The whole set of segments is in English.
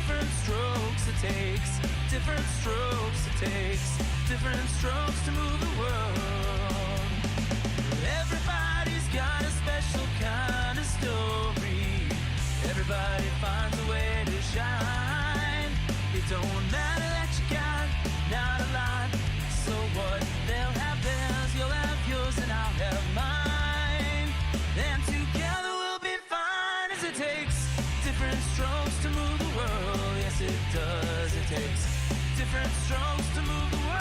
Different strokes it takes, different strokes it takes, different strokes to move the world. Everybody's got a special kind of story. Everybody finds a way to shine. It don't matter that you got not a lot. So what? They'll have theirs, you'll have yours, and I'll have mine. And together we'll be fine. As it takes different strokes to move the world. Yes, it does. It takes different strokes to move the world.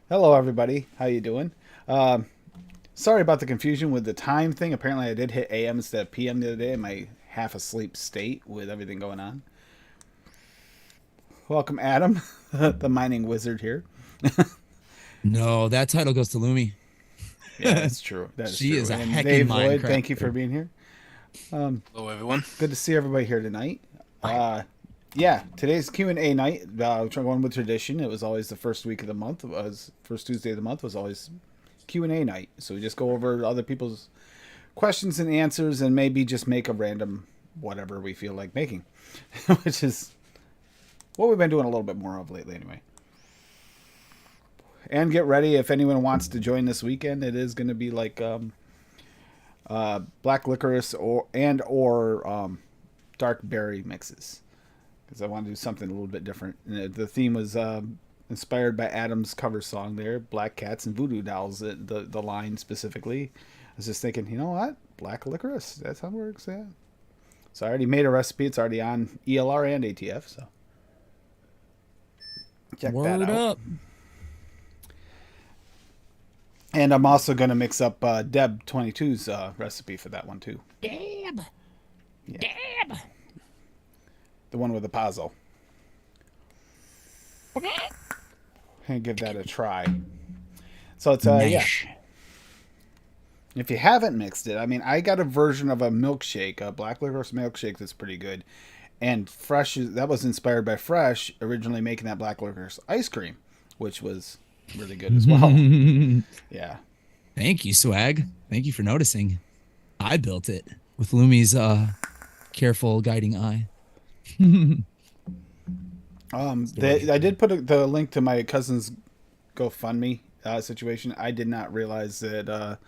Hello, everybody. How you doing? Sorry about the confusion with the time thing. Apparently, I did hit AM instead of PM the other day in my half-asleep state with everything going on. Welcome, Adam, the mining wizard here. No, that title goes to Lumi. Yeah, that's true. That is She true. is a And heckin' Dave Lloyd, Minecraft. thank you for being here. Hello, everyone. Good to see everybody here tonight. Yeah, today's Q&A night. We're going with tradition. It was always the first week of the month. It was first Tuesday of the month was always Q&A night. So we just go over other people's questions and answers and maybe just make a random whatever we feel like making, which is what we've been doing a little bit more of lately anyway. And get ready if anyone wants to join this weekend. It is going to be like black licorice or dark berry mixes, because I want to do something a little bit different. And the theme was inspired by Adam's cover song there, Black Cats and Voodoo Dolls, the line specifically. I was just thinking, you know what? Black licorice, that's how it works, yeah. So I already made a recipe. It's already on ELR and ATF, so check Word that out. up. And I'm also going to mix up Deb 22's recipe for that one, too. Dab. Yeah. Dab. The one with the puzzle. And give that a try. So it's, yeah. Nice. If you haven't mixed it, I mean, I got a version of a milkshake, a black licorice milkshake that's pretty good. And Fresh, that was inspired by Fresh originally making that black licorice ice cream, which was really good as well. Yeah. Thank you, Swag. Thank you for noticing. I built it with Lumi's careful guiding eye. I did put the link to my cousin's GoFundMe situation. I did not realize that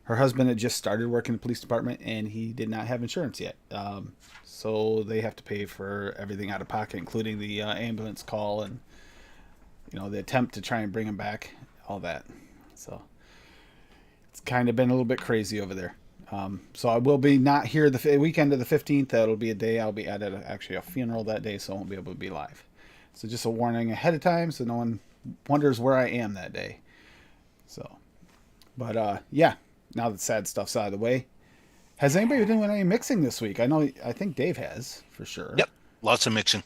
her husband had just started working in the police department and he did not have insurance yet. So they have to pay for everything out of pocket, including the ambulance call and the attempt to try and bring him back, all that. So it's kind of been a little bit crazy over there. So I will be not here the weekend of the 15th. That'll be a day I'll be at actually a funeral that day, so I won't be able to be live. So just a warning ahead of time so no one wonders where I am that day. So, but yeah, now that sad stuff's out of the way, has anybody been doing any mixing this week? I think Dave has, for sure. Yep, lots of mixing.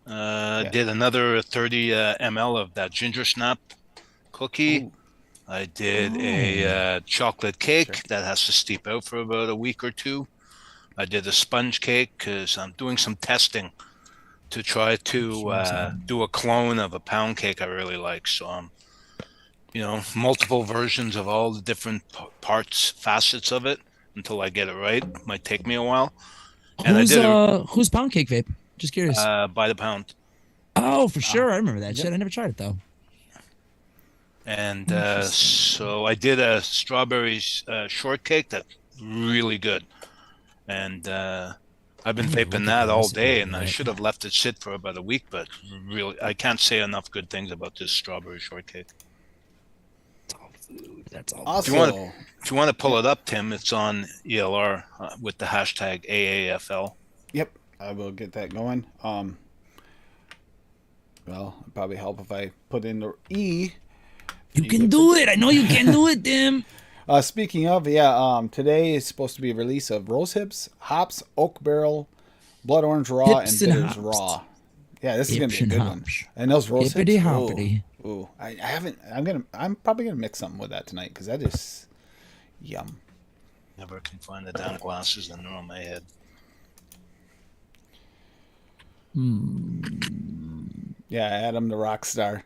Did another 30 ml of that ginger snap cookie. Ooh. I did a chocolate cake that has to steep out for about a week or two. I did a sponge cake because I'm doing some testing to try to do a clone of a pound cake I really like. So multiple versions of all the different facets of it until I get it right. Might take me a while. And Who's Pound Cake Vape? Just curious. By the pound. Oh, for sure. I remember that shit. I never tried it though. And so I did a strawberry shortcake that's really good. And I've been vaping that all day, and I should have left it sit for about a week, but really, I can't say enough good things about this strawberry shortcake. That's all food. That's all. Also, If you want to pull it up, Tim, it's on ELR with the hashtag AAFL. Yep, I will get that going. Well, it'd probably help if I put in the E. You can do it. I know you can do it, Tim. Speaking of, today is supposed to be a release of Rose Hips, Hops, Oak Barrel, Blood Orange Raw, Hips and and Bitters hops. Raw. Yeah, this is Hips gonna be a and good one. hops. And those Rose Hippity Hips. hoppity. Ooh, I haven't. I'm probably gonna mix something with that tonight because that is yum. Never can find the damn glasses, and they're on my head. Yeah, Adam the rock star.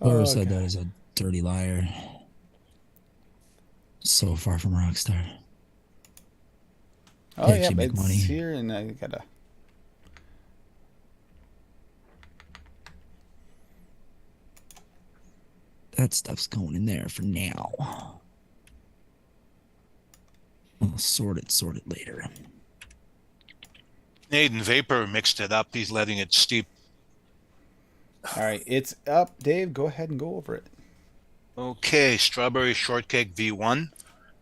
Whoever said that is a dirty liar. So far from Rockstar. Oh, They yeah, actually make it's money. here, and I gotta. That stuff's going in there for now. I'll sort it later. Nathan Vapor mixed it up. He's letting it steep. All right, it's up. Dave, go ahead and go over it. Okay, strawberry shortcake V1,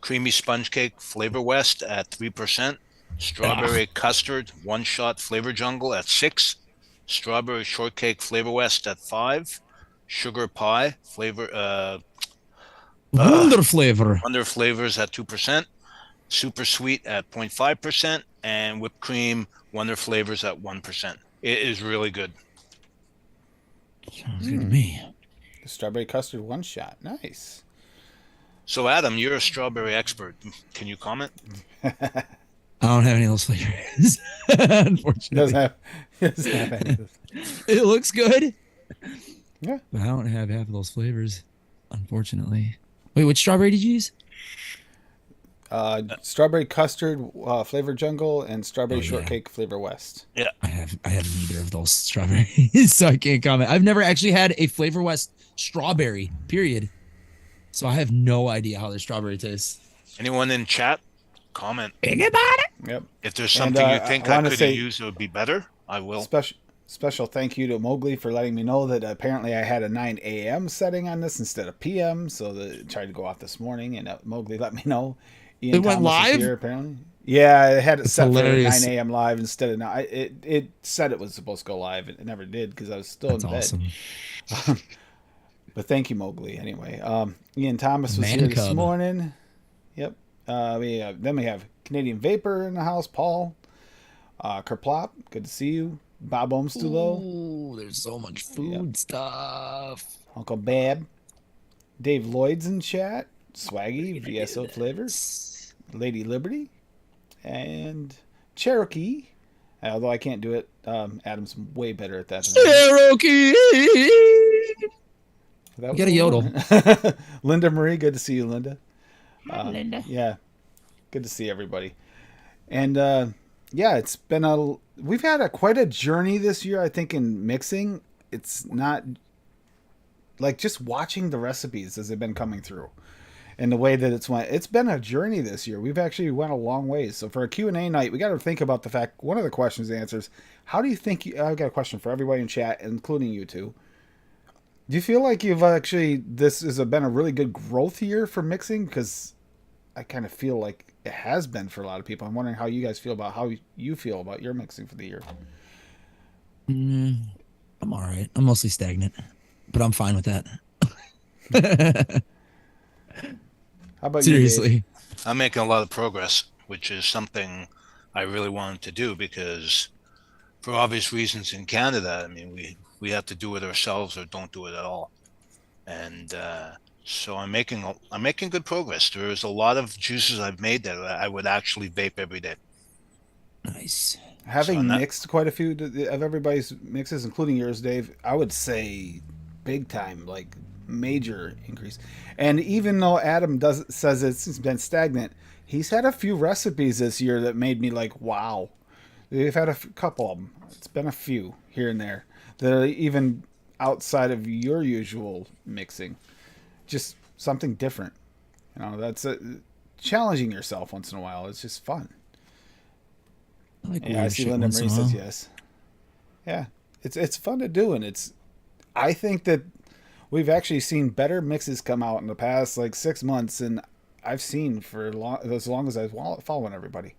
creamy sponge cake Flavor West at 3%, strawberry custard one shot Flavor Jungle at 6, strawberry shortcake Flavor West at 5, sugar pie flavor Wonder flavor. Wonder flavors at 2%, super sweet at 0.5%, and whipped cream Wonder flavors at 1%. It is really good. Sounds good to me. The strawberry custard one shot. Nice. So Adam, you're a strawberry expert. Can you comment? I don't have any of those flavors. Unfortunately. Doesn't have any of this. It looks good. Yeah. But I don't have half of those flavors, unfortunately. Wait, which strawberry did you use? Strawberry custard flavor jungle and strawberry Oh, yeah. shortcake flavor west. Yeah. I have neither of those strawberries, so I can't comment. I've never actually had a Flavor West strawberry, period. So I have no idea how their strawberry tastes. Anyone in chat? Comment. Think about it. Yep. If there's something you think I wanna could say- have used that would be better, I will. Special thank you to Mowgli for letting me know that apparently I had a 9 a.m. setting on this instead of p.m. So I tried to go off this morning, and Mowgli let me know. Ian It went Thomas is live? here, apparently. Yeah, I had it That's set hilarious. for 9 a.m. live instead of now. It said it was supposed to go live. It never did because I was still That's in bed. awesome. But thank you, Mowgli. Anyway, Ian Thomas was Man here this cub. morning. Yep. Then we have Canadian Vapor in the house. Paul, Kerplop, good to see you. Bob Omstulo, Ooh, there's so much food stuff. Uncle Bab, Dave Lloyd's in chat. Swaggy, VSO Flavor, Lady Liberty, and Cherokee. Although I can't do it, Adam's way better at that. Cherokee. That You got a yodel. Linda Marie, good to see you, Linda. Hi, Linda. Yeah, good to see everybody. And yeah, it's been we've had quite a journey this year, I think, in mixing. It's not like just watching the recipes as they've been coming through and the way that it's been a journey this year. We've actually went a long ways. So for a Q&A night, we got to think about the fact, one of the questions and answers, how do you think, I've got a question for everybody in chat, including you two. Do you feel like this has been a really good growth year for mixing? Because I kind of feel like it has been for a lot of people. I'm wondering how you guys feel about how you feel about your mixing for the year. I'm all right. I'm mostly stagnant, but I'm fine with that. How about you, Dave? Seriously. I'm making a lot of progress, which is something I really wanted to do because, for obvious reasons in Canada, I mean, we have to do it ourselves or don't do it at all. And so I'm making good progress. There's a lot of juices I've made that I would actually vape every day. Nice. Having mixed quite a few of everybody's mixes, including yours, Dave, I would say big time, like major increase. And even though Adam says it's been stagnant, he's had a few recipes this year that made me like, wow. We've had a couple of them. It's been a few here and there that are even outside of your usual mixing. Just something different. You know, that's challenging yourself once in a while. It's just fun. I like Yeah, I weird see shit Linda once in Marie a says while. yes. Yeah, it's fun to do, and I think that we've actually seen better mixes come out in the past like 6 months than I've seen for as long as I've following everybody.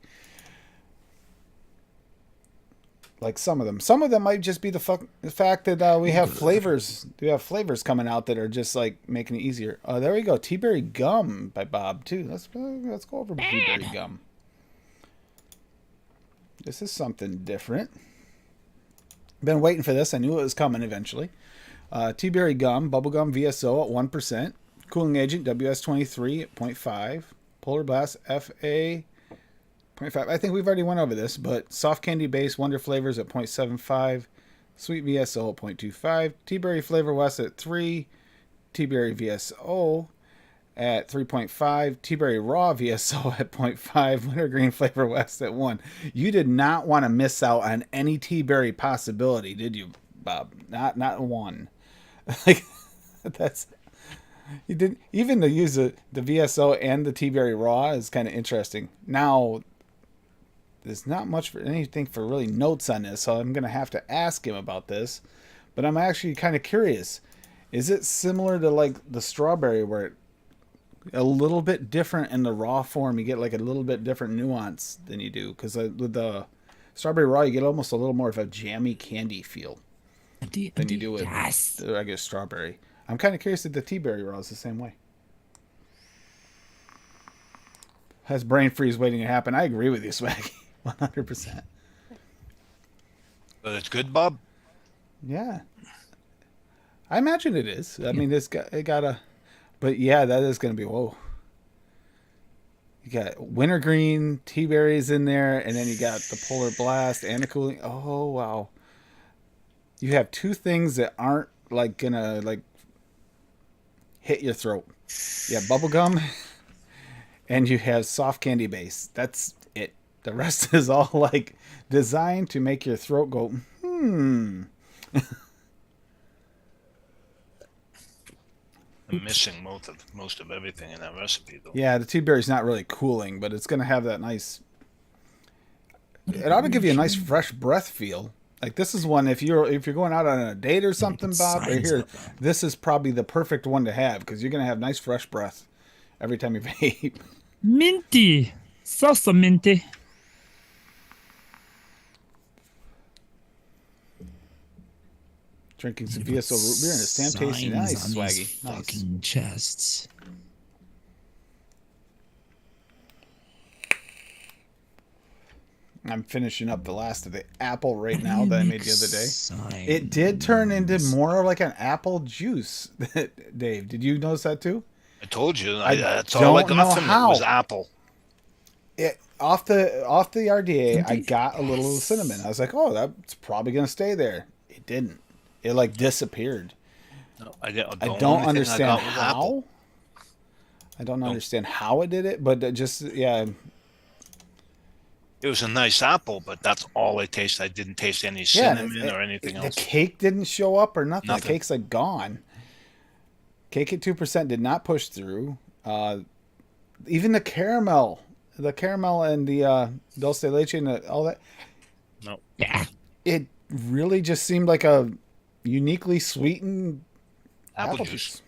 Like some of them might just be the fact that we have flavors. We have flavors coming out that are just like making it easier. There we go, Tea-berry gum by Bob too. Let's go over Tea-berry gum. This is something different. Been waiting for this. I knew it was coming eventually. Tea-berry gum, bubblegum VSO at 1%. Cooling agent WS23 at 0.5. Polar Blast FA 0.5. I think we've already went over this, but soft candy base Wonder flavors at 0.75. Sweet VSO at 0.25. Tea-berry flavor West at 3. Tea-berry VSO at 3.5. Tea-berry raw VSO at 0.5. Wintergreen flavor West at 1. You did not want to miss out on any tea-berry possibility, did you, Bob? Not one. Like, that's... You did even to use the VSO and the tea-berry raw is kind of interesting. Now, there's not much for anything for really notes on this, so I'm going to have to ask him about this. But I'm actually kind of curious. Is it similar to like the strawberry where a little bit different in the raw form? You get like a little bit different nuance than you do. Because with the strawberry raw, you get almost a little more of a jammy candy feel than you do with the regular strawberry. I'm kind of curious if the tea-berry raw is the same way. Has brain freeze waiting to happen. I agree with you, Swaggy. 100%. But it's good, Bob? Yeah. I imagine it is. I mean, it got a... But yeah, that is going to be... Whoa. You got wintergreen, tea-berries in there, and then you got the Polar Blast and the cooling... Oh, wow. You have two things that aren't, like, going to, like, hit your throat. You have bubblegum, and you have soft candy base. That's it. The rest is all like designed to make your throat go, I'm missing most of everything in that recipe, though. Yeah, the tea berry's not really cooling, but it's going to have that nice... It ought to give you a nice fresh breath feel. Like this is one, if you're going out on a date or something, Bob, right here, this is probably the perfect one to have because you're going to have nice fresh breath every time you vape. Minty. Salsa minty. Drinking some VSO root beer and it's damn tasty. Nice, Swaggy. Nice. Fucking chests. I'm finishing up the last of the apple right now that I made the other day. It did turn into more like an apple juice. Dave, did you notice that too? I told you. That's all I got from it was apple. Off the RDA, I got a little cinnamon. I was like, oh, that's probably going to stay there. It didn't. It like disappeared. No, I don't understand how. I don't understand how it did it, but it just, yeah. It was a nice apple, but that's all I tasted. I didn't taste any cinnamon or anything else. The cake didn't show up or nothing. The cake's like gone. Cake at 2% did not push through. Even the caramel and the dulce de leche and all that. No. Yeah. It really just seemed like a uniquely sweetened Apple juice.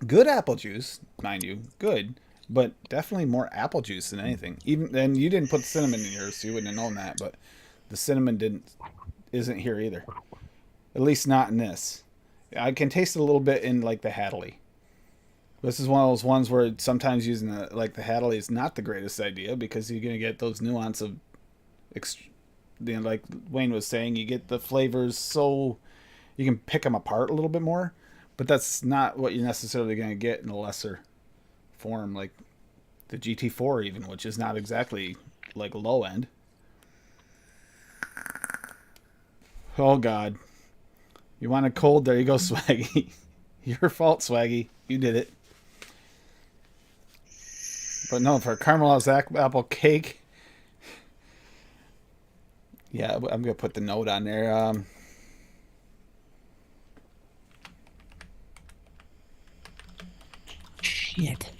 Good apple juice, mind you. Good. But definitely more apple juice than anything. And you didn't put cinnamon in yours, so you wouldn't have known that. But the cinnamon isn't here either. At least not in this. I can taste it a little bit in like the Hadley. This is one of those ones where sometimes using the Hadley is not the greatest idea because you're gonna get those nuance of, like Wayne was saying, you get the flavors so you can pick them apart a little bit more. But that's not what you're necessarily gonna get in a lesser form, like the GT4 even, which is not exactly like low end. Oh God, you want a cold? There you go, Swaggy. Your fault, Swaggy. You did it. But no, for a caramelized apple cake, yeah, I'm gonna put the note on there. Shit.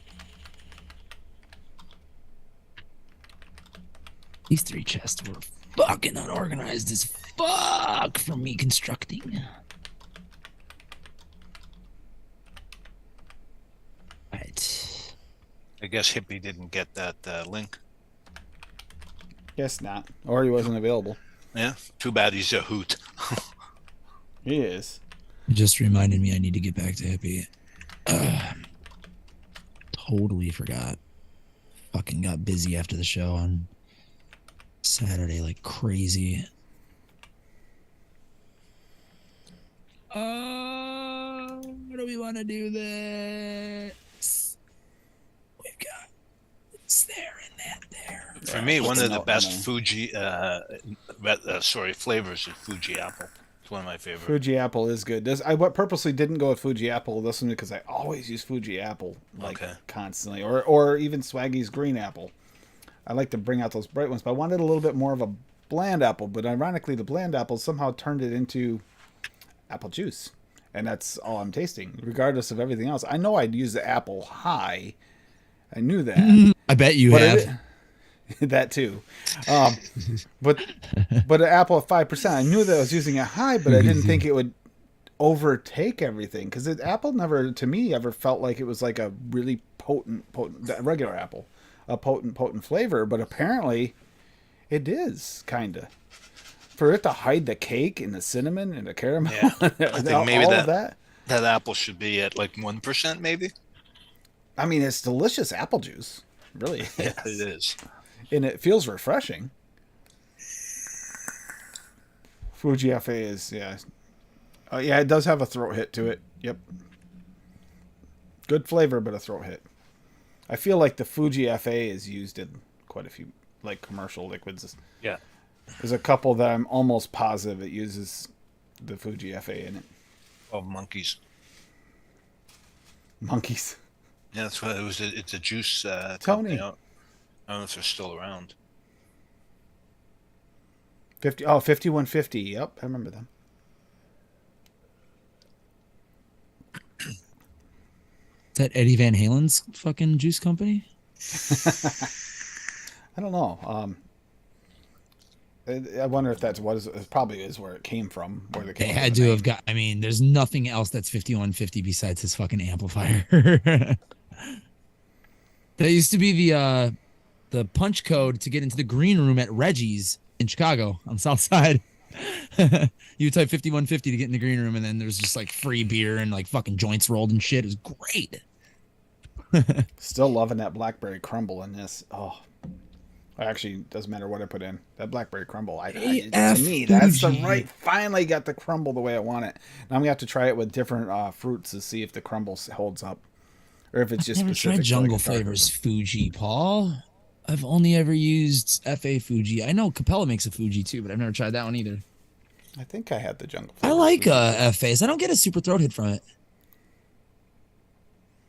These 3 chests were fucking unorganized as fuck for me constructing. Right. I guess Hippie didn't get that link. Guess not. Or he wasn't available. Yeah. Too bad he's a hoot. He is. It just reminded me I need to get back to Hippie. Totally forgot. Fucking got busy after the show on Saturday like crazy. What are we want to do this? We've got this there and that there. For me, one of the no, best no. Fuji, flavors is Fuji apple. It's one of my favorite. Fuji apple is good. I purposely didn't go with Fuji apple this one because I always use Fuji apple constantly, or even Swaggy's green apple. I like to bring out those bright ones, but I wanted a little bit more of a bland apple. But ironically, the bland apple somehow turned it into apple juice, and that's all I'm tasting, regardless of everything else. I know I'd use the apple high. I knew that. I bet you But have. that too. But an apple at 5%, I knew that I was using it high, but I didn't think it would overtake everything, because apple never, to me, ever felt like it was like a really potent regular apple, a potent flavor. But apparently, it is kind of. For it to hide the cake and the cinnamon and the caramel, Yeah, I think maybe all of that. That apple should be at like 1%, maybe. I mean, it's delicious apple juice, really. Yeah, it is. And it feels refreshing. Fuji FA is, yeah. Yeah, it does have a throat hit to it. Yep. Good flavor, but a throat hit. I feel like the Fuji FA is used in quite a few, like, commercial liquids. Yeah. There's a couple that I'm almost positive it uses the Fuji FA in it. Oh, monkeys. Monkeys. Yeah, that's what it was. It's a juice Tony. company. I don't know if they're still around. 5150. Yep, I remember them. Is that Eddie Van Halen's fucking juice company? I don't know. I wonder if that's it probably is where it came from. Where They had to have got. I mean, there's nothing else that's 5150 besides his fucking amplifier. That used to be the punch code to get into the green room at Reggie's in Chicago on the South Side. You type 5150 to get in the green room, and then there's just like free beer and like fucking joints rolled and shit. It was great. Still loving that Blackberry crumble in this. Oh, actually, doesn't matter what I put in. That Blackberry crumble, to me, that's the right. Finally got the crumble the way I want it. Now I'm gonna have to try it with different fruits to see if the crumble holds up, or if it's just Never specific. tried Jungle Flavors Fuji, Paul. I've only ever used FA Fuji. I know Capella makes a Fuji too, but I've never tried that one either. I think I had the Jungle I Flavors like Fuji. FAs. I don't get a super throat hit from it.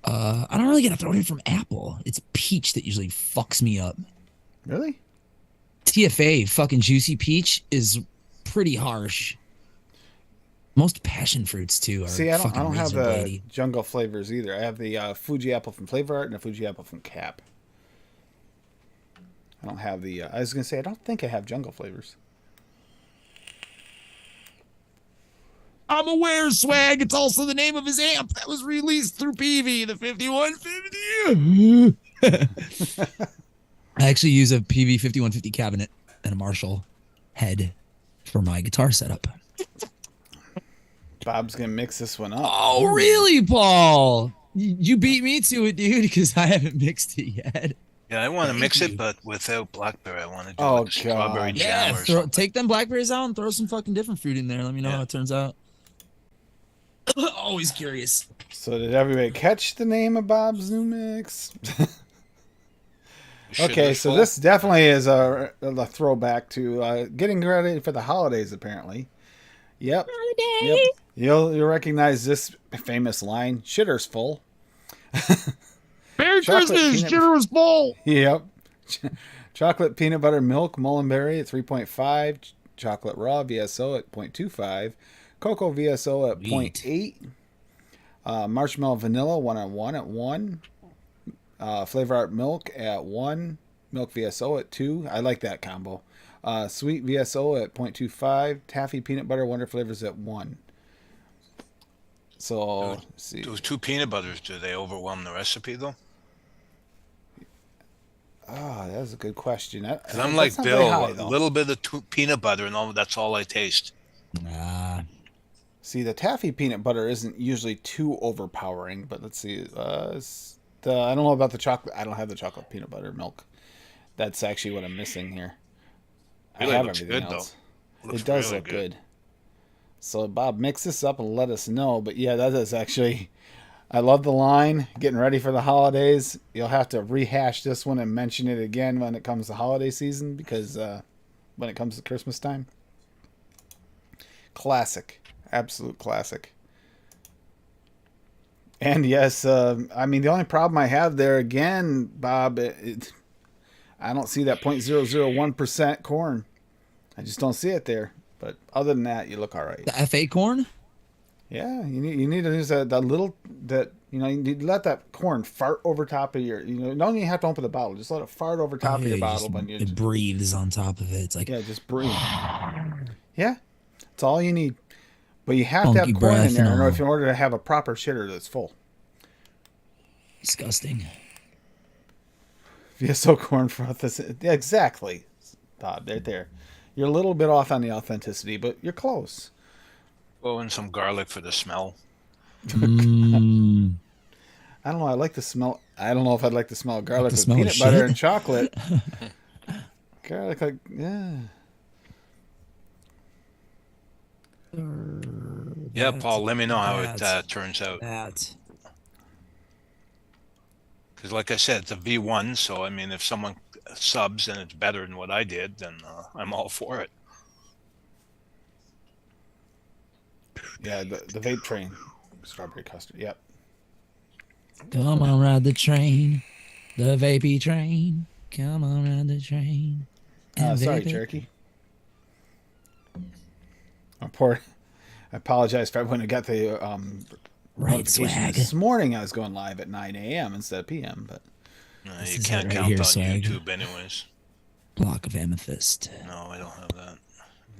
I don't really get a throat hit from apple. It's peach that usually fucks me up. Really? TFA, fucking juicy peach, is pretty harsh. Most passion fruits too are. See, I don't have the razor blady. Jungle Flavors either. I have the Fuji apple from Flavor Art and the Fuji apple from Cap. I don't have the. I was gonna say I don't think I have Jungle Flavors. I'm aware, Swag. It's also the name of his amp that was released through PV, the 5150. I actually use a PV 5150 cabinet and a Marshall head for my guitar setup. Bob's gonna mix this one up. Oh, really, Paul? You beat me to it, dude, because I haven't mixed it yet. Yeah, I want to mix you. it, but without blackberry. I want to do Oh, like a strawberry God. jam or something. Take them blackberries out and throw some fucking different fruit in there. Let me know how it turns out. Always curious. So did everybody catch the name of Bob's new mix? Okay, so this definitely is a throwback to getting ready for the holidays, apparently. Yep. Yep. You'll recognize this famous line, "Shitter's full." Merry Chocolate Christmas, peanut- Jitter was full. Yep. Chocolate peanut butter milk mullenberry at 3.5, chocolate raw VSO at 0.25, cocoa VSO at 0.8, marshmallow vanilla 1-on-1 at 1, Flavor Art milk at 1, milk VSO at 2. I like that combo. Sweet VSO at 0.25, taffy peanut butter wonder flavors at 1. So let's see. Those two peanut butters, do they overwhelm the recipe though? Oh, that's a good question. Because I'm like Bill, a little bit of peanut butter and all. That's all I taste. See, the taffy peanut butter isn't usually too overpowering, but let's see. I don't know about the chocolate. I don't have the chocolate peanut butter milk. That's actually what I'm missing here. Really I have looks everything good, else. though. Looks It does really look good. So Bob, mix this up and let us know. But yeah, that is actually. I love the line. Getting ready for the holidays. You'll have to rehash this one and mention it again when it comes to holiday season because when it comes to Christmas time. Classic. Absolute classic. And yes, I mean, the only problem I have there again, Bob, I don't see that 0.001% corn. I just don't see it there. But other than that, you look all right. The FA corn? Yeah, you need to use that little, that, you know, you need to let that corn fart over top of your, you know, don't even have to open the bottle. Just let it fart over top of your bottle. It breathes on top of it. It's like, yeah, just breathe. Yeah, that's all you need. But you have to Funky have corn in breath there and in order to have a proper shitter that's full. Disgusting. Yeah, so corn froth is, yeah, exactly, Bob. There. You're a little bit off on the authenticity, but you're close. Throw in some garlic for the smell. Mm. I don't know. I like the smell. I don't know if I'd like the smell of garlic with smell of peanut butter shit? and chocolate. Garlic, like, yeah. Yeah, Paul, let me know how it turns out. That. Because like I said, it's a V1, so I mean, if someone subs and it's better than what I did, then I'm all for it. Yeah, the vape train. Strawberry custard, yep. Come on, ride the train. The vapey train. Come on, ride the train. Sorry, Cherokee. I apologize for everyone who got the Right, notification swag. this morning. I was going live at 9 a.m. instead of p.m., but You can't right count here, on swag. YouTube anyways. Block of amethyst. No, I don't have that.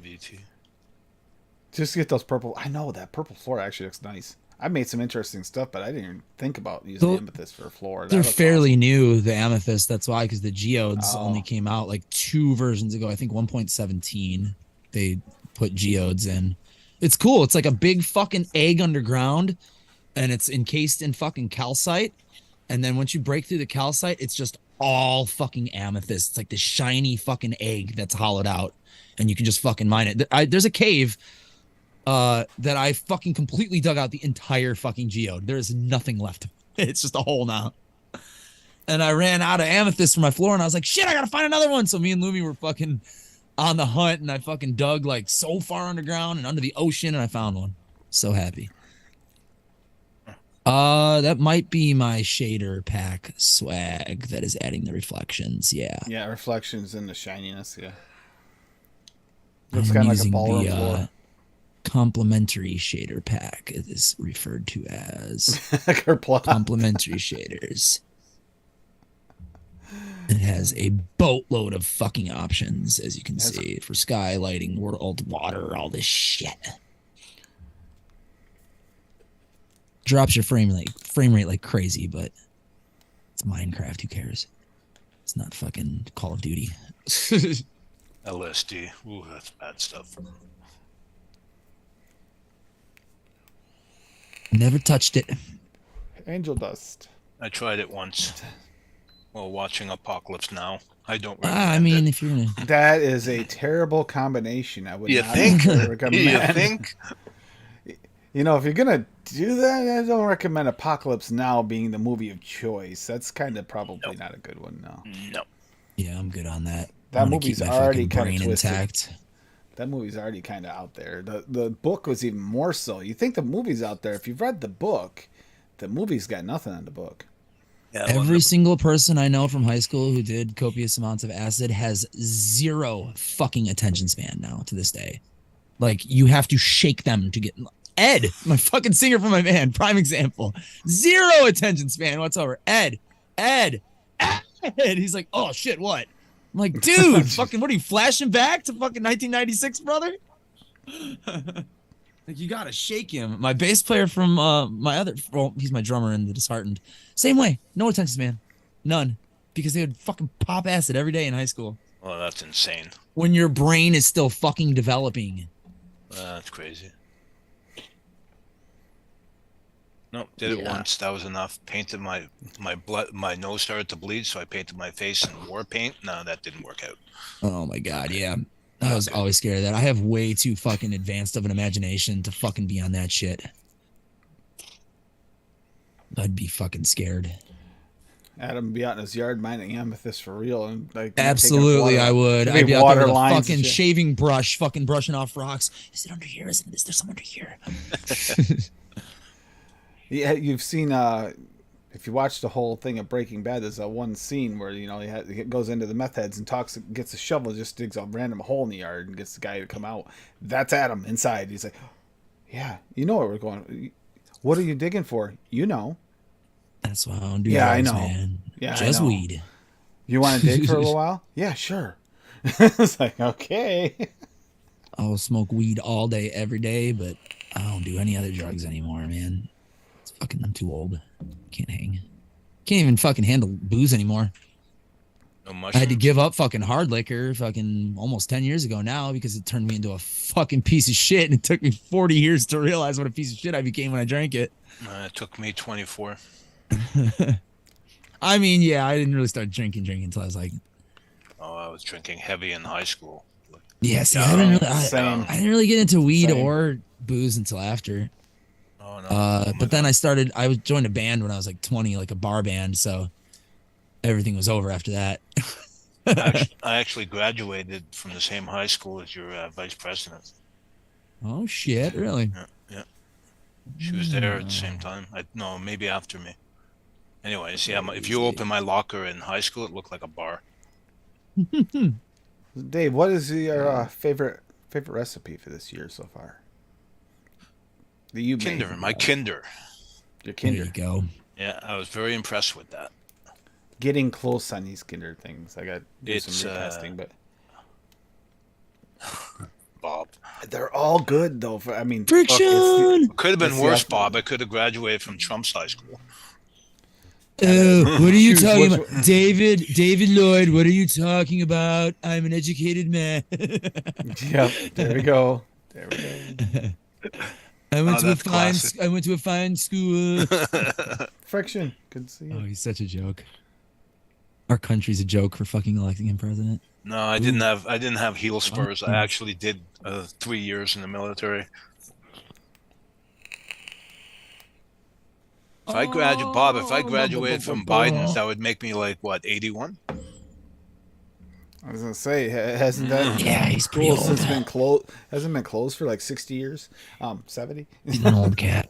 VT. just get those purple. I know that purple floor actually looks nice. I made some interesting stuff, but I didn't even think about using amethyst for a floor. They're fairly new, the amethyst. That's why, because the geodes only came out like 2 versions ago. I think 1.17 they put geodes in. It's cool. It's like a big fucking egg underground, and it's encased in fucking calcite. And then once you break through the calcite, it's just all fucking amethyst. It's like this shiny fucking egg that's hollowed out, and you can just fucking mine it. There's a cave that I fucking completely dug out the entire fucking geode. There is nothing left. It's just a hole now. And I ran out of amethyst for my floor, and I was like, shit, I gotta find another one. So me and Lumi were fucking on the hunt, and I fucking dug like so far underground and under the ocean, and I found one. So happy. That might be my shader pack swag that is adding the reflections. Yeah, reflections and the shininess. Yeah, looks kind of like a ballroom floor. Complementary shader pack. It is referred to as Kerplot. complementary shaders. It has a boatload of fucking options, as you can see, for sky, lighting, world, water, all this shit. Drops your frame rate like crazy, but it's Minecraft. Who cares? It's not fucking Call of Duty. LSD. Ooh, that's bad stuff. Never touched it. Angel dust. I tried it once while watching Apocalypse Now. I don't I recommend mean, it. if you're gonna, That is a terrible combination. I would You not think? recommend. You think? You know, if you're gonna do that, I don't recommend Apocalypse Now being the movie of choice. That's kind of probably not a good one. No. No. yeah, I'm good on that. That I wanna movie's keep my already fucking kinda brain twisted. intact. That movie's already kind of out there. The book was even more so. You think the movie's out there. If you've read the book, the movie's got nothing on the book. Yeah, Every single person I know from high school who did copious amounts of acid has 0 fucking attention span now to this day. Like, you have to shake them to get... Ed, my fucking singer for my band, prime example. 0 attention span whatsoever. Ed. He's like, oh shit, what? I'm like, dude, fucking, what are you flashing back to fucking 1996, brother? Like, you gotta shake him. My bass player from he's my drummer in the Disheartened. Same way, no attention span, none, because they would fucking pop acid every day in high school. Well, that's insane. When your brain is still fucking developing. That's crazy. Nope, did it once. That was enough. Painted my blood. My nose started to bleed, so I painted my face in war paint. No, that didn't work out. Oh my god, yeah. I was always scared of that. I have way too fucking advanced of an imagination to fucking be on that shit. I'd be fucking scared. Adam would be out in his yard mining amethyst for real, and like Absolutely, I would. There'd be I'd be out water there with a lines and fucking shit. shaving brush, fucking brushing off rocks. Is it under here? Is there some under here? Yeah, you've seen if you watch the whole thing of Breaking Bad, there's that one scene where he goes into the meth heads and gets a shovel, just digs a random hole in the yard and gets the guy to come out. That's Adam inside. He's like, yeah, you know where we're going. What are you digging for? You know. That's why I don't do Yeah, I drugs, know. man. Yeah, I Just know. weed. You want to dig for a little while? Yeah, sure. It's like, okay. I'll smoke weed all day, every day, but I don't do any other drugs anymore, man. It's fucking, I'm too old. Can't hang. Can't even fucking handle booze anymore. No I mushrooms. had to give up fucking hard liquor fucking almost 10 years ago now because it turned me into a fucking piece of shit, and it took me 40 years to realize what a piece of shit I became when I drank it. It took me 24. I mean, yeah, I didn't really start drinking until I was like, Oh, I was drinking heavy in high school. yeah, see, Same. I didn't really get into weed Same. or booze until after. Oh no. But then I joined a band when I was like 20, like a bar band, so everything was over after that. I actually graduated from the same high school as your vice president. Oh shit, really? Yeah. She was there at the same time. No, maybe after me. Anyways, yeah, if you open my locker in high school, it looked like a bar. Dave, what is your favorite recipe for this year so far? That you made? My Kinder. Your There Kinder. you go. Yeah, I was very impressed with that. Getting close on these Kinder things. I got to do It's, some retesting, but Bob. they're all good though. I mean, Friction. It could have been It's worse, the- Bob. I could have graduated from Trump's high school. What are you Choose talking which about, David Lloyd? What are you talking about? I'm an educated man. Yep. There we go. There we go. I went that's classic. to a fine school. Friction. Good to see you. Oh, he's such a joke. Our country's a joke for fucking electing him president. No, I didn't have heel spurs. I actually did 3 years in the military. If I graduated from Biden's, that would make me like what, 81? I was gonna say, hasn't that Yeah, he's pretty school old. since been closed? Hasn't been closed for like 60 years. 70. He's an old cat.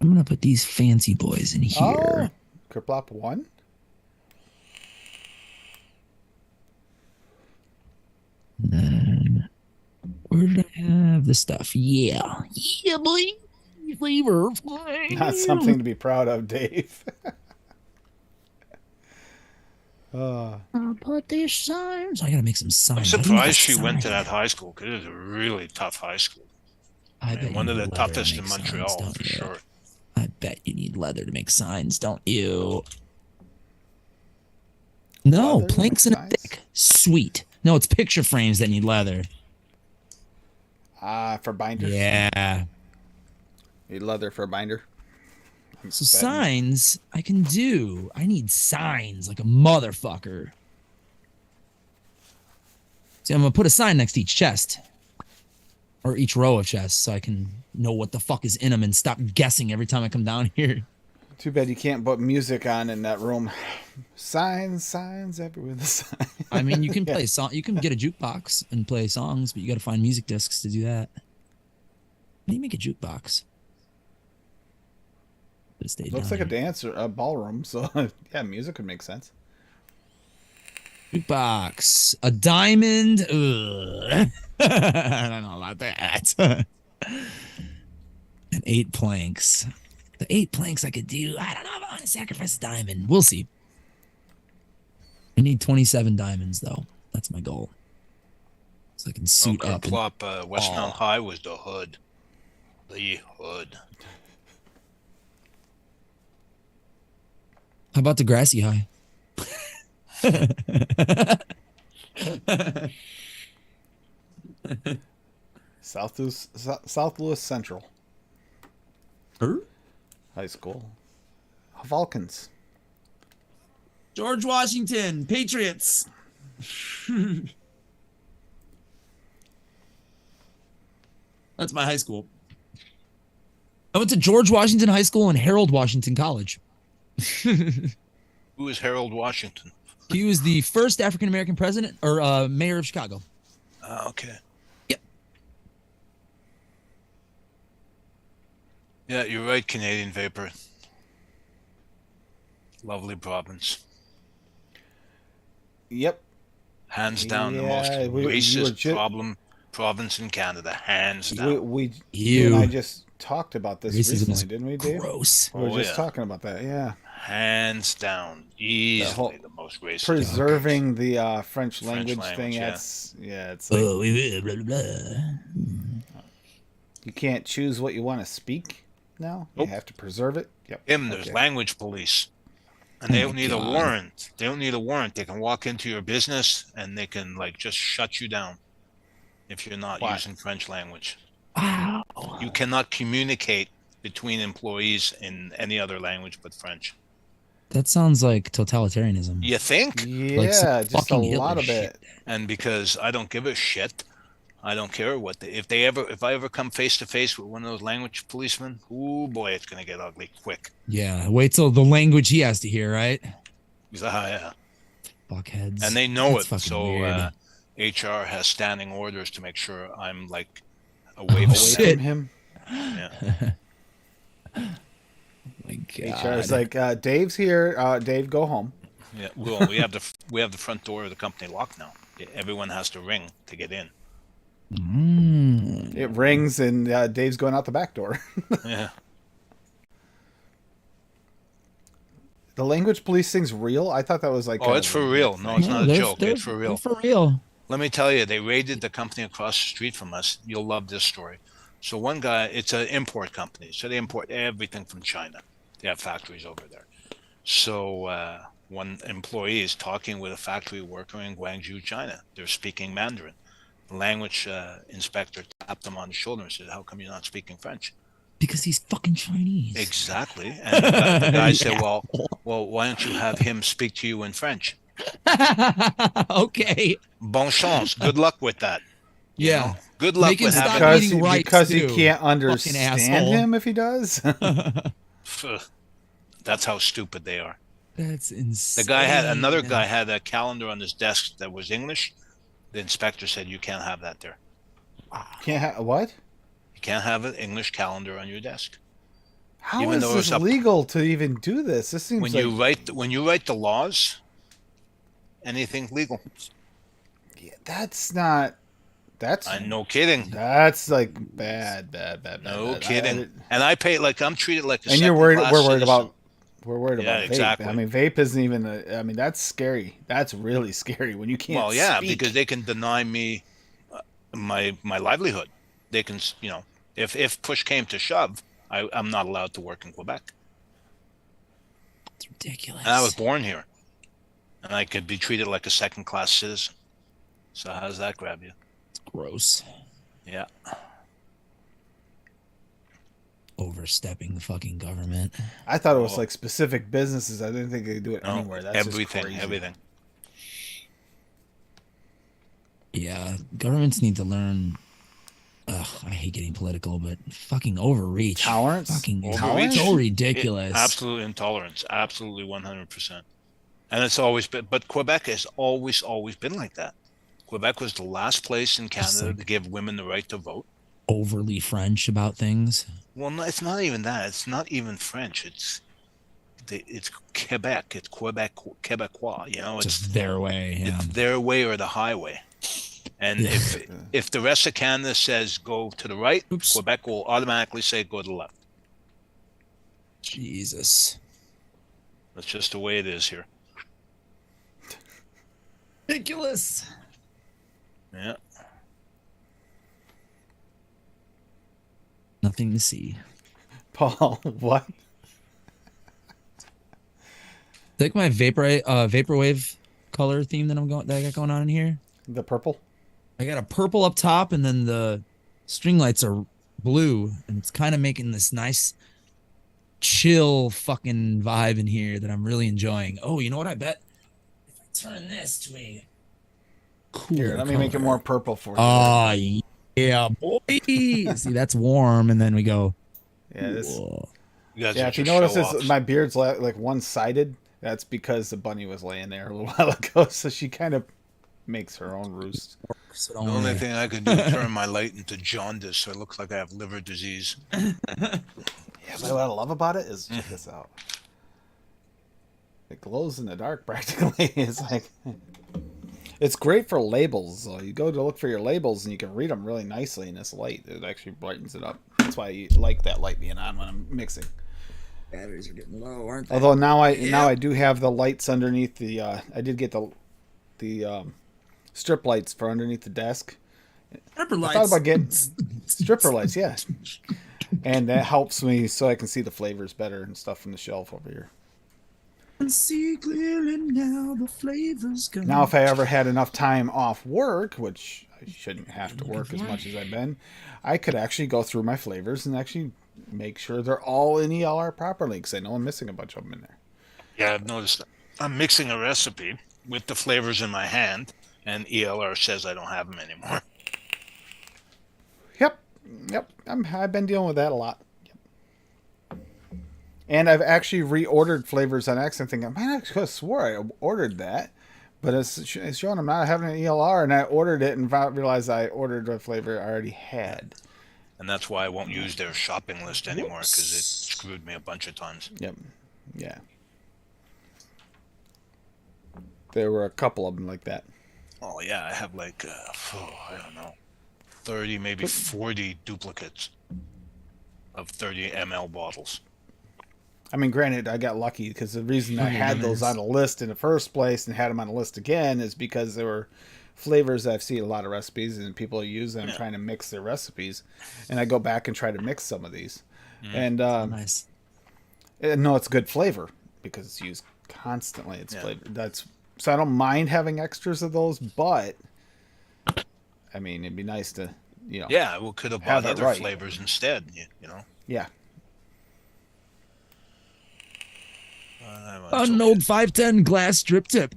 I'm gonna put these fancy boys in here. Kerplop 1. And then, where did I have the stuff? Yeah, boy. Flavor. Not something to be proud of, Dave. I'll put these signs. I gotta make some signs. I'm I don't know if surprised a she went to sign- that high school because it was a really tough high school. I bet One you of the need leather to toughest in make signs, Montreal, don't for you? sure. I bet you need leather to make signs, don't you? No, Leather to planks make and a signs? thick. Sweet. No, it's picture frames that need leather. For binders. Yeah. Need leather for a binder. So signs I can do. I need signs like a motherfucker. See, I'm gonna put a sign next to each chest. Or each row of chests so I can know what the fuck is in them and stop guessing every time I come down here. Too bad you can't put music on in that room. Signs everywhere. The sign. I mean, you can play song. You can get a jukebox and play songs, but you got to find music discs to do that. How do you make a jukebox? Looks like a dance or a ballroom, so yeah, music would make sense. Jukebox, a diamond. Ugh. I don't know about that. And 8 planks. The 8 planks I could do. I don't know if I want to sacrifice a diamond. We'll see. I need 27 diamonds though. That's my goal. So I can suit up. and- Plop, West Mount High was the hood. The hood. How about the grassy high? South Louis Central High School. Vulcans. George Washington, Patriots. That's my high school. I went to George Washington High School and Harold Washington College. Who is Harold Washington? He was the first African American president or mayor of Chicago. Okay. Yep. Yeah, you're right, Canadian Vapor. Lovely province. Yep. Hands down, the most Yeah, we were racist province in Canada. Hands down. You and I just talked about this Racism recently, is didn't we, Dave? gross. We were Oh, just yeah. talking about that. Yeah. Hands down. Easily the most racist. Preserving the French French language thing. language, yeah. It's like Oh, blah, blah, blah. you can't choose what you want to speak now. Nope. You have to preserve it. Yep. There's Okay. language police. And they Oh don't my need God. a warrant. They don't need a warrant. They can walk into your business and they can just shut you down if you're not Why? using French language. Wow. You cannot communicate between employees in any other language but French. That sounds like totalitarianism. You think? Like some Yeah, just a fucking Hitler lot of shit. it. And because I don't give a shit, I don't care what if I ever come face to face with one of those language policemen, oh boy, it's gonna get ugly quick. Yeah, wait till the language he has to hear, right? Yeah. Fuckheads. And they know That's it. fucking So weird. HR has standing orders to make sure I'm like away Oh, from shit. From him. Yeah. My HR God. is like, Dave's here. Dave, go home. Yeah. Well, we have the front door of the company locked now. Everyone has to ring to get in. It rings and Dave's going out the back door. Yeah. The language police thing's real? I thought that was like. Oh, it's for real. No, it's not a they're- joke. they're- It's for real. they're for real. Let me tell you, they raided the company across the street from us. You'll love this story. So one guy, it's an import company. So they import everything from China. They have factories over there. So one employee is talking with a factory worker in Guangzhou, China. They're speaking Mandarin. The language inspector tapped him on the shoulder and said, "How come you're not speaking French?" Because he's fucking Chinese. Exactly. And the guy said, well, why don't you have him speak to you in French? Okay. Bon chance. Good luck with that. You Yeah. know? Good luck Make him with stop having eating rice, because he too. can't Fucking understand asshole. him if he does. That's how stupid they are. That's insane. The guy another guy had a calendar on his desk that was English. The inspector said, "You can't have that there. What? You can't have an English calendar on your desk." How Even is though this it's legal to even do this? This seems When like you write the laws, anything's legal. that's not. That's No kidding. that's like bad. No bad. kidding. And I pay I'm treated like a And you're second-class worried. We're worried citizen. about. We're worried Yeah, about vape. exactly. I mean, vape isn't even. I mean, that's scary. That's really scary when you can't. Well, yeah, speak. because they can deny me my livelihood. They can, if push came to shove, I'm not allowed to work in Quebec. It's ridiculous. And I was born here, and I could be treated like a second-class citizen. So how does that grab you? It's gross. Yeah. Overstepping the fucking government. I thought it was like specific businesses. I didn't think they could do it No, anywhere. That's everything, just crazy. everything. Yeah, governments need to learn. Ugh, I hate getting political, but fucking overreach. Tolerance? Fucking Overreach? so ridiculous. Absolute intolerance. Absolutely 100%. And it's always been, but Quebec has always been like that. Quebec was the last place in Canada to give women the right to vote. Overly French about things. Well, no, it's not even that. It's not even French. It's Quebec. It's Quebecois. You know, Just their way. Yeah. it's their way or the highway. And Yeah. if the rest of Canada says go to the right, Oops. Quebec will automatically say go to the left. Jesus. That's just the way it is here. Ridiculous. Yeah. Nothing to see. Paul, what? Like my vaporwave color theme that I got going on in here. The purple? I got a purple up top, and then the string lights are blue, and it's kind of making this nice, chill fucking vibe in here that I'm really enjoying. Oh, you know what? I bet if I turn this to a cool Here, let me make it more purple for you. Oh Yeah, boy. See, that's warm, and then we go. Yeah, this. Whoa. You guys Yeah, are if you just notice, show this, offs. my beard's like one-sided. That's because the bunny was laying there a little while ago, so she kind of makes her own roost. So The don't only worry. thing I could do is turn my light into jaundice, so it looks like I have liver disease. Yeah, but what I love about it is check this out. It glows in the dark practically. It's like it's great for labels. So you go to look for your labels and you can read them really nicely in this light. It actually brightens it up. That's why I like that light being on when I'm mixing. Batteries are getting low, aren't they? Although now I do have the lights underneath the. I did get the strip lights for underneath the desk. Stripper I lights. thought about getting stripper lights, yeah, and that helps me so I can see the flavors better and stuff from the shelf over here. And see clearly now the flavors come. Now, if I ever had enough time off work, which I shouldn't have to work as much as I've been, I could actually go through my flavors and actually make sure they're all in ELR properly, because I know I'm missing a bunch of them in there. Yeah, I've noticed that. I'm mixing a recipe with the flavors in my hand, and ELR says I don't have them anymore. Yep. I've been dealing with that a lot. Yep. And I've actually reordered flavors on accident, thinking, man, I could have swore I ordered that. But it's showing I'm not having an ELR, and I ordered it and realized I ordered a flavor I already had. And that's why I won't use their shopping list anymore, because it screwed me a bunch of times. Yep. Yeah. There were a couple of them like that. Oh, yeah, I have like, I don't know, 30, maybe 40 duplicates of 30 ml bottles. I mean, granted, I got lucky because the reason I had those on a list in the first place and had them on a list again is because there were flavors I've seen a lot of recipes and people use them trying to mix their recipes. And I go back and try to mix some of these. And Nice. no, it's good flavor because it's used constantly. It's flavor. So I don't mind having extras of those, but I mean, it'd be nice to, Yeah, we could have have bought it other right. flavors instead, you know. Yeah. An old 510 glass strip tip.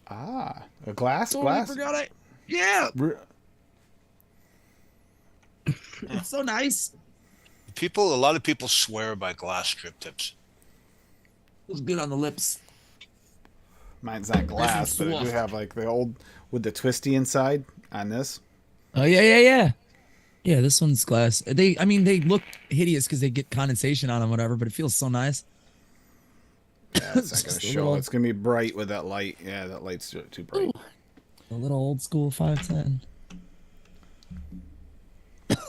Ah, a glass. Totally forgot it. Yeah, Re- it's so nice. A lot of people swear by glass strip tips. Feels good on the lips. Mine's not glass, but I do have like the old with the twisty inside on this. Oh yeah. Yeah, this one's glass. They look hideous because they get condensation on them, whatever. But it feels so nice. Yeah, it's not Just gonna a show. little- It's gonna be bright with that light. Yeah, that light's too bright. A little old school 510.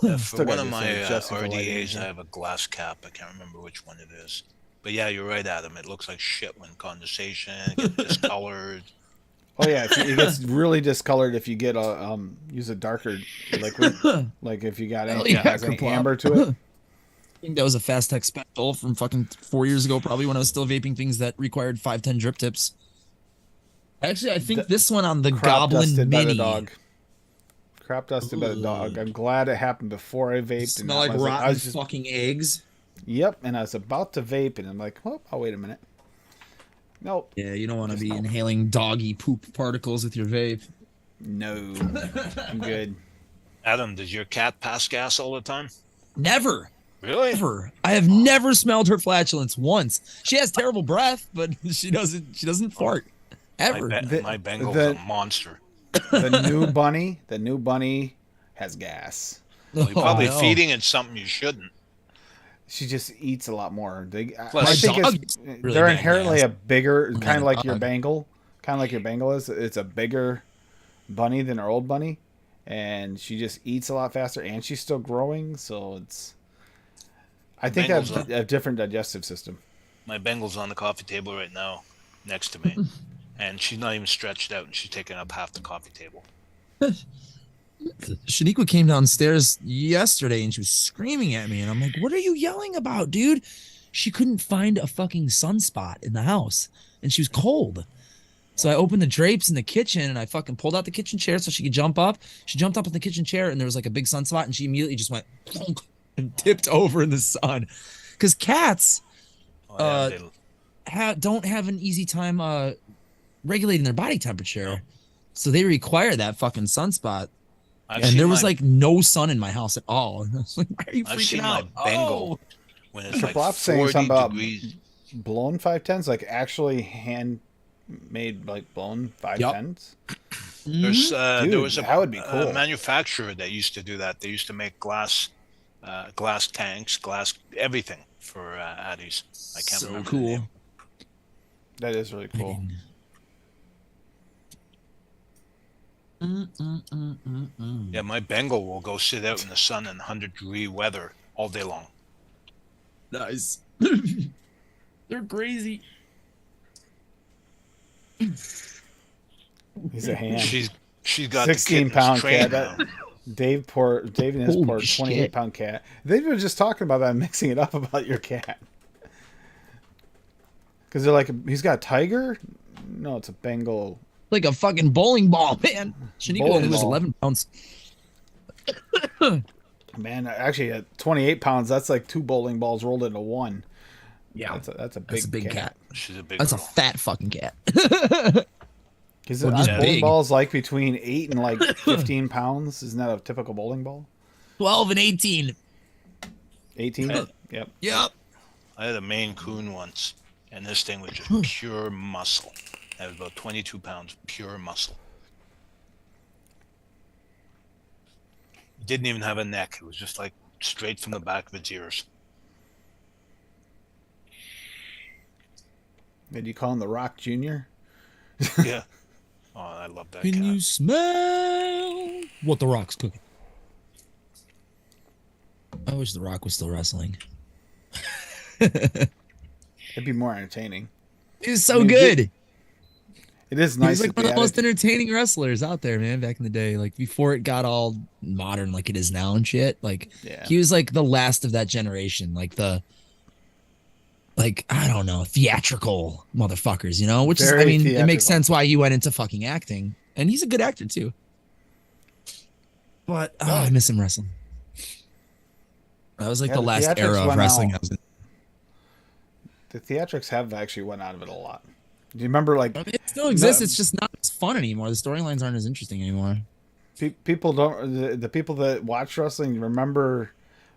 For Still one gotta of do my some adjusting for lighting, RDAs, yeah. I have a glass cap. I can't remember which one it is. But yeah, you're right, Adam. It looks like shit when condensation, it gets discolored. Oh yeah, it gets really discolored if you get a use a darker liquid, like if you got anything that has any amber to it. I think that was a Fast Tech special from fucking 4 years ago, probably when I was still vaping things that required 510 drip tips. Actually, I think this one on the Crop Goblin dusted by the Mini. dog. Crop dusted by the dog. I'm glad it happened before I vaped. Smell like I was rotten I was just, fucking eggs. Yep, and I was about to vape, and I'm like, oh, I'll wait a minute. Nope. Yeah, you don't want to be inhaling doggy poop particles with your vape. No. I'm good. Adam, does your cat pass gas all the time? Never. Really? Ever. I have never smelled her flatulence once. She has terrible breath, but she doesn't fart. Ever. My Bengal's a monster. The new bunny has gas. Well, you're probably no. feeding it something you shouldn't. She just eats a lot more. I My think dog it's, is really they're bad inherently gas. a bigger, kind of like your dog. Bengal, is. It's a bigger bunny than our old bunny, and she just eats a lot faster, and she's still growing. So it's, I think I have a different digestive system. My Bengal's on the coffee table right now, next to me, and she's not even stretched out, and she's taking up half the coffee table. Shaniqua came downstairs yesterday and she was screaming at me, and I'm like, "What are you yelling about, dude?" She couldn't find a fucking sunspot in the house, and she was cold. So I opened the drapes in the kitchen and I fucking pulled out the kitchen chair so she could jump up. She jumped up on the kitchen chair and there was like a big sunspot, and she immediately just went plonk and tipped over in the sun. Because cats don't have an easy time regulating their body temperature, so they require that fucking sunspot. I've And seen there was my- like no sun in my house at all. And I was like, why are you I've freaking seen out? my Bengal when it's like Triple Op's saying 40 something about degrees. blown 510s, like actually handmade, like blown 510s. There's there Dude, was that would be a cool. manufacturer that used to do that. They used to make glass tanks, glass everything for Addies. I can't So remember the cool. name. That is really cool. Yeah, my Bengal will go sit out in the sun in 100-degree weather all day long. Nice. They're crazy. He's a hand. She's got 16-pound the kitten cat. trained now. Dave and his Holy poor shit. 28-pound cat. They were just talking about that, mixing it up about your cat. Because they're like, he's got a tiger? No, it's a Bengal. Like a fucking bowling ball, man. Shaniqua Bowling only was ball. 11 pounds. Man, actually, at 28 pounds, that's like 2 bowling balls rolled into one. Yeah. That's a big, That's a big cat. She's a big That's a girl. fat fucking cat. Because Or just bowling big. balls like between 8 and like 15 pounds. Isn't that a typical bowling ball? 12 and 18. 18? Yeah. Yep. Yep. I had a Maine Coon once, and this thing was just pure muscle. It was about 22 pounds, pure muscle. Didn't even have a neck. It was just like straight from the back of its ears. Did you call him the Rock Jr.? Yeah. Oh, I love that Can cat. you smell what the Rock's cooking? I wish the Rock was still wrestling. It'd be more entertaining. He's so I mean, good. It is He nice. was like that one of they the most added- entertaining wrestlers out there, man, back in the day. Like before it got all modern like it is now and shit. Like Yeah. he was like the last of that generation. Like I don't know, theatrical motherfuckers, you know? Which is, I Very mean, it theatrical. makes sense why he went into fucking acting. And he's a good actor too. But I miss him wrestling. That was like Yeah, the the last theatrics era of went wrestling out. I was in. The theatrics have actually went out of it a lot. Do you remember, like, I mean, it still exists. No. It's just not as fun anymore. The storylines aren't as interesting anymore. people don't, the people that watch wrestling remember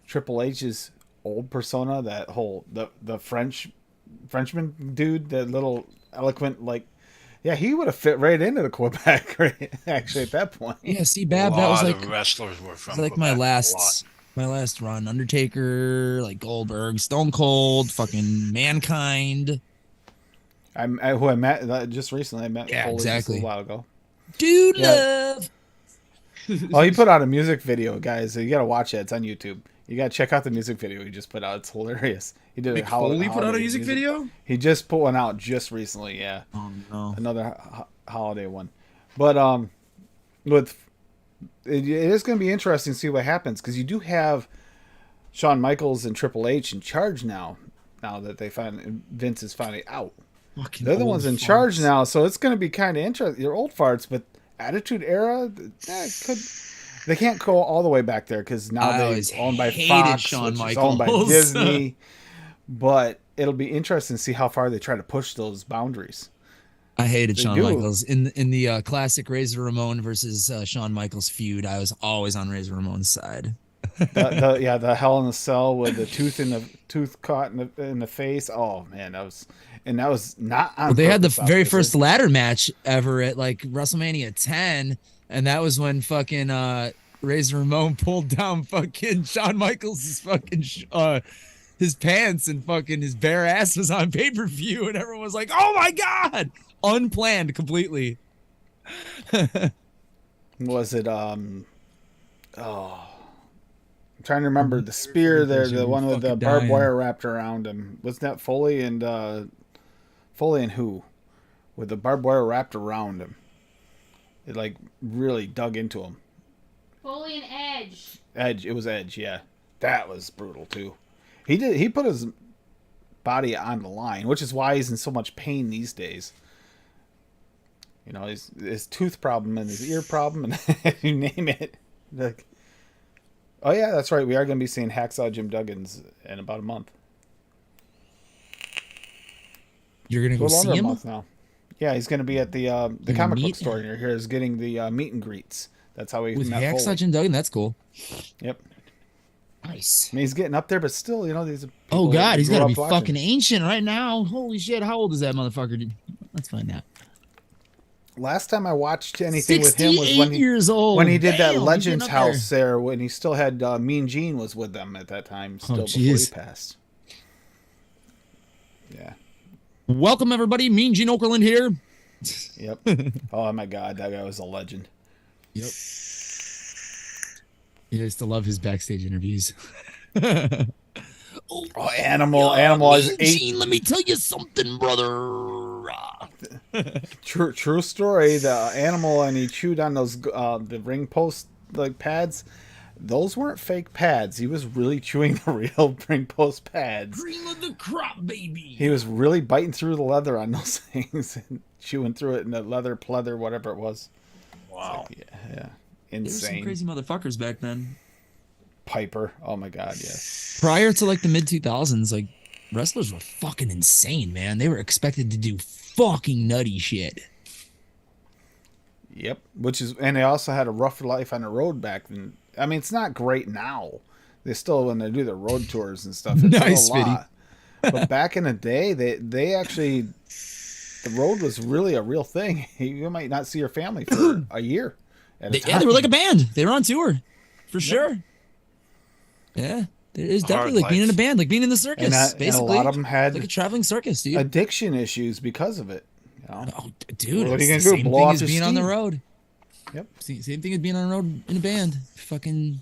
Triple H's old persona, that whole, the Frenchman dude, that little eloquent, like, yeah, he would have fit right into the Quebec, right? Actually, at that point. Yeah, see, A Bab, that was lot like of wrestlers were It's from like Quebec, a my last run. Undertaker, like Goldberg, Stone Cold, fucking Mankind. Who I met just recently. I met Yeah, Foley just exactly. a little while ago. Dude Yeah. love. Oh, he put out a music video, guys. You gotta watch it. It's on YouTube. You gotta check out the music video he just put out. It's hilarious. He did Mick Foley put out a music video? He just put one out just recently. Yeah, Oh no. another holiday one. But with it is going to be interesting to see what happens, because you do have Shawn Michaels and Triple H in charge now. Now that Vince is finally out, Fucking they're the old ones in farts. charge now. So it's going to be kind of interesting. You're old farts, but Attitude Era, they can't go all the way back there, because now I they're always owned by hated Fox, Shawn which is owned by Michaels. Disney. But it'll be interesting to see how far they try to push those boundaries. I hated They Shawn do. Michaels in the classic Razor Ramon versus Shawn Michaels feud. I was always on Razor Ramon's side. The Hell in the Cell with the tooth caught in the face. Oh man, that was not on Well, they had the purpose, very obviously. first ladder match ever at like WrestleMania 10, and that was when fucking Razor Ramon pulled down fucking Shawn Michaels' fucking his pants, and fucking his bare ass was on pay-per-view, and everyone was like, "Oh my god!" Unplanned completely. Was it I'm trying to remember the spear there, the one with the Fucking barbed dying. wire wrapped around him. Wasn't that Foley and who? With the barbed wire wrapped around him. It like really dug into him. Foley and Edge. Edge, it was Edge, yeah. That was brutal too. He put his body on the line, which is why he's in so much pain these days. You know, his tooth problem and his ear problem, and you name it. Like, oh yeah, that's right. We are going to be seeing Hacksaw Jim Duggan's in about a month. You're gonna A go little see under a him? month now. Yeah, he's going to be at the Gonna comic book meet store him. near here. Is getting the meet and greets. That's how we With met Hacksaw Foley. Jim Duggan, that's cool. Yep. Nice. I mean, he's getting up there, but still, you know, these are Oh people that God, we he's grew got to be up watching. fucking ancient right now. Holy shit, how old is that motherfucker? Dude? Let's find out. Last time I watched anything with him was 68 years old. when he did Damn, that he's Legends getting up house there, when he still had Mean Gene was with them at that time, still before he jeez. passed. Yeah. Welcome everybody, Mean Gene Okerlund here. Yep. Oh my God, that guy was a legend. Yep. He used to love his backstage interviews. Oh, Animal is Mean 8. Gene, let me tell you something, brother. True story. The Animal, and he chewed on those the ring post like pads. Those weren't fake pads. He was really chewing the real ring post pads. Cream of the crop, baby. He was really biting through the leather on those things and chewing through it in the leather, pleather, whatever it was. Wow. Yeah. There were some Insane. crazy motherfuckers back then. Piper. Oh my God, yes. Prior to like the mid 2000s, like wrestlers were fucking insane, man. They were expected to do fucking nutty shit. Yep. And they also had a rough life on the road back then. I mean, it's not great now. They still, when they do their road tours and stuff, it's Nice, still a lot. But back in the day, they actually, the road was really a real thing. You might not see your family for a year. Yeah, they were like a band. They were on tour, for sure. Yeah, it's definitely like being in a band, like being in the circus. Basically, and a lot of them had like a traveling circus, dude. addiction issues because of it. You know? Oh, dude, What are it's you gonna the do? same Blow thing off as the being on the steam? road. Yep. Same thing as being on the road in a band. Fucking,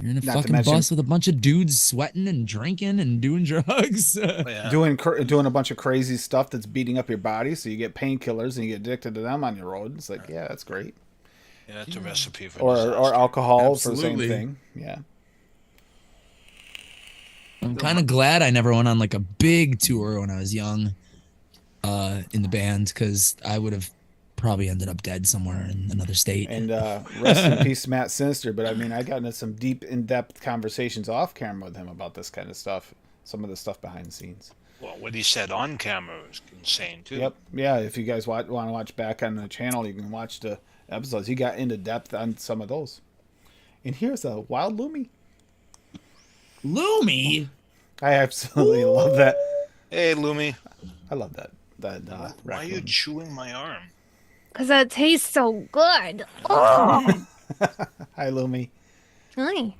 you're in a Not to fucking mention- bus with a bunch of dudes sweating and drinking and doing drugs. Yeah. Doing a bunch of crazy stuff that's beating up your body, so you get painkillers and you get addicted to them on your road. It's like, yeah, that's great. Yeah, it's a recipe for Or disaster. alcohol Absolutely. for the same thing. Yeah. I'm kind of glad I never went on like a big tour when I was young in the band, because I would have probably ended up dead somewhere in another state. And rest in peace, Matt Sinister. But I mean, I got into some deep, in-depth conversations off camera with him about this kind of stuff. Some of the stuff behind the scenes. Well, what he said on camera was insane too. Yep. Yeah. If you guys want to watch back on the channel, you can watch the episodes. He got into depth on some of those. And here's a wild Loomy. Loomy? I absolutely love that. Hey, Lumi, I love that. why are you raccoon. chewing my arm? Because that tastes so good. Oh, Hi, Loomy. hi. You're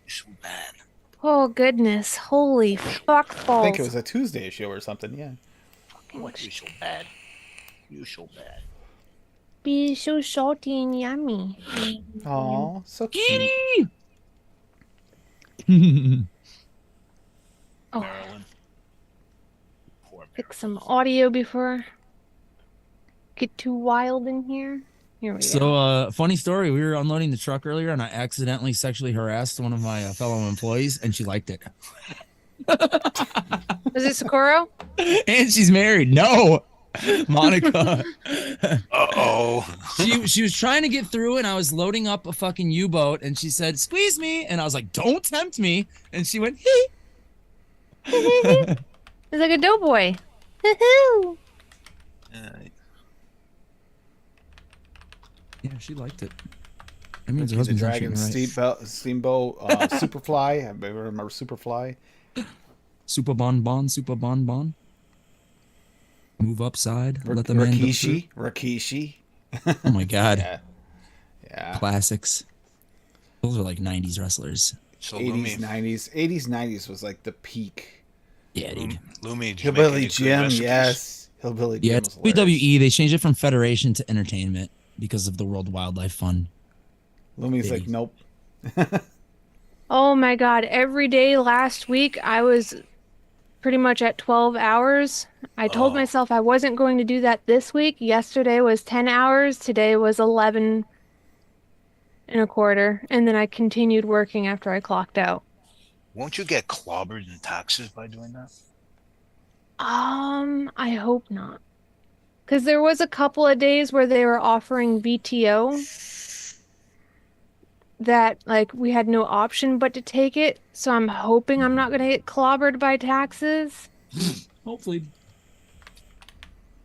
so bad. Oh, goodness. Holy fuck I balls. think it was a Tuesday show or something. Yeah. What? You so bad. You so bad. Be so salty and yummy. Oh, so cute. Oh, Marilyn. Poor fix some audio before I get too wild in here. Here we go. So, funny story. We were unloading the truck earlier, and I accidentally sexually harassed one of my fellow employees, and she liked it. Was it Socorro? And she's married. No, Monica. Uh-oh. She was trying to get through, and I was loading up a fucking U-boat, and she said, "Squeeze me," and I was like, "Don't tempt me," and she went, "Hee." It's like a doughboy. Hoo-hoo. Yeah, she liked it. That means her The husband's not Dragon, treating her right. Steamboat, Superfly. I remember Superfly. Super bon. Move upside. Let the man go through. Rikishi. Oh my god. Yeah. Yeah. Classics. Those are like 90s wrestlers. So 80s, Lumi, 90s. 80s, 90s was like the peak. Yeah, dude. Lumi, did you make Hillbilly any good Jim, recipes? yes. Hillbilly Yeah, Jim it's was hilarious. WWE. They changed it from Federation to Entertainment because of the World Wildlife Fund. Lumi's like, nope. Oh my god. Every day last week, I was pretty much at 12 hours. I told myself I wasn't going to do that this week. Yesterday was 10 hours. Today was 11 and a quarter. And then I continued working after I clocked out. Won't you get clobbered in taxes by doing that? I hope not. Because there was a couple of days where they were offering VTO that, like, we had no option but to take it. So I'm hoping I'm not going to get clobbered by taxes. Hopefully.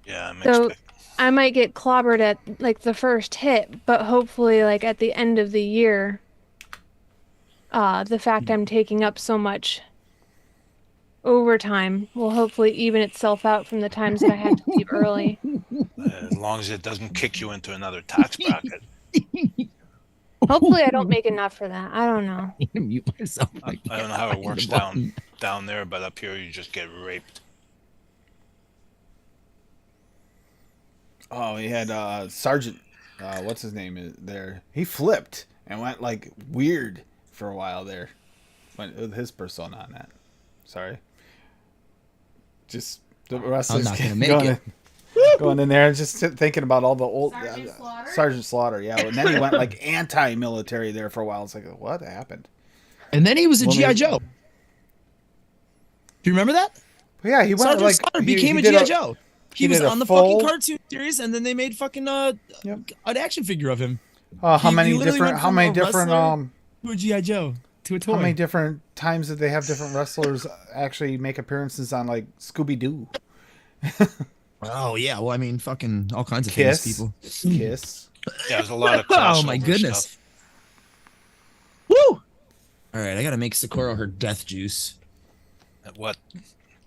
Yeah, I'm So- expecting. I might get clobbered at like the first hit, but hopefully like at the end of the year, the fact I'm taking up so much overtime will hopefully even itself out from the times that I had to leave early. As long as it doesn't kick you into another tax bracket. Hopefully I don't make enough for that. I don't know. I'm gonna mute myself. I don't know how it works down there, but up here you just get raped. Oh, he had Sergeant, what's his name is there? He flipped and went like weird for a while there. Went with his persona on that. Sorry. Just the wrestlers not gonna make going in there and just thinking about all the old Sergeant Slaughter, yeah. And then he went like anti-military there for a while. It's like, what happened? And then he was a G.I. Joe. Do you remember that? Yeah, he went Sergeant like Slaughter became a G.I. Joe. He was on the full fucking cartoon series, and then they made fucking an action figure of him. How He many literally different? went How from many a different? wrestler to a G.I. Joe to a toy. How many different times did they have different wrestlers actually make appearances on like Scooby Doo? Oh yeah, well I mean fucking all kinds of famous Kiss, people. Kiss. Yeah, there's a lot of crossover Oh my goodness. stuff. Woo! All right, I gotta make Sakura her death juice. At what?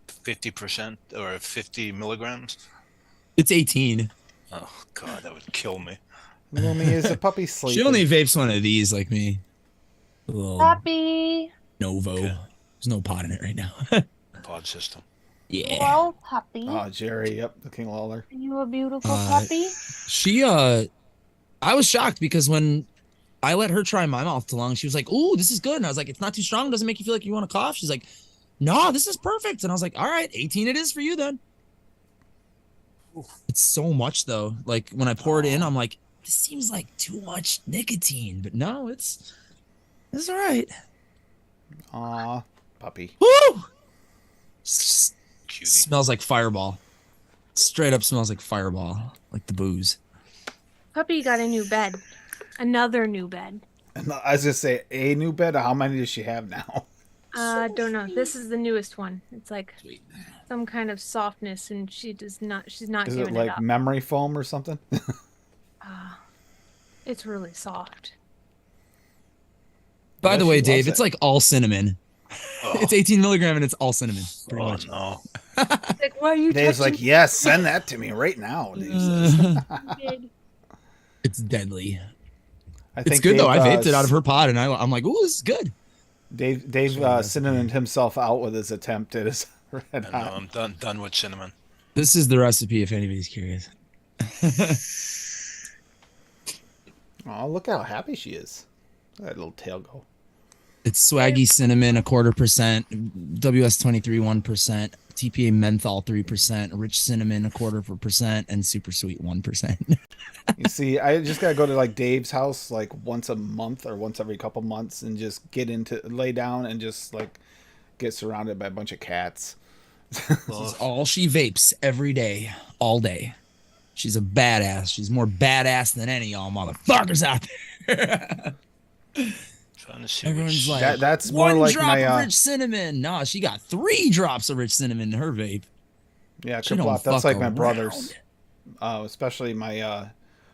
50% or 50 milligrams? It's 18. Oh god, that would kill me. Lumi is a puppy sleeping. She only vapes one of these like me. A little Puppy. Novo. Okay. There's no pot in it right now. Pod system. Yeah. Well, puppy. Oh, Jerry. Yep, the King Lawler. Are you a beautiful puppy? She I was shocked because when I let her try my mouth too long, she was like, "Ooh, this is good." And I was like, "It's not too strong. Doesn't make you feel like you want to cough." She's like, "No, this is perfect." And I was like, "All right, 18 it is for you then." It's so much though. Like when I pour it in, I'm like, this seems like too much nicotine, but no, it's all right. Aw, puppy. Woo! Cutie. Smells like Fireball. Straight up smells like Fireball, like the booze. Puppy got a new bed. Another new bed. And I was gonna say a new bed. How many does she have now? Don't know. This is the newest one. It's like Sweet. some kind of softness, and she's not Is giving it it like up. memory foam or something? It's really soft. By Yeah, the she way, loves Dave, it. it's like all cinnamon. Oh, It's 18 milligram and it's all cinnamon, pretty oh much. no. Like, why are you Dave's touching like, yes, send that to me right now. Dave says. me? It's deadly. I It's think good though. I Dave, vaped it out of her pod, and I'm like, "Ooh, this is good." Dave synonymed himself out with his attempt at his red I know, hot. I'm done with cinnamon. This is the recipe, if anybody's curious. Oh, look how happy she is. That little tail go. It's swaggy cinnamon, 1/4%, WS23 1%, TPA menthol 3%, rich cinnamon 1/4%, and super sweet 1%. You see, I just gotta go to like Dave's house like once a month or once every couple months and just lay down and just like get surrounded by a bunch of cats. This is all she vapes every day, all day. She's a badass. She's more badass than any of y'all motherfuckers out there. Trying to see Everyone's which, like, That's more one like drop my of rich cinnamon. Nah, she got 3 drops of rich cinnamon in her vape. yeah, She don't kerplop. That's fuck like my around. brothers. Especially my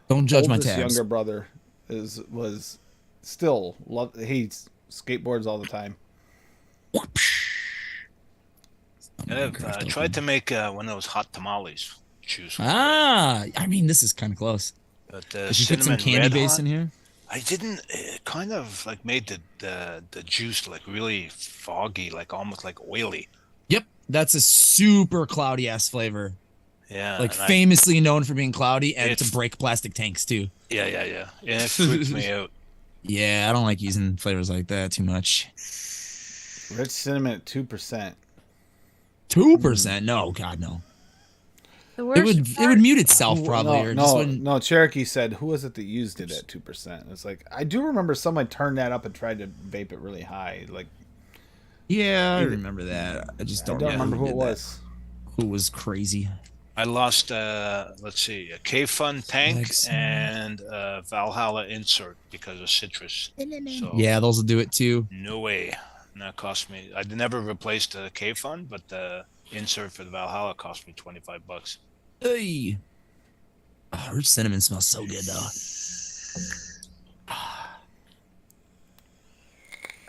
Don't judge my oldest tabs. younger brother was still he skateboards all the time. I tried to make one of those hot tamales juice. Ah, I mean, this is kind of close. But Did you put some cinnamon candy red base hot, in here? I didn't. It kind of like made the juice like really foggy, like almost like oily. Yep, that's a super cloudy ass flavor. Yeah, Like and famously known for being cloudy and It's- to break plastic tanks too. yeah. And it freaked me out. Yeah, I don't like using flavors like that too much. Rich cinnamon at 2%. 2%? No, God no. The It worst would mute itself probably, No, or just no, wouldn't. no. Cherokee said, "Who was it that used it at 2%?" It's like I do remember someone turned that up and tried to vape it really high. Like Yeah, I remember that. I just I don't, don't remember who it did that. was. Who was crazy? I lost, let's see, a K-Fun tank Legs. and a Valhalla insert because of citrus. So, Yeah, those will do it too. no way. And that cost me. I never replaced the K-Fun, but the insert for the Valhalla cost me $25. Hey. Oh, her cinnamon smells so good though.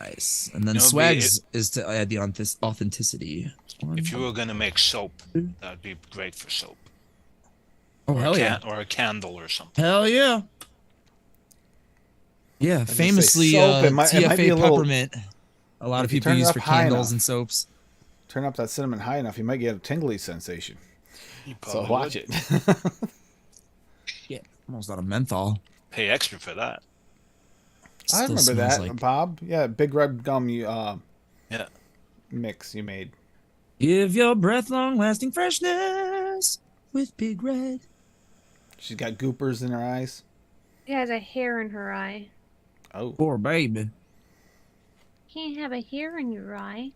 Nice. And then You know, swags is to add the authenticity. If you were gonna make soap, that'd be great for soap. Oh, hell yeah. Or a candle or something. Hell yeah. Yeah, say famously, soap, it might be TFA a little- peppermint. A lot of If you people turn it use up for high candles enough. and soaps. Turn up that cinnamon high enough, you might get a tingly sensation. You So probably watch would. it. Shit, almost out of menthol. Pay extra for that. I Still remember smells that, like- Bob. Yeah, big red gum Yeah. mix you made. Give your breath long-lasting freshness with Big Red. She's got goopers in her eyes. She has a hair in her eye. Oh, Poor baby. Can't have a hair in your eye.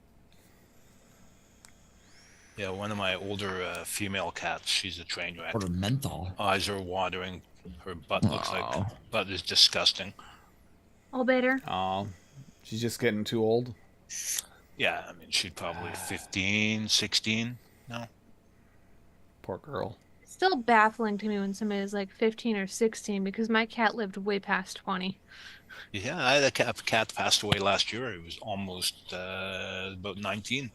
Yeah, one of my older female cats, she's a train wreck. Or menthol. Eyes are watering. Her butt looks Aw. like butt is disgusting. All better. she's just getting too old. Yeah, I mean she's probably 15, 16 now. Poor girl. It's still baffling to me when somebody is like 15 or 16 because my cat lived way past 20. Yeah, I had a cat passed away last year. He was almost about 19.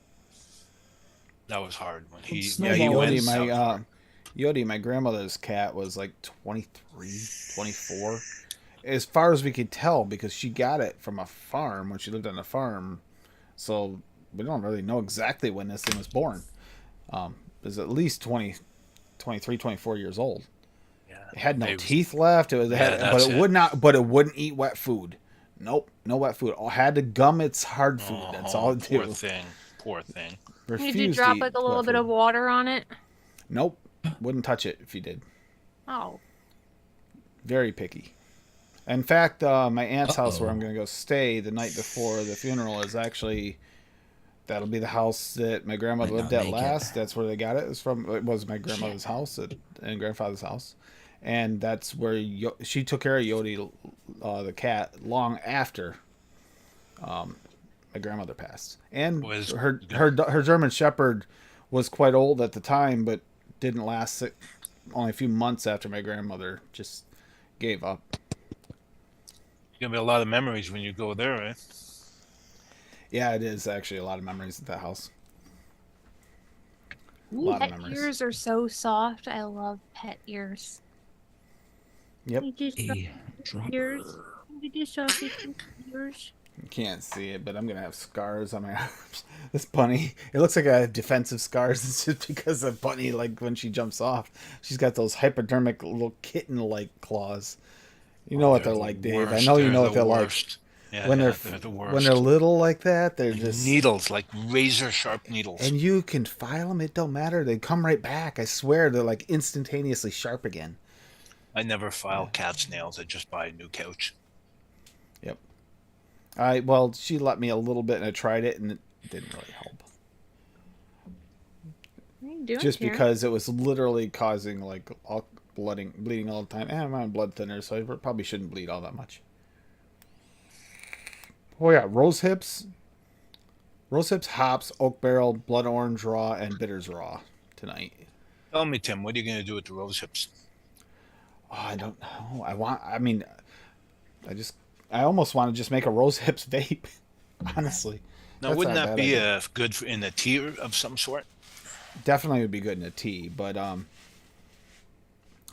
That was hard when he. Snowball. he went Yodi, south. my grandmother's cat was like 23, 24. As far as we could tell, because she got it from a farm when she lived on a farm. So we don't really know exactly when this thing was born. It was at least 20, 23, 24 years old. Yeah, It had no they- teeth left. But that's it it. would not. But it wouldn't eat wet food. Nope, no wet food. It had to gum its hard food. That's all it Poor did. thing. Poor thing. Did you Refused to drop eat like a little wet bit food. of water on it? Nope, wouldn't touch it if you did. Oh. Very picky. In fact, my aunt's house where Uh-oh. I'm going to go stay the night before the funeral is actually, that'll be the house that my grandmother Might lived not at make last. That's where they got it. It was my grandmother's house and grandfather's house. And that's where she took care of Yodi, the cat, long after my grandmother passed. And Was- her German Shepherd was quite old at the time, but didn't last only a few months after my grandmother just gave up. Gonna be a lot of memories when you go there, right? Yeah, it is actually a lot of memories at that house. Ooh, lot of pet memories. ears are so soft. I love pet ears. Yep. You just A drop. ears. You just soft ears. You can't see it, but I'm gonna have scars on my arms. This bunny, it looks like I have defensive scars. It's just because the bunny, like when she jumps off, she's got those hypodermic little kitten-like claws. You know what they're like, Dave. I know you know what they're like. Yeah, When yeah, they're the worst. when they're little like that, they're just needles, like razor sharp needles. and you can file them. It don't matter. They come right back. I swear, they're like instantaneously sharp again. I never file cat's nails. I just buy a new couch. Yep. Well, she let me a little bit, and I tried it, and it didn't really help. What are you doing Just here? because it was literally causing like all bleeding all the time. And I'm on blood thinner, so I probably shouldn't bleed all that much. Oh yeah, rose hips, hops, oak barrel, blood orange raw, and bitters raw tonight. Tell me, Tim, what are you going to do with the rose hips? Oh, I don't know. I almost want to just make a rose hips vape. Honestly, Now, That's wouldn't not a that bad be idea. good in a tea of some sort? Definitely would be good in a tea, but I'm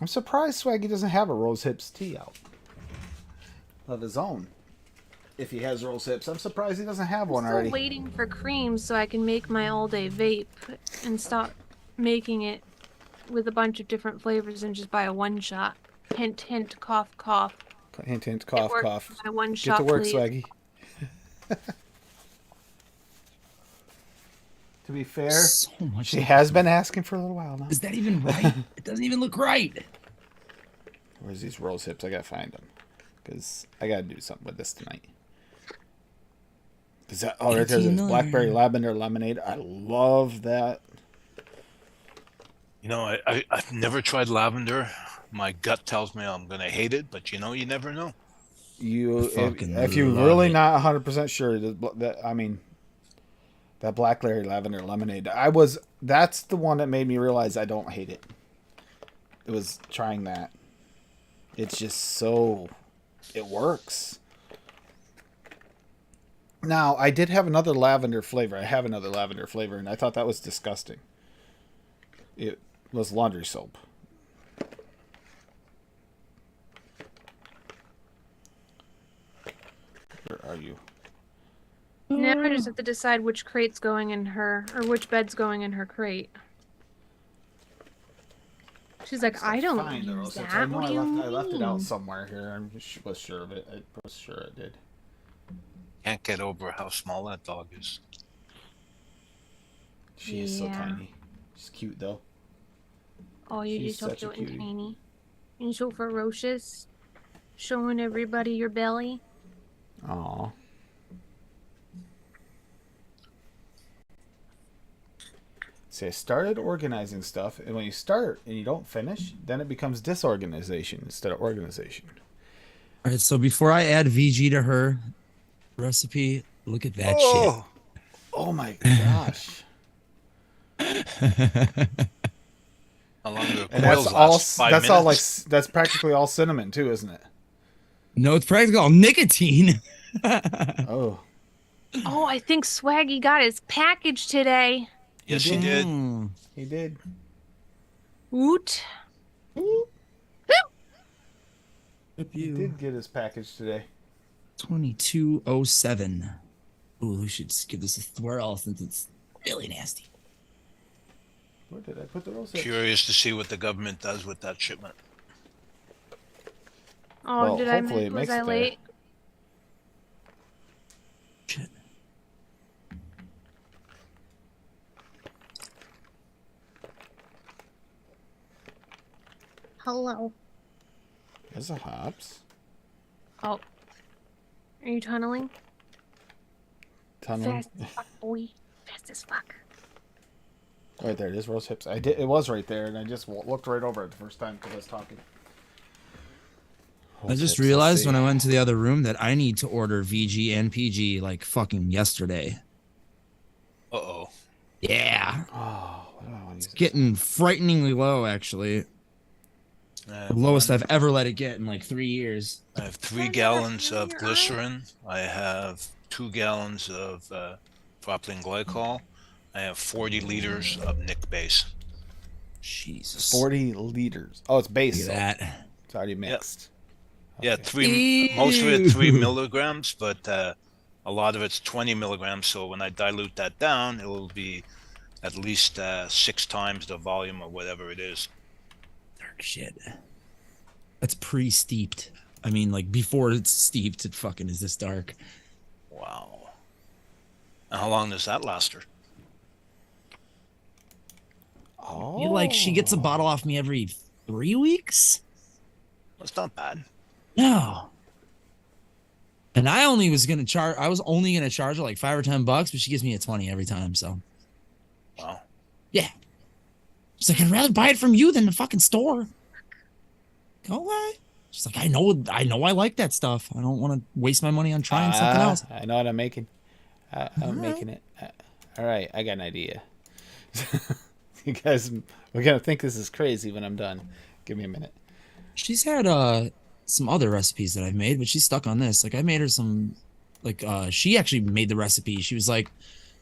surprised Swaggy doesn't have a rose hips tea out of his own. If he has rose hips, I'm surprised he doesn't have one I'm already. still waiting for cream so I can make my all-day vape and stop making it with a bunch of different flavors and just buy a one-shot. Hint, hint, cough, cough. Hint, hint, cough, work cough. for my one Get shot, to work, please. Swaggy. To be fair, So much. she has been asking for a little while now. Is that even right? It doesn't even look right. Where's these rose hips? I gotta find them. Because I gotta do something with this tonight. Right there's this 18 blackberry lavender lemonade. I love that. You know, I've never tried lavender. My gut tells me I'm going to hate it, but you never know. If you're love really it. not 100% sure that blackberry lavender lemonade, that's the one that made me realize I don't hate it. was trying that. It's just so, it works. Now, I did have another lavender flavor. I have another lavender flavor, and I thought that was disgusting. It was laundry soap. Where are you? Now I just have to decide which crate's going in her, or which bed's going in her crate. She's like, I don't use that. I know What do you mean? I left it out somewhere here. I was sure of it. I was sure I did. Can't get over how small that dog is. She is so tiny. She's cute though. Oh, you're She's just so such a cute and cutie. tiny. And so ferocious. Showing everybody your belly. Aw. See, I started organizing stuff, and when you start and you don't finish, then it becomes disorganization instead of organization. All right, so before I add VG to her recipe, look at that Oh, Oh my gosh. how long do the And that's coils all. last? 5 That's all like. minutes? That's practically all cinnamon too, isn't it? shit. No, it's practically all nicotine. Oh. Oh, I think Swaggy got his package today. Yes, he did. Mm. He did. Woot. He did get his package today. 2207. Ooh, we should skip this a twirl since it's really nasty. Where did I put the rose? Curious to see what the government does with that shipment. Oh, Well, did I hopefully it was makes I it there. late? Shit. Hello. There's a hops. Oh. Are you tunneling? Tunnel. Fast as fuck, boy. Fast as fuck. Right there. It is rose hips. I did. It was right there, and I just looked right over it the first time because I was talking. I just realized when I went to the other room that I need to order VG and PG like fucking yesterday. Uh-oh. Yeah. Oh, what do I want to use? Getting frighteningly low, actually. The lowest I've ever let it get in like 3 years. I have 3 gallons of glycerin. I have 2 gallons of propylene glycol. I have 40 liters of Nick base. Jesus. 40 liters. Oh, it's base. Look at that. It's already mixed. Yeah, Okay. most of it 3 Ew. milligrams, but a lot of it's 20 milligrams. So when I dilute that down, it will be at least 6 times the volume of whatever it is. Dark shit. That's pre-steeped. I mean, like before it's steeped, it fucking is this dark. Wow. And how long does that last her? Oh. Feel like she gets a bottle off me every 3 weeks? That's not bad. No. And I only was gonna charge. I was only gonna charge her like $5 or $10, but she gives me a 20 every time. So Wow. yeah. She's like, I'd rather buy it from you than the fucking store. Go away. She's like, I know I like that stuff. I don't want to waste my money on trying something else. I know what I'm making. I'm Alright. making it. All right, I got an idea. You guys, we're gonna think this is crazy when I'm done. Give me a minute. She's had some other recipes that I've made, but she's stuck on this. Like I made her some, like she actually made the recipe. She was like,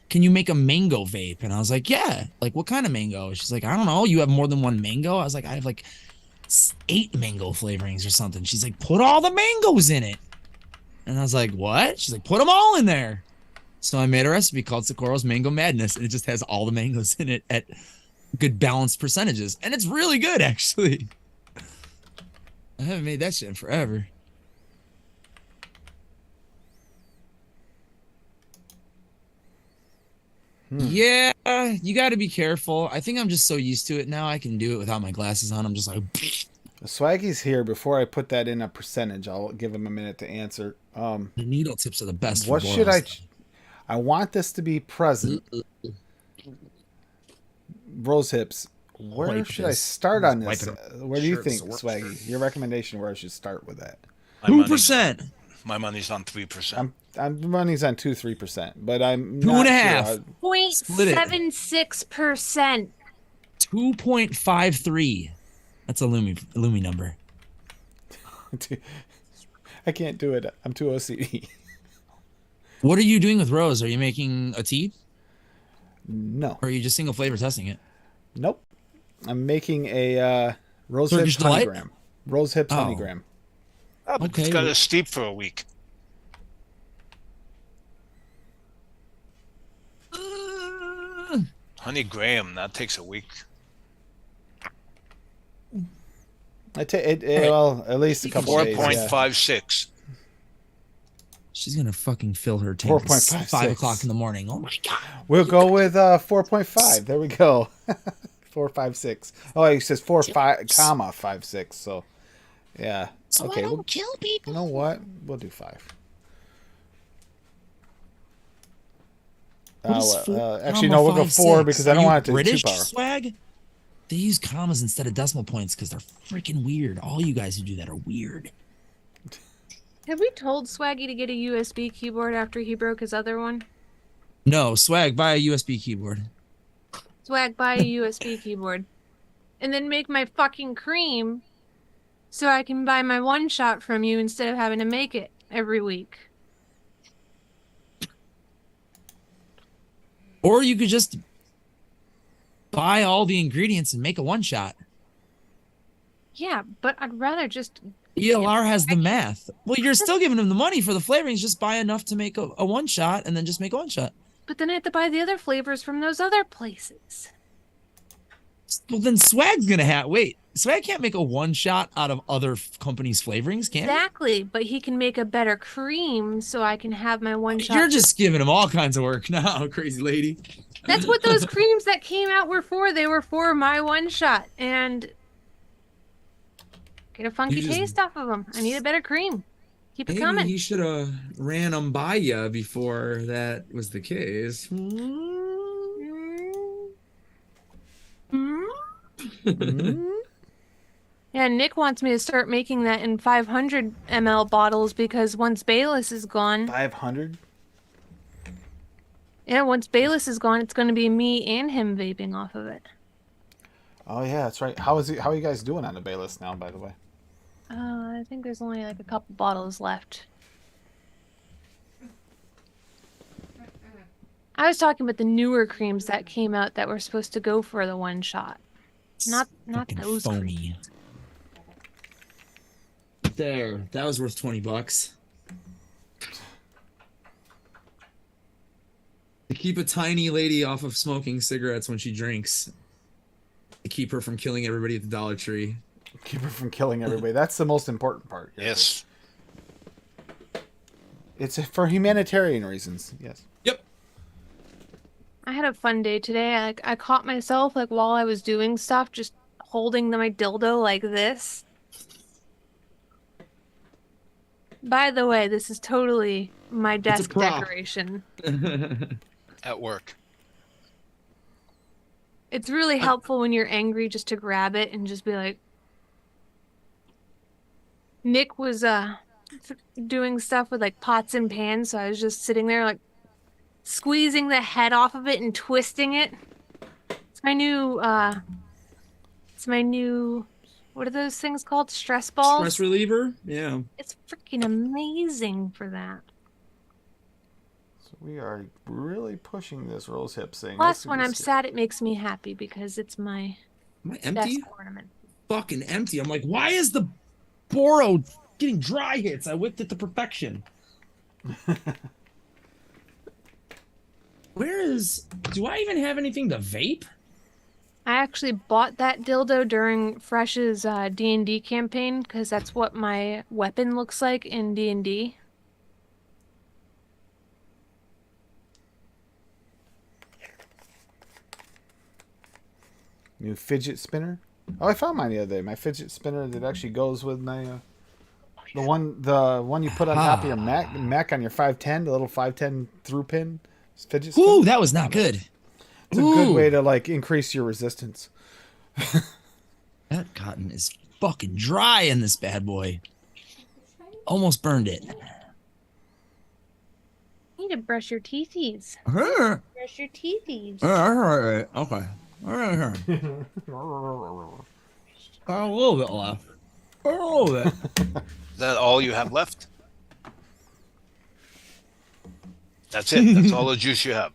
"Can you make a mango vape?" And I was like, "Yeah." Like, what kind of mango? She's like, "I don't know. You have more than one mango?" I was like, "I have like 8 mango flavorings or something." She's like, "Put all the mangoes in it." And I was like, "What?" She's like, "Put them all in there." So I made a recipe called Socorro's Mango Madness, and it just has all the mangoes in it at good balanced percentages, and it's really good actually. I haven't made that shit in forever. Yeah, you got to be careful. I think I'm just so used to it now. I can do it without my glasses on. I'm just like, Swaggy's here. Before I put that in a percentage, I'll give him a minute to answer. the needle tips are the best. What for should I? boils. I want this to be present. Rose hips. Where Wipe should I this. start on Wipe this? it. Where do you Sure, think, it's a work Swaggy? Your recommendation where I should start with that? My money's- 2%. My money's on 3%. I'm money's on 2-3%, but I'm Two not and a sure half. how- Split it. 0.76%. 2.53. That's a Lumi number. I can't do it. I'm too OCD. What are you doing with Rose? Are you making a tea? No. Or are you just single flavor testing it? Nope. I'm making a rose Turkish hips honey delight? gram. Rose hips honey Oh. gram. Oh, but it's got to steep for a week. Honey Graham, that takes a week. Well, at least a couple days. 4.56. She's gonna fucking fill her tank at 4.56. 5 o'clock in the morning. Oh my god. We'll go with 4.5. There we go. 4.56. Oh, it says 4.5, so yeah. So Okay. I don't kill people. You know what? We'll do 5. Actually, no, we'll go 4 because I don't want it to be British too power. swag. They use commas instead of decimal points because they're freaking weird. All you guys who do that are weird. Have we told Swaggy to get a USB keyboard after he broke his other one? No, swag, buy a USB keyboard. Swag, buy a USB keyboard. And then make my fucking cream so I can buy my one shot from you instead of having to make it every week. Or you could just buy all the ingredients and make a one shot. Yeah, but I'd rather just... ELR has the math. Well, you're still giving him the money for the flavorings. Just buy enough to make a one shot and then just make a one shot. But then I have to buy the other flavors from those other places. Well, then Swag's going to have... Wait, Swag can't make a one shot out of other companies' flavorings, can he? Exactly, but he can make a better cream so I can have my one shot. You're just giving him all kinds of work now, crazy lady. That's what those creams that came out were for. They were for my one shot. And get a funky taste off of them. I need a better cream. Keep it coming. Maybe he should have ran them by you before that was the case. Yeah, Nick wants me to start making that in 500 ml bottles because once Bayless is gone... 500? Yeah, once Bayless is gone, it's going to be me and him vaping off of it. Oh yeah, that's right. How are you guys doing on the Bayless now, by the way? I think there's only like a couple bottles left. I was talking about the newer creams that came out that were supposed to go for the one shot. Not those foamy. creams. There, that was worth $20. To keep a tiny lady off of smoking cigarettes when she drinks. To keep her from killing everybody at the Dollar Tree. Keep her from killing everybody. That's the most important part. Yes. It's for humanitarian reasons. Yes. Yep. I had a fun day today. I caught myself while I was doing stuff, just holding my dildo like this. By the way, this is totally my desk decoration. At work. It's really helpful when you're angry just to grab it and just be like... Nick was doing stuff with pots and pans, so I was just sitting there squeezing the head off of it and twisting it. It's my new what are those things called? Stress balls? Stress reliever? Yeah. It's freaking amazing for that. So we are really pushing this rose hips thing. Plus, when I'm sad, it makes me happy because it's my Am I empty? desk ornament. Fucking empty. I'm like, why is the Boro getting dry hits? I whipped it to perfection. Do I even have anything to vape? I actually bought that dildo during Fresh's D&D campaign because that's what my weapon looks like in D&D. New fidget spinner. Oh, I found mine the other day. My fidget spinner that actually goes with my the one you put on top of your Mac on your 510, the little 510 through pin fidget spinner. Ooh, that was not good. It's a good way to increase your resistance. That cotton is fucking dry in this bad boy. Almost burned it. You need to brush your teethies. Huh? Brush your teethies. All right. Okay. All right. A little bit left. A little bit. Is that all you have left? That's it. That's all the juice you have.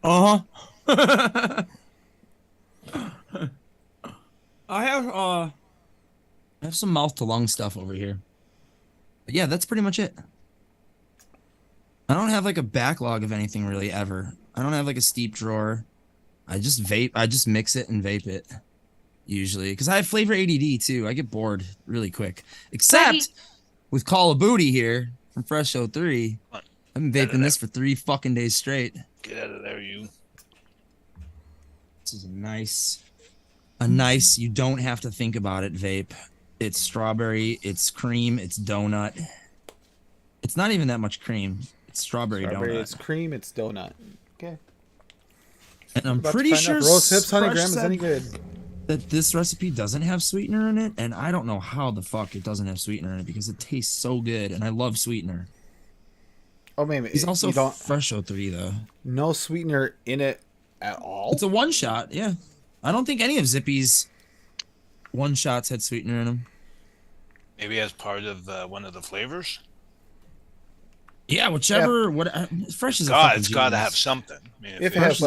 Uh-huh. I have some mouth to lung stuff over here. But yeah, that's pretty much it. I don't have like a backlog of anything really ever. I don't have like a steep drawer. I just vape. I just mix it and vape it usually because I have flavor ADD too. I get bored really quick. Except with Call of Booty here from Fresh Show 3. I've been vaping this for 3 fucking days straight. Get out of there, you. This is a nice, you don't have to think about it vape. It's strawberry, it's cream, it's donut. It's not even that much cream. It's strawberry donut. It's cream, it's donut. Okay. And I'm pretty sure Rose Hips Honey Graham is any good. That this recipe doesn't have sweetener in it, and I don't know how the fuck it doesn't have sweetener in it because it tastes so good, and I love sweetener. Oh, maybe He's also Fresh 03 though. No sweetener in it at all. It's a one shot, yeah. I don't think any of Zippy's one shots had sweetener in them. Maybe as part of one of the flavors. Yeah, whichever. Yeah. What Fresh is. It's got to have something. I mean, if it has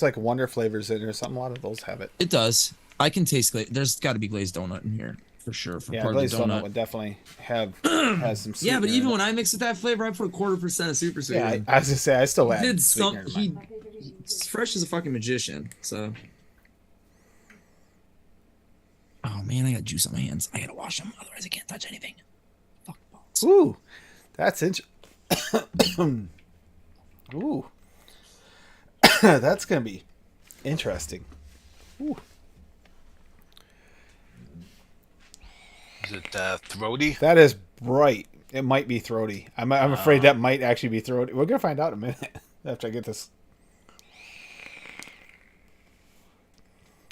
like wonder flavors in it or something, a lot of those have it. It does. I can taste there's got to be glazed donut in here for sure. For part glazed of the donut would definitely has some. Yeah, but even when I mix with that flavor, I put 1/4% of super sweet. Yeah, I was gonna say I still add. Fresh is a fucking magician. So. Oh man, I got juice on my hands. I gotta wash them, otherwise I can't touch anything. Fuck balls. Ooh, that's interesting. Ooh, that's gonna be interesting. Ooh. Is it throaty? That is bright. It might be throaty. I'm afraid that might actually be throaty. We're gonna find out in a minute after I get this.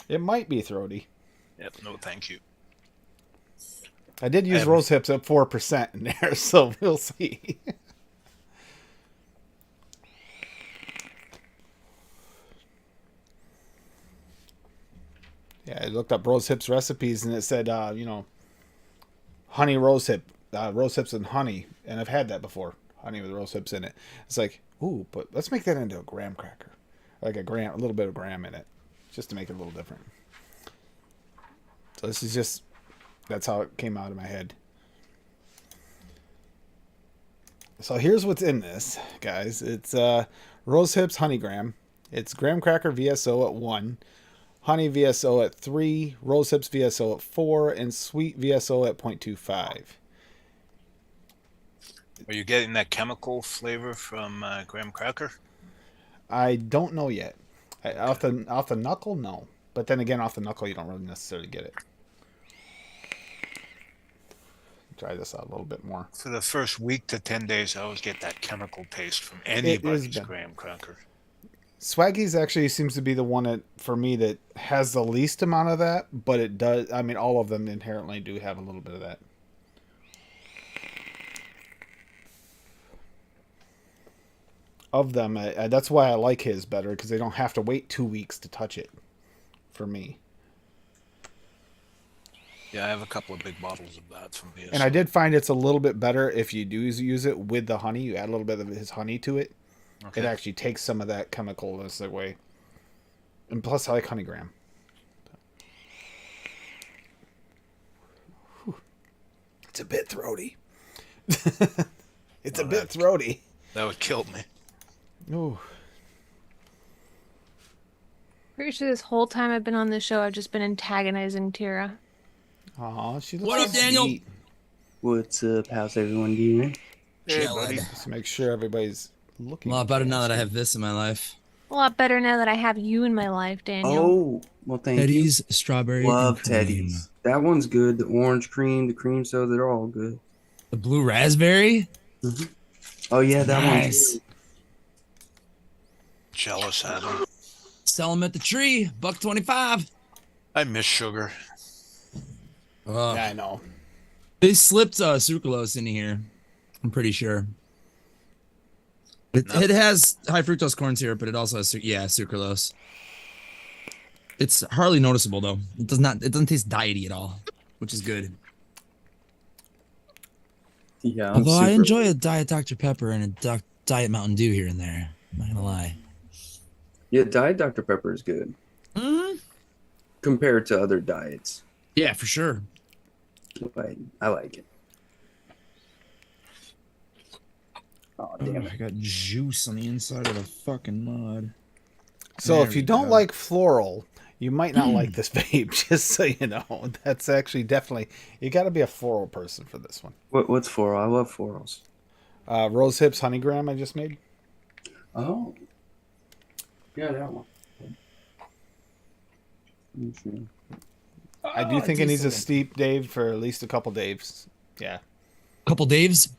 It might be throaty. Yep. No, thank you. I did use Rose Hips at 4% in there, so we'll see. Yeah, I looked up Rose Hips recipes and it said, honey rose hips and honey, and I've had that before, honey with rose hips in it. It's like, ooh, but let's make that into a graham cracker, like a little bit of graham in it, just to make it a little different. So this is that's how it came out of my head. So here's what's in this, guys. It's rose hips honey graham. It's graham cracker VSO at 1, honey VSO at 3, rose hips VSO at 4, and sweet VSO at 0.25. Are you getting that chemical flavor from graham cracker? I don't know yet. Off the knuckle, no. But then again, off the knuckle, you don't really necessarily get it. Try this out a little bit more. For the first week to 10 days, I always get that chemical taste from anybody's graham cracker. Swaggy's actually seems to be the one that, for me, that has the least amount of that, but it does. I mean, all of them inherently do have a little bit of that. Of them, that's why I like his better, because they don't have to wait 2 weeks to touch it. For me. Yeah, I have a couple of big bottles of that from VSO. And I did find it's a little bit better if you do use it with the honey. You add a little bit of his honey to it. Okay. It actually takes some of that chemicalness away. And plus, I like honey graham. It's a bit throaty. It's a bit throaty. That would kill me. Ooh. Pretty sure this whole time I've been on this show, I've just been antagonizing Tira. Aw, she looks What up, Daniel? sweet. What's up? How's everyone doing? Hey, buddy. Just make sure everybody's looking. A lot better now that I have this in my life. A lot better now that I have you in my life, Daniel. Oh, well, thank Teddy's strawberry. Love and cream. Teddy's. That one's good. The orange cream, the cream soda, they're all good. The blue raspberry. Mm-hmm. Oh yeah, that Nice. one's Jealous, Adam. Sell them at the tree. $1.25. I miss sugar. Yeah, I know. They slipped sucralose in here. I'm pretty sure. It has high fructose corn syrup, but it also has sucralose. It's hardly noticeable though. It doesn't taste diety at all, which is good. Yeah, I'm Although I super- enjoy a Diet Dr. Pepper and a Diet Mountain Dew here and there. I'm not gonna lie. Yeah, Diet Dr. Pepper is good compared to other diets. Yeah, for sure. Like, I like it. Oh, damn it. I got juice on the inside of the fucking mud. So There if you we don't go. like floral, you might not like this vape. Just so you know, that's actually definitely you got to be a floral person for this one. What's floral? I love florals. Rose Hips Honeygram I just made. Oh. Yeah, that one. I do think it needs a steep Dave for at least a couple Daves. Yeah, Couple Daves.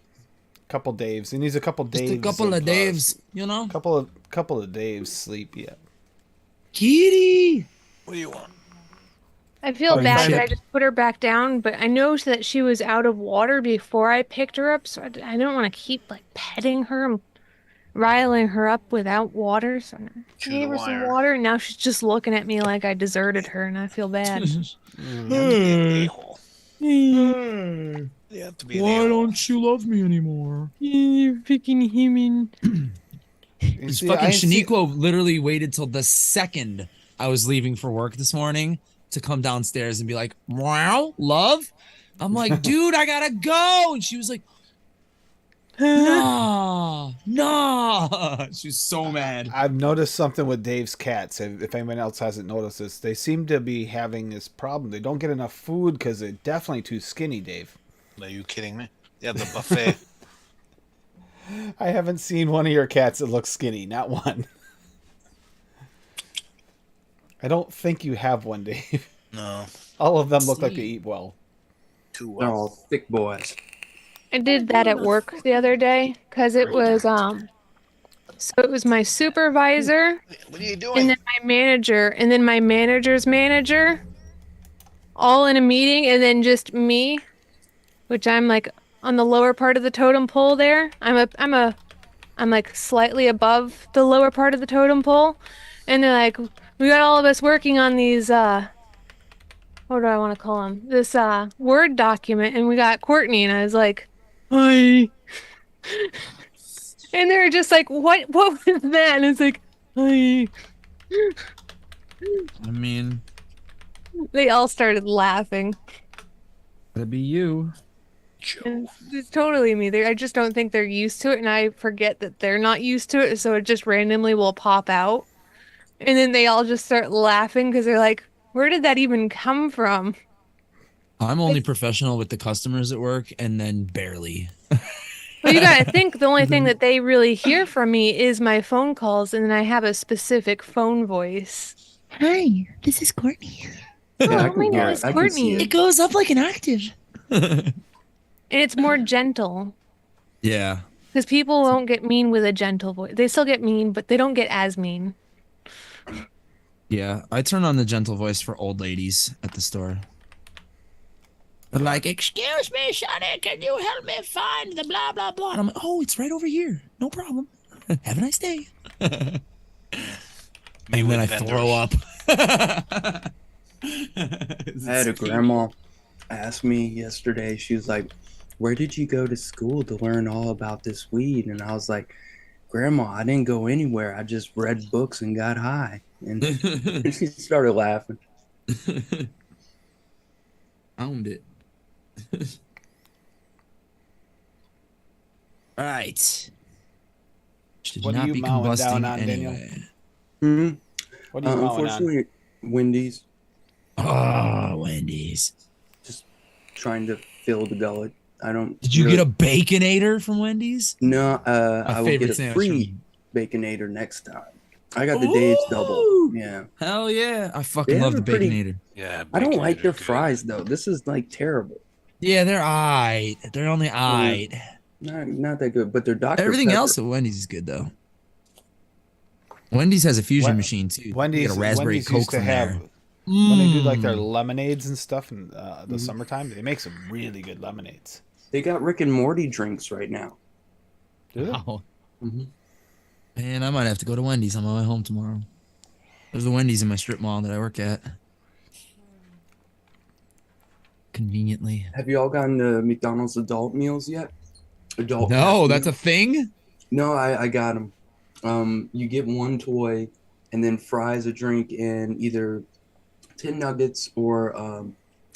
couple Daves. It needs a couple Just Daves. a couple of Daves, you know? Couple of Daves sleep. Yeah. Kitty. What do you want? I feel Oh, bad that shit. I just put her back down, but I noticed that she was out of water before I picked her up, so I don't want to keep like petting her and riling her up without water. So I Chew gave the her some wire. water, and now she's just looking at me like I deserted her, and I feel bad. You have to be an a-hole. You have to be an Why a-hole. don't you love me anymore? You're picking him in. This fucking Shaniqua literally waited till the second I was leaving for work this morning to come downstairs and be like, wow, love? I'm like, dude, I gotta go. And she was like, nah. She was so mad. I've noticed something with Dave's cats. If anyone else hasn't noticed this, they seem to be having this problem. They don't get enough food because they're definitely too skinny, Dave. Are you kidding me? Yeah, the buffet. I haven't seen one of your cats that looks skinny. Not one. I don't think you have one, Dave. No, All of them look like they eat well. too They're well. all thick boys. I did that at work the other day because it was so it was my supervisor What are you and doing? then my manager and then my manager's manager all in a meeting, and then just me, which I'm like on the lower part of the totem pole there. I'm like slightly above the lower part of the totem pole, and they're like, we got all of us working on these what do I want to call them? This Word document, and we got Courtney, and I was like, hi. And they were just like, what was that? And it's like, hi. I mean, They all started laughing. that'd be you. And it's totally me. I just don't think they're used to it, and I forget that they're not used to it, so it just randomly will pop out. And then they all just start laughing because they're like, where did that even come from? I'm only professional with the customers at work and then barely. Well, you gotta think the only thing that they really hear from me is my phone calls, and then I have a specific phone voice. Hi, this is Courtney. Yeah, I Oh, can my hear name it. is I can see Courtney. it. It goes up like an octave. And it's more gentle. Yeah. Because people won't get mean with a gentle voice. They still get mean, but they don't get as mean. Yeah. I turn on the gentle voice for old ladies at the store. They're like, excuse me, Sonny, can you help me find the blah, blah, blah? And I'm like, oh, it's right over here. No problem. Have a nice day. Me And with then I vendors. throw up. I had a grandma ask me yesterday, she was like, where did you go to school to learn all about this weed? And I was like, Grandma, I didn't go anywhere. I just read books and got high. And she started laughing. Owned it. All right. Should What are not you be mowing down combusting on, Daniel? anyway. Hmm. What are you mowing on? Unfortunately, Wendy's Oh, Wendy's. trying to fill the gullet. I don't. Did you really- get a Baconator from Wendy's? No, I will favorite get a sandwich free Baconator next time. I got the Dave's double. Ooh. Yeah. Hell yeah. I fucking They love have the a pretty- Baconator. Yeah, I don't like Baconator's their good. fries though. This is like terrible. Yeah, they're aight. They're only aight. Not that good. But their Dr. Everything Pepper, else at Wendy's is good though. Wendy's has a fusion Wen- machine too. Wendy's, you get a raspberry Wendy's Coke used to from have there. when they do like their Mm. lemonades and stuff in the summertime. They make some really good lemonades. They got Rick and Morty drinks right now. Do they? Wow. Mm-hmm. Man, I might have to go to Wendy's on my way home tomorrow. There's the Wendy's in my strip mall that I work at. Conveniently. Have you all gotten the McDonald's adult meals yet? Adult. No, Happy that's a Meal? thing? No, I got them. You get one toy and then fries, a drink, and either 10 nuggets or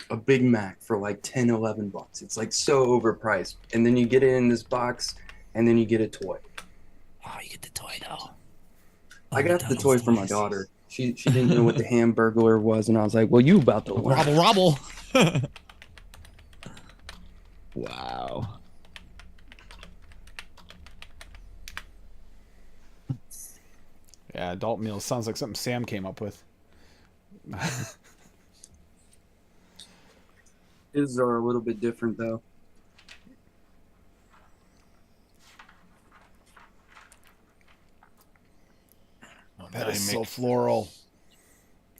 a Big Mac for like 10, $11. It's like so overpriced. And then you get it in this box and then you get a toy. Oh, you get the toy though. I got the toy for my daughter. She didn't know what the Hamburglar was, and I was like, "Well, you about to learn." Robble, robble. Wow. Yeah, adult meals sounds like something Sam came up with. His are a little bit different though. That is so floral.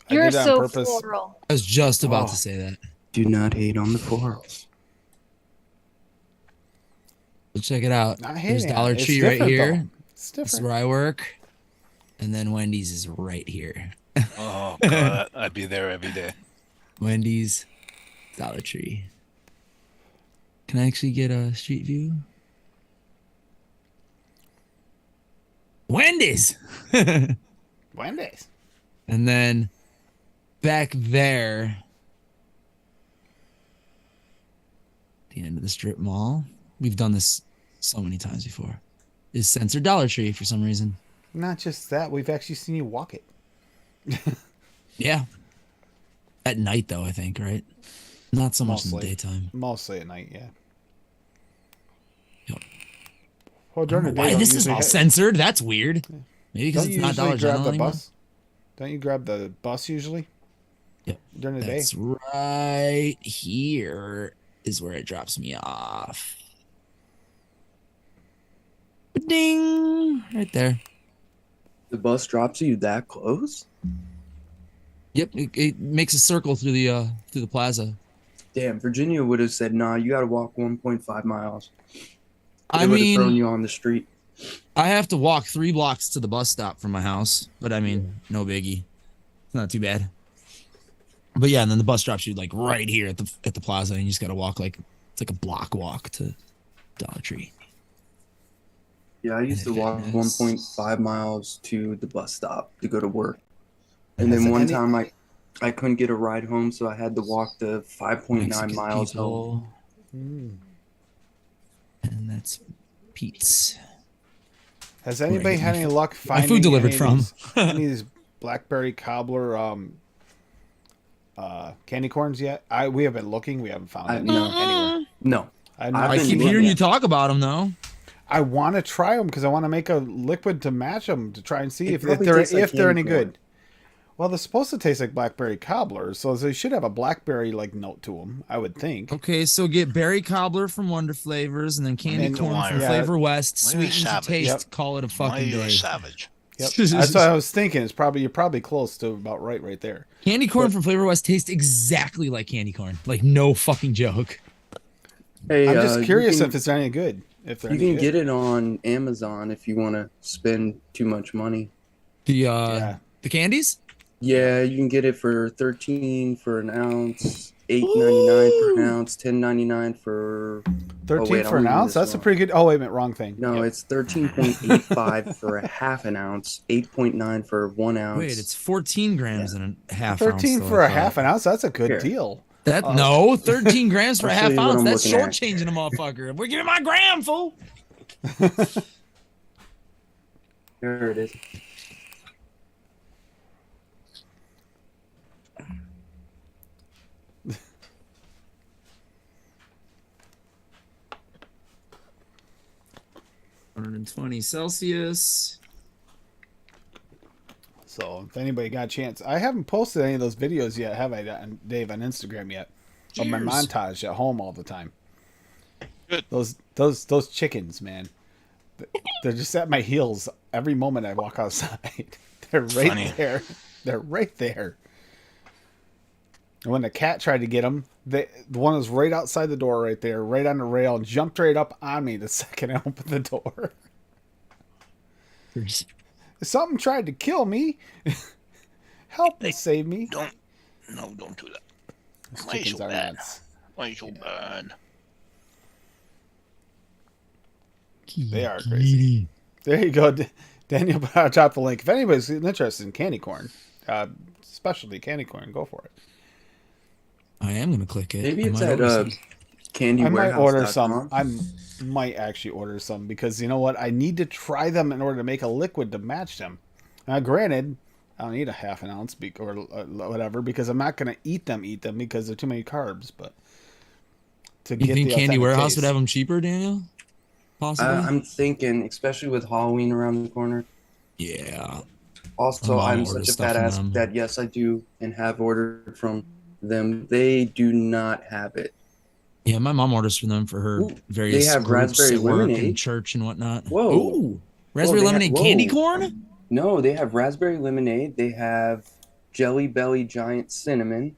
I You're did that on so purpose. floral. I was just about to Oh. say that. Do not hate on the florals. So check it out. Not There's hating on Dollar it. It's Tree right different, here. though. It's This is different. where I work. And then Wendy's is right here. Oh god, I'd be there every day. Wendy's, Dollar Tree. Can I actually get a street view? Wendy's. Wendy's. And then back there, the end of the strip mall. We've done this so many times before. Is Censored Dollar Tree for some reason. Not just that, we've actually seen you walk it. Yeah. At night though, I think, right? Not so much in the Mostly. daytime. Mostly at night, yeah. Yep. Well, during the day, Why don't this you is usually all ha- censored? That's weird. Maybe because Don't it's you not usually Dollar grab General the anymore. bus? Don't you grab the bus usually Yep. during the day? That's right here is where it drops me off. Ding! Right there. The bus drops you that close? Yep, it makes a circle through the plaza. Damn, Virginia would have said, "Nah, you got to walk 1.5 miles." I They would have thrown mean, you on the street. I have to walk 3 blocks to the bus stop from my house, but I mean, no biggie. It's not too bad. But yeah, and then the bus drops you like right here at the plaza, and you just gotta walk it's like a block walk to Dollar Tree. Yeah, I used to walk Goodness. 1.5 miles to the bus stop to go to work. And Has then one any- time I couldn't get a ride home, so I had to walk the 5.9 Mexican miles home. people. Mm. And that's Pete's. Has anybody get had my any food- luck my finding food delivered any from? Of these, any of these Blackberry cobbler candy corns yet? We have been looking. We haven't found it No. anywhere. No. I've I've not I been keep seen hearing it. you talk about them though. I want to try them because I want to make a liquid to match them to try and see It if probably they're tastes like if they're any candy corn. good. Well, they're supposed to taste like blackberry cobblers, so they should have a blackberry like note to them. I would think. Okay, so get berry cobbler from Wonder Flavors, and then candy And- corn from yeah. Flavor West. Why are you Sweeten to savage? taste. Yep. Call it a Why are fucking you a day. savage? Yep. That's what I was thinking. You're probably close to about right there. Candy corn from Flavor West tastes exactly like candy corn. Like no fucking joke. Hey, I'm just curious you if it's any good. If they're you any can good. get it on Amazon if you want to spend too much money. The Yeah. the candies? Yeah, you can get it for 13 for an ounce, 8.99 for an ounce, 10.99 for 13 wait, for I'm an reading ounce. this That's a wrong. pretty good. Oh wait a minute, wrong thing. no, Yep. it's 13.85 for a half an ounce, 8.9 for 1 ounce. Wait, it's 14 grams and a half 13 ounce. for a half an ounce. That's a good Here. deal. That no, 13 grams for a I'll show half you what ounce. I'm That's looking at. shortchanging a motherfucker. We're giving my gram, fool. There it is. Celsius. So if anybody got a chance, I haven't posted any of those videos yet, have I, Dave, on Instagram yet? Of my Cheers. montage at home all the time. Good. Those chickens, man. They're just at my heels every moment I walk outside. They're right Funny. there. They're right there. And when the cat tried to get them, the one was right outside the door right there, right on the rail, and jumped right up on me the second I opened the door. Something tried to kill me. Help me, save me. Don't do that. Those Why chickens so are bad? nuts. Why so bad? They are crazy. There you go. Daniel, drop the link. If anybody's interested in candy corn, specialty candy corn, go for it. I am gonna click it. Maybe I it's might at order some. I might order some. candywarehouse.com. I might actually order some because you know what? I need to try them in order to make a liquid to match them. Now, granted, I don't need a half an ounce or whatever because I'm not going to eat them because they're too many carbs. But to You get think the Candy authentic Warehouse taste, would have them cheaper, Daniel? Possibly. I'm thinking, especially with Halloween around the corner. Yeah. Also, My mom I'm orders such a stuff fat from ass them. that yes, I do and have ordered from them. They do not have it. Yeah, my mom orders from them for her Ooh, various they have groups raspberry at work and lemonade. church and whatnot. Whoa. Ooh, raspberry lemonade candy corn? No, they have raspberry lemonade. They have Jelly Belly Giant Cinnamon.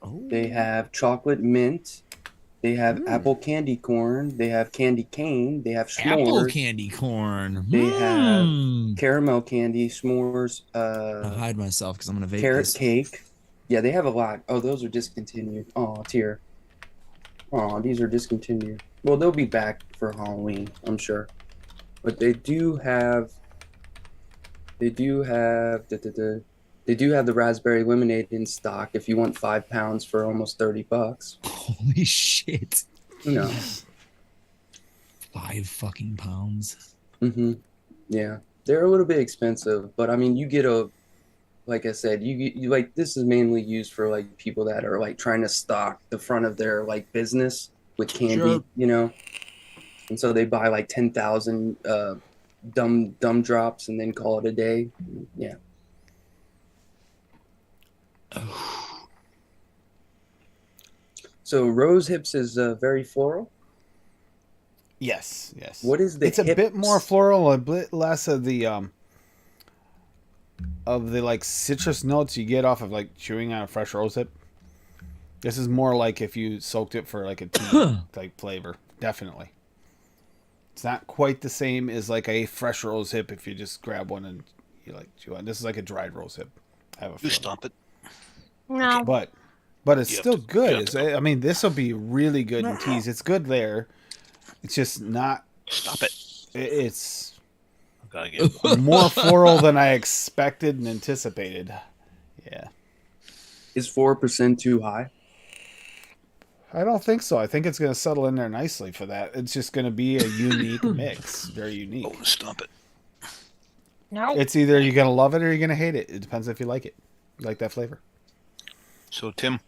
Oh. They have chocolate mint. They have apple candy corn. They have candy cane. They have s'mores. Apple candy corn. They have caramel candy, s'mores, I'll hide myself because I'm gonna vape carrot this. cake. Yeah, they have a lot. Oh, those are discontinued. Oh, tear. Oh, these are discontinued. Well, they'll be back for Halloween, I'm sure. But they do have they do have the raspberry lemonade in stock if you want 5 pounds for almost $30. Holy shit. No. 5 fucking pounds. Yeah. They're a little bit expensive, but I mean you get like I said, you like this is mainly used for like people that are like trying to stock the front of their like business with candy, Sure. you know. And so they buy like 10,000 dumb drops and then call it a day. Yeah. So rose hips is very floral. yes. What is the It's a bit more floral, a bit less of the like citrus notes you get off of like chewing on a fresh rose hip. This is more like if you soaked it for like a tea type flavor. Definitely. It's not quite the same as like a fresh rose hip if you just grab one and you like chew on. This is like a dried rose hip. I have a You feeling. stomp it. No. But it's You have still to- good. you have to go. I mean, this will be really good in teas. It's good there. It's just not. Stop it. It's I gotta get more floral than I expected and anticipated. Yeah. Is 4% too high? I don't think so. I think it's going to settle in there nicely for that. It's just going to be a unique mix. Very unique. Oh, stop it. No. It's either you're going to love it or you're going to hate it. It depends if you like it. You like that flavor. So, Tim,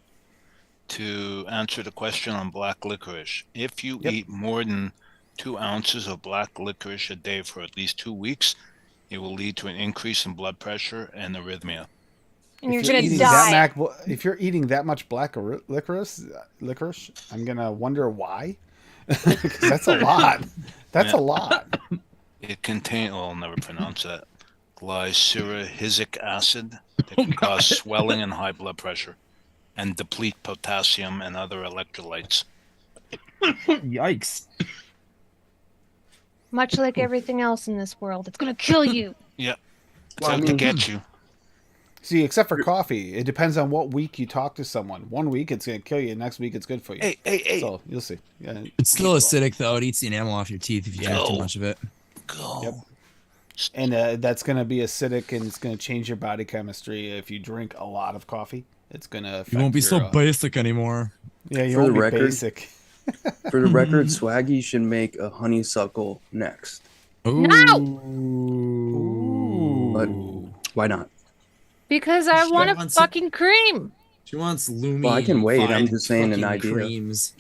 to answer the question on black licorice, if you Yep. eat more than 2 ounces of black licorice a day for at least 2 weeks, it will lead to an increase in blood pressure and arrhythmia. And you're If gonna eating die. if you're eating that much black licorice, I'm going to wonder why. 'Cause that's a lot. That's a lot. It contains, I'll never pronounce that, glycyrrhizic acid that can cause swelling and high blood pressure and deplete potassium and other electrolytes. Yikes. Much like everything else in this world, it's gonna kill you. Yeah. It's Well, I out to mean- get you. See, except for coffee, it depends on what week you talk to someone. One week it's going to kill you. Next week it's good for you. Hey. So you'll see. Yeah. It's still acidic though. It eats the enamel off your teeth if you drink too No. much of it. Go. Yep. And that's going to be acidic, and it's going to change your body chemistry. If you drink a lot of coffee, it's going to affect You won't be so your, basic anymore. Yeah, you For won't the be record- basic. For the record, Swaggy should make a honeysuckle next. No! But why not? Because I She want a wants it. fucking cream. She wants Lumi. Well, I can wait. I'm fied just saying an fucking idea. Creams.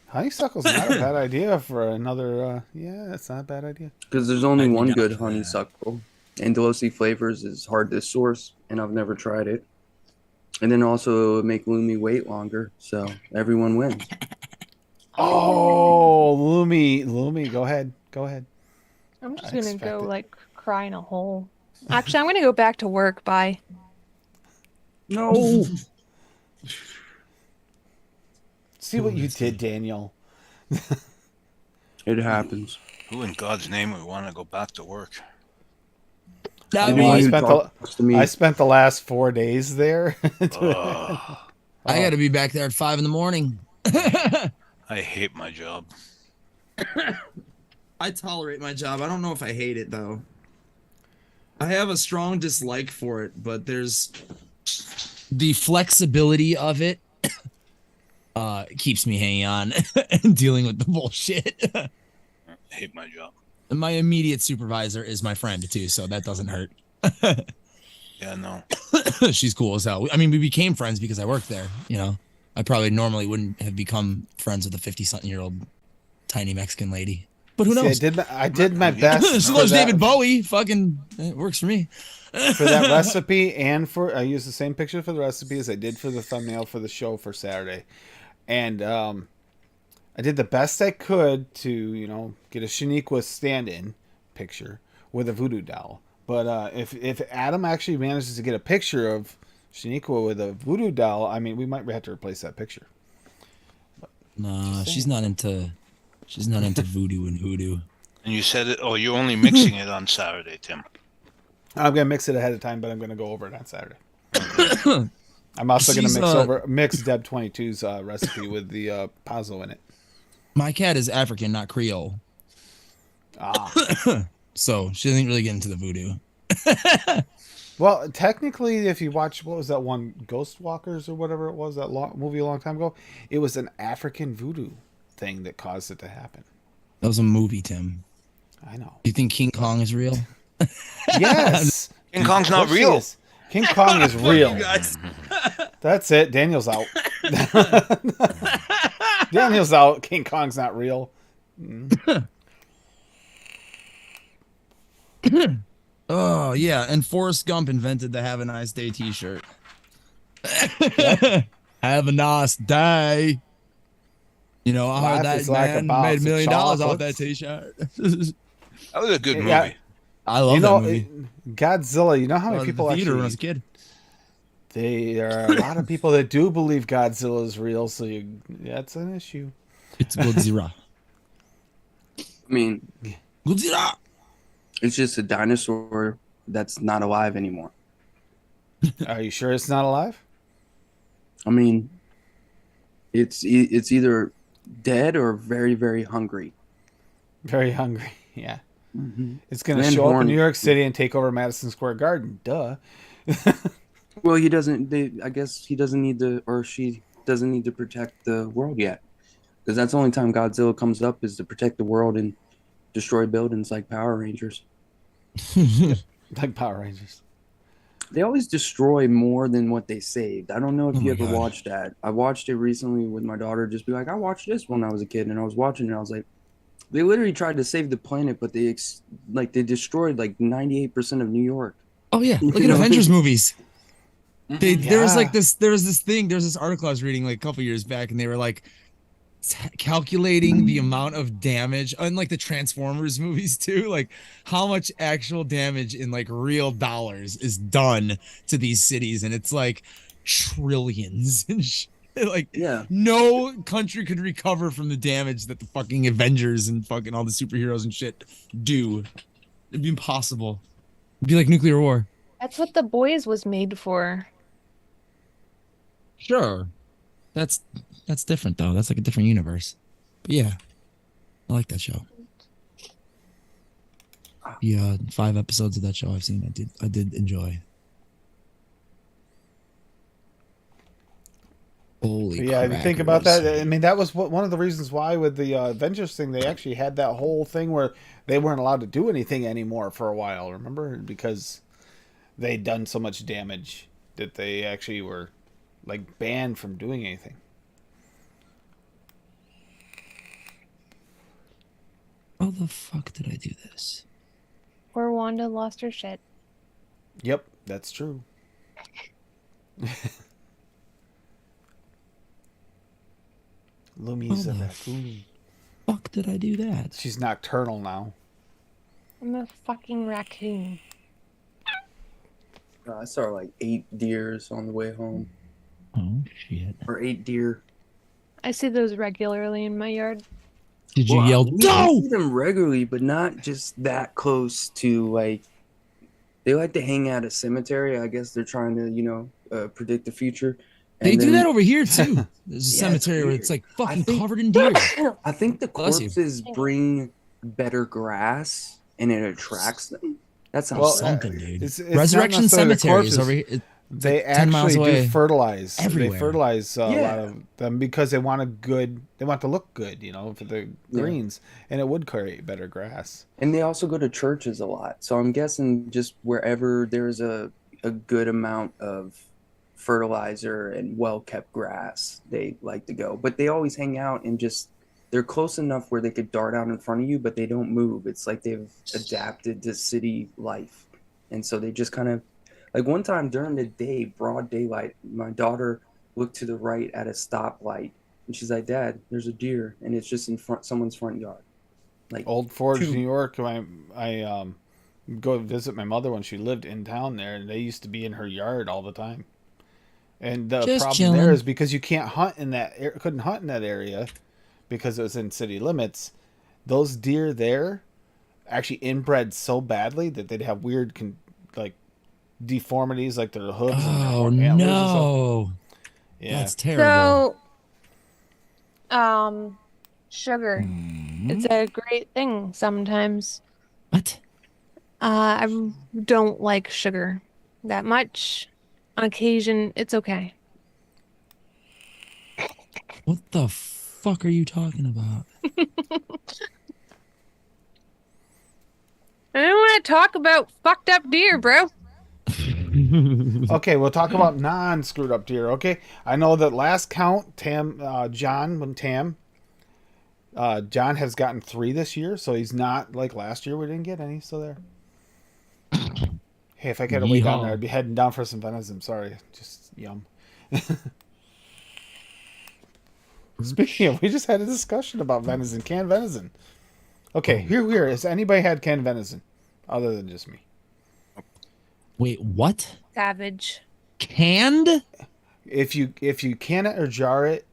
Honeysuckle's not a bad idea for another. Yeah, it's not a bad idea. Because there's only I'd be one down good for that. honeysuckle. And Delosi Flavors is hard to source, and I've never tried it. And then also make Lumi wait longer, so everyone wins. Oh, Lumi, go ahead. I'm just I gonna expect go it. like cry in a hole. Actually, I'm gonna go back to work. Bye. No. See what you did, Daniel. It happens. Who in God's name would want to go back to work? That Anyone I who spent talks to me, I spent the last 4 days there. I got to be back there at 5 in the morning. I hate my job. I tolerate my job. I don't know if I hate it though. I have a strong dislike for it, but there's The flexibility of it keeps me hanging on and dealing with the bullshit. I hate my job. And my immediate supervisor is my friend too, so that doesn't hurt. Yeah, no. She's cool as hell. I mean, we became friends because I worked there. You know, I probably normally wouldn't have become friends with a 50-something-year-old tiny Mexican lady. But who knows? See, I did my best. She loves David Bowie. Fucking, it works for me. For that recipe, and I used the same picture for the recipe as I did for the thumbnail for the show for Saturday, and I did the best I could to get a Shaniqua stand-in picture with a voodoo doll. But if Adam actually manages to get a picture of Shaniqua with a voodoo doll, I mean, we might have to replace that picture. Nah, she's not into voodoo and hoodoo. And you said it. Oh, you're only mixing it on Saturday, Tim. I'm gonna mix it ahead of time, but I'm gonna go over it on Saturday. I'm also She's, gonna mix Deb 22's recipe with the Pazzo in it. My cat is African, not Creole. So she doesn't really get into the voodoo. Well, technically, if you watch, what was that one, Ghost Walkers or whatever it was, that movie a long time ago, it was an African voodoo thing that caused it to happen. That was a movie, Tim. I know. You think King Kong is real? Yes. King Kong's not Of course he real. is. King Kong is real. you guys. That's it. Daniel's out. Daniel's out. King Kong's not real. Oh yeah, and Forrest Gump invented the "Have a Nice Day" T-shirt. Have a nice day. You know, I Life heard that is like a man box made of $1 million off that chocolates. T-shirt. That was a good movie. Yeah. I love that movie. Godzilla. You know how I many was at people the theater when I was a actually? kid. There are a lot of people that do believe Godzilla is real, so that's an issue. It's Godzilla. I mean, Godzilla. it's just a dinosaur that's not alive anymore. Are you sure it's not alive? I mean, it's either dead or very, very hungry. Very hungry. Yeah. Mm-hmm. It's going to And show up in horny. New York City and take over Madison Square Garden. Duh. Well, he doesn't. I guess he doesn't need to, or she doesn't need to protect the world yet, because that's the only time Godzilla comes up is to protect the world and destroy buildings like Power Rangers. Like Power Rangers. They always destroy more than what they saved. I don't know if Oh you my ever God. watched that. I watched it recently with my daughter. Just be like, I watched this when I was a kid, and I was watching it. And I was like, they literally tried to save the planet, but they destroyed like 98% of New York. Oh yeah, look You at know? Avengers movies. There was Yeah. like this. There was this article I was reading like a couple years back, and they were like calculating the amount of damage, unlike the Transformers movies too, like how much actual damage in like real dollars is done to these cities, and it's like trillions and shit. Like Yeah. no country could recover from the damage that the fucking Avengers and fucking all the superheroes and shit do. It'd be impossible. It'd be like nuclear war. That's what The Boys was made for. Sure. That's different though. That's like a different universe. But yeah. I like that show. Yeah, 5 episodes of that show I've seen. I did enjoy. Holy But yeah, if you think about crackers. that, I mean, that was one of the reasons why with the Avengers thing, they actually had that whole thing where they weren't allowed to do anything anymore for a while, remember? Because they'd done so much damage that they actually were like banned from doing anything. How the fuck did I do this? Or Wanda lost her shit. Yep, that's true. Lumi's a How the raccoon. Fuck did I do that? She's nocturnal now. I'm a fucking raccoon. I saw like 8 deers on the way home, Oh shit. or 8 deer. I see those regularly in my yard. Did you Well, yell I no? see them regularly, but not just that close to like. They like to hang out at a cemetery. I guess they're trying to, predict the future. They And do then- that over here too. There's a Yeah, it's cemetery where weird. it's like I fucking think- covered in deer. I think the Bless you. corpses bring better grass and it attracts them. That sounds Well, Something, dude. it's not Resurrection necessarily the Cemetery is corpses. over here. It's They like 10 miles actually away. do fertilize. Everywhere. They fertilize a Yeah. lot of them because they want they want to look good, for the Yeah. greens, and it would create better grass. And they also go to churches a lot. So I'm guessing just wherever there's a good amount of fertilizer and well-kept grass, they like to go. But they always hang out and they're close enough where they could dart out in front of you, but they don't move. It's like they've adapted to city life. And so they just kind of, like one time during the day, broad daylight, my daughter looked to the right at a stoplight and she's like, "Dad, there's a deer," and it's just in someone's front yard. Like Old Forge, two- New York. I go visit my mother when she lived in town there, and they used to be in her yard all the time. And the Just problem there chilling. is because you can't hunt in that couldn't hunt in that area because it was in city limits. Those deer there actually inbred so badly that they'd have weird deformities, like their hooves Oh and their antlers and stuff. no, Yeah. that's terrible. So, sugar. It's a great thing sometimes. What? I don't like sugar that much. On occasion, it's okay. What the fuck are you talking about? I don't want to talk about fucked up deer, bro. Okay, we'll talk about non-screwed up deer. Okay, I know that last count, John has gotten 3 this year, so he's not like last year. We didn't get any, so there. Hey, if I could have wait down Yeehaw. there, I'd be heading down for some venison. Sorry, just yum. Speaking of, we just had a discussion about venison, canned venison. Okay, here. Has anybody had canned venison other than just me? Wait, what? Savage. Canned? If you can it or jar it,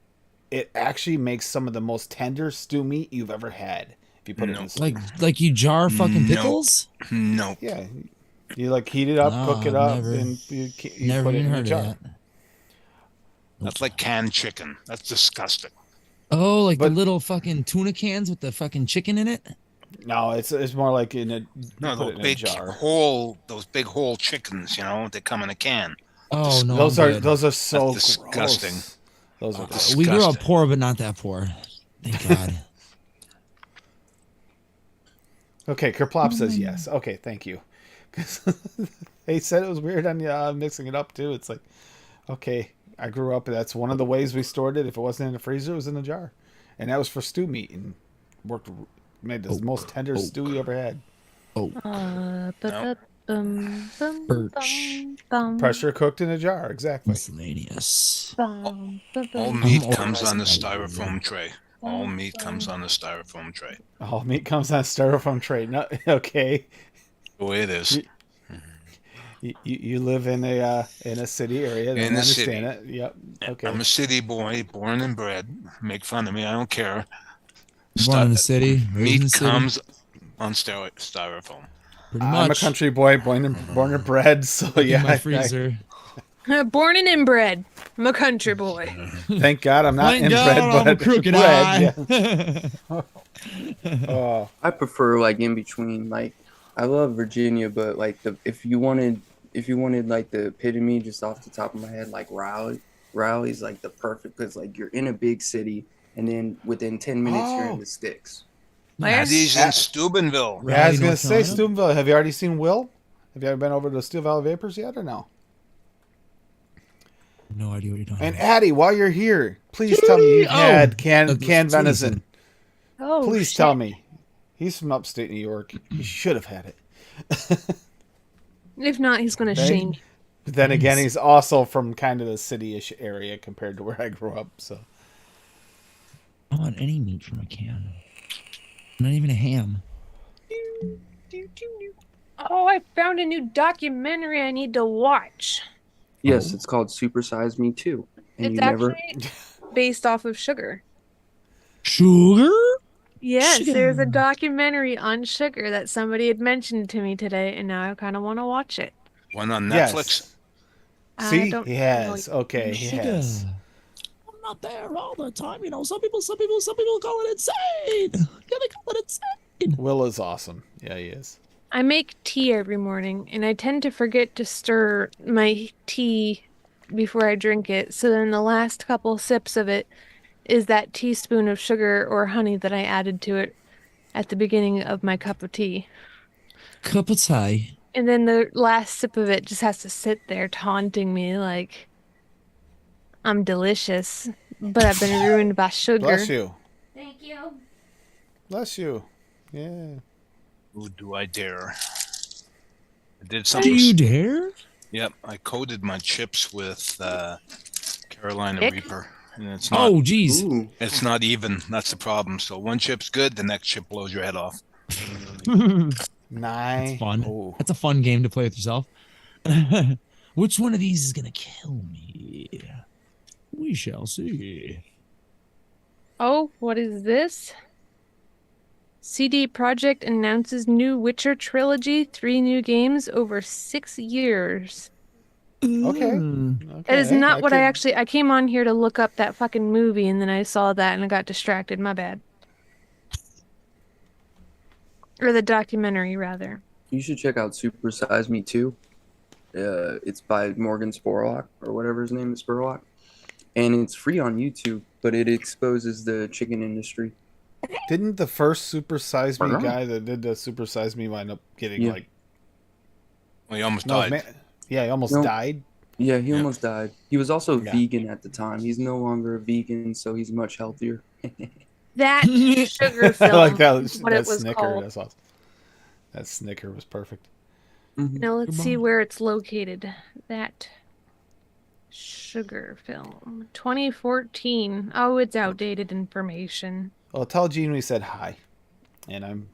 it actually makes some of the most tender stew meat you've ever had. If you put it in stew. Like you jar fucking No. pickles? No. Yeah, you heat it up, No, cook it I've up, never- and you Never put it even in a heard jar. of that. That's like canned chicken. That's disgusting. Oh, like the But- little fucking tuna cans with the fucking chicken in it? No, it's more like in a No, put those it in a big jar. big whole chickens, they come in a can. Oh no, those I'm are good. those are so That's disgusting. gross. Those are Dis- We grew up disgusting. poor, but not that poor. Thank God. okay. Kerplop says yes. Okay, thank you. 'Cause they said it was weird on mixing it up too. It's like, okay, I grew up. That's one of the ways we stored it. If it wasn't in the freezer, it was in a jar, and that was for stew meat and made the most tender stew you ever had. Birch. Pressure cooked in a jar, exactly. Miscellaneous. All meat I'm comes on the always gonna love styrofoam tray. All meat comes on the styrofoam tray. All meat comes on a styrofoam tray. No, okay. The way it is. You live in a city area. In I the city. understand it. Yep. Okay. I'm a city boy, born and bred. Make fun of me, I don't care. Born in the city. raised in Meat the city. comes on styrofoam. Pretty I'm a much. country boy, born and bred. So In yeah, my freezer. Born and inbred. I'm a country boy. thank God I'm not Thank inbred, God I'm a but crooked bred. eye. Yeah. Oh, I prefer like in between. Like I love Virginia, but like if you wanted like the epitome just off the top of my head, like Raleigh's like the perfect because like you're in a big city and then within 10 minutes you're in the sticks. Daddy's in Steubenville. yeah, I was Raleigh, gonna North say Carolina? Steubenville. Have you already seen Will? Have you ever been over to Steel Valley Vapors yet, or no? No idea what you're talking And about. Addie, while you're here, please tell me you've Oh, had canned that's venison. Oh, Please shit. tell me. He's from upstate New York. He should have had it. If not, he's gonna Right? shame you. But then again, he's also from kind of the city-ish area compared to where I grew up. So I don't want any meat from a can. Not even a ham. Oh, I found a new documentary I need to watch. Yes, it's called Super Size Me Too. And It's you never actually based off of sugar. Sugar? Yes, Sugar. there's a documentary on sugar that somebody had mentioned to me today, and now I kind of want to watch it. One on Netflix. Yes. I See, don't he know. has. Okay, he Sugar. has. I'm not there all the time. You know, some people call it insane. Yeah, they call it insane. Will is awesome. Yeah, he is. I make tea every morning, and I tend to forget to stir my tea before I drink it. So then the last couple sips of it is that teaspoon of sugar or honey that I added to it at the beginning of my cup of tea. Cup of tea. And then the last sip of it just has to sit there taunting me like I'm delicious, but I've been ruined by sugar. Bless you. Thank you. Bless you. Yeah. Who do I dare? I did Do something. you dare? Yep, I coated my chips with Carolina Ick. Reaper, and it's not. Oh, geez. Ooh, It's not even. That's the problem. So one chip's good, the next chip blows your head off. Nice. Fun. Oh. That's a fun game to play with yourself. Which one of these is gonna kill me? We shall see. Oh, what is this? CD Projekt announces new Witcher trilogy, 3 new games over 6 years. Okay. Mm. That is not what I can- I came on here to look up that fucking movie and then I saw that and I got distracted. My bad. Or the documentary, rather. you should check out Super Size Me 2. It's by Morgan Spurlock, or whatever his name is, Spurlock. And it's free on YouTube, but it exposes the chicken industry. Didn't the first Super Size Me Wow. guy that did the Super Size Me wind up getting Yeah. like Well, he almost no, died. yeah, he almost No. died. Yeah, he Yeah. almost died. He was also Yeah. vegan at the time. He's no longer a vegan, so he's much healthier. That sugar I film. like that. is what that it was snicker. called. That's awesome. That snicker was perfect. Mhm. Now let's see Goodbye. where it's located. That sugar film. 2014. Oh, it's outdated information. Well, tell Gene we said hi, and I'm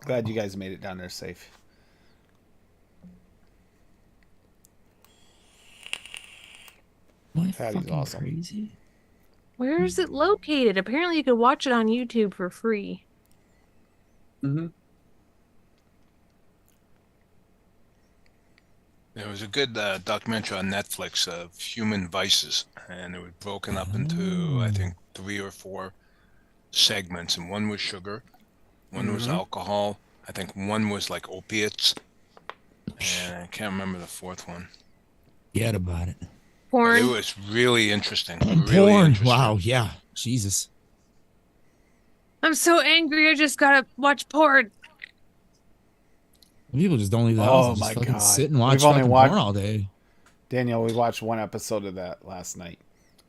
glad you guys made it down there safe. Am I Patty's fucking awesome. crazy? Where is it located? Apparently you could watch it on YouTube for free. Mhm. There was a good documentary on Netflix of human vices, and it was broken up into, I think, 3 or 4 segments. And one was sugar, one was alcohol, I think one was like opiates, and I can't remember the 4th one. Forget about it. But Porn. it was really interesting. Really Porn. interesting. Wow. Yeah. Jesus. I'm so angry. I just gotta watch porn. People just don't leave the Oh house. They my just fucking God. sit and watch We've only fucking watched- porn all day. Daniel, we watched one episode of that last night.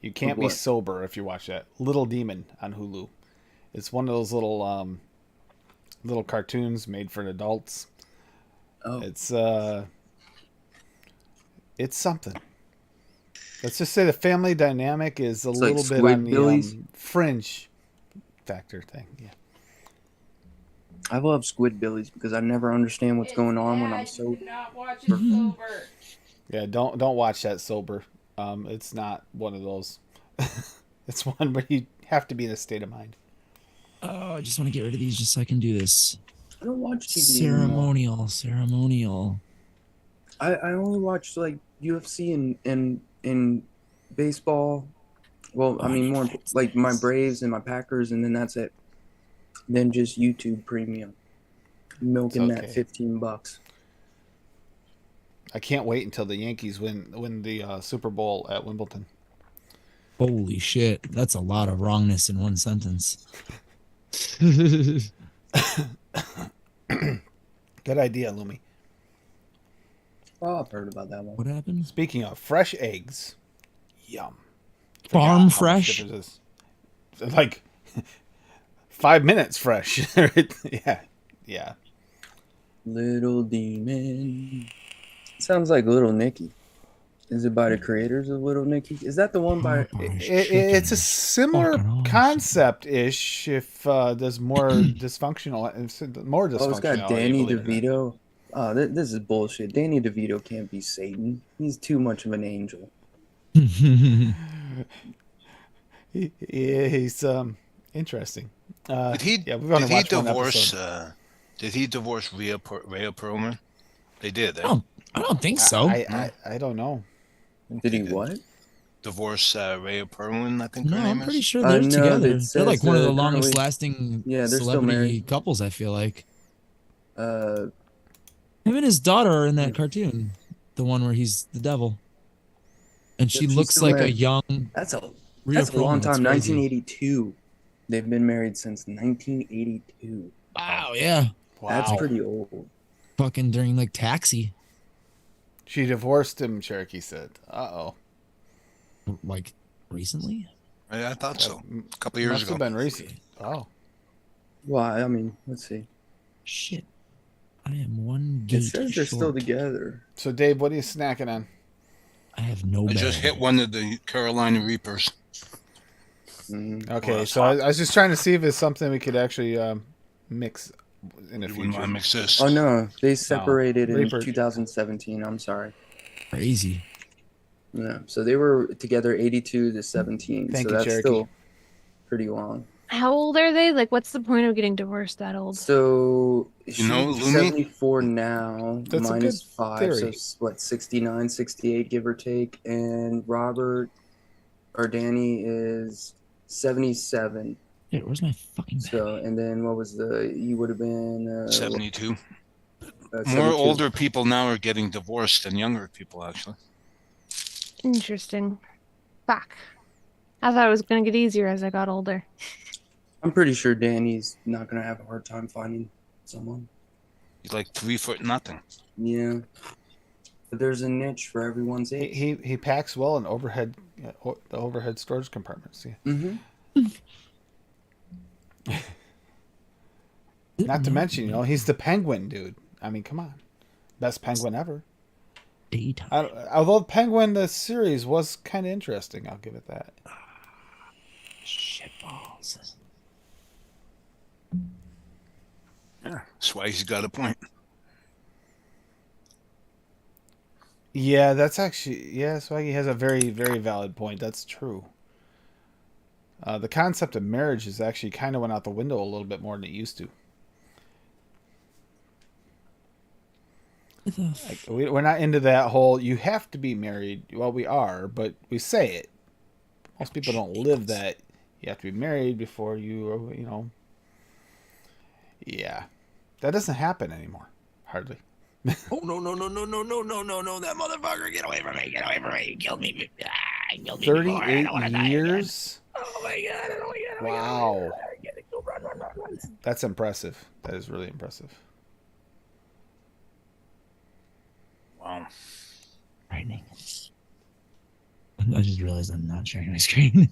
You can't be what? sober if you watch that. Little Demon on Hulu. It's one of those little little cartoons made for adults. Oh, It's something. Let's just say the family dynamic is a It's like little bit on the Squidbillies? fringe factor thing. Yeah. I love Squidbillies because I never understand what's going on when I'm sober. Yeah, don't watch that sober. It's not one of those. It's one where you have to be in a state of mind. Oh, I just want to get rid of these just so I can do this. I don't watch TV anymore. Ceremonial. I only watch like UFC and baseball. Well, I mean more like my Braves and my Packers, and then that's it. Then just YouTube Premium, milking It's okay. that $15. I can't wait until the Yankees win the Super Bowl at Wimbledon. Holy shit. That's a lot of wrongness in one sentence. Good idea, Lumi. Oh, I've heard about that one. What happened? Speaking of fresh eggs, yum. Farm Forgot how much fresh? difference it is. Like 5 minutes fresh. Yeah. Little Demon. Sounds like Little Nicky. Is it by the creators of Little Nicky? Is that the one by? It's a similar fucking awesome. concept-ish. If there's more dysfunctional, more dysfunctional. Oh, it's got Danny DeVito. Oh, this is bullshit. Danny DeVito can't be Satan. He's too much of an angel. He's interesting. Did he? Yeah, we've only Did he watched one divorce? episode. Did he divorce Rhea Perlman? They did. Eh? I don't think so. I don't know. Did he what? Divorce Rhea Perlman, I think No, her name I'm pretty is. sure they're No, together. it They're like says, one of the currently- longest lasting Yeah, they're still celebrity married. couples, I feel like. Uh, Him and his daughter are in that cartoon, the one where he's the devil. And she Yep, she's looks still like a married. young that's a Rhea that's a long Perlman. That's time. crazy. 1982. They've been married since 1982. Wow, yeah. That's pretty old. Fucking during like Taxi. She divorced him, Cherokee said. Uh-oh. Like recently? I thought so. A couple of years Must ago. have been recent. Oh. Well, I mean, let's see. Shit. I am one It gate says they're still short. together. So, Dave, what are you snacking on? I have no I just bag. hit one of the Carolina Reapers. Okay, Well, so I was just trying to see if it's something we could actually mix in the You wouldn't future. want to mix this. Oh no, they separated in Reaper. 2017. I'm sorry. Crazy. Yeah, so they were together 82 to 17. Thank so you, that's Cherokee. still pretty long. How old are they? Like, what's the point of getting divorced that old? So You know, she's Lumi? 74 now, That's a minus good 5, theory. so what, 69, 68, give or take. And Robert or Danny is 77. Yeah, where's my fucking bag? So, and then what was you would have been 72. 72. More older people now are getting divorced than younger people, actually. Interesting. Fuck. I thought it was gonna get easier as I got older. I'm pretty sure Danny's not going to have a hard time finding someone. He's like 3'0". Yeah. But there's a niche for everyone's age. He packs well in the overhead storage compartments. Yeah. Mm-hmm. Not to mention, he's the penguin, dude. I mean, come on. Best penguin ever. Daytime. Although Penguin, the series, was kind of interesting. I'll give it that. Shitballs. Yeah, that's why he's got a point. Yeah, that's actually... Yeah, Swaggy has a very, very valid point. That's true. The concept of marriage is actually kind of went out the window a little bit more than it used to. Like, we're not into that whole, you have to be married. Well, we are, but we say it. Most people don't live that. You have to be married before you, Yeah. That doesn't happen anymore. Hardly. Oh, no. That motherfucker. Get away from me. He killed me. He killed me before. I 38 don't wanna die again. years? Oh, my God. Wow. Run. That's impressive. That is really impressive. Wow. Frightening. I just realized I'm not sharing my screen.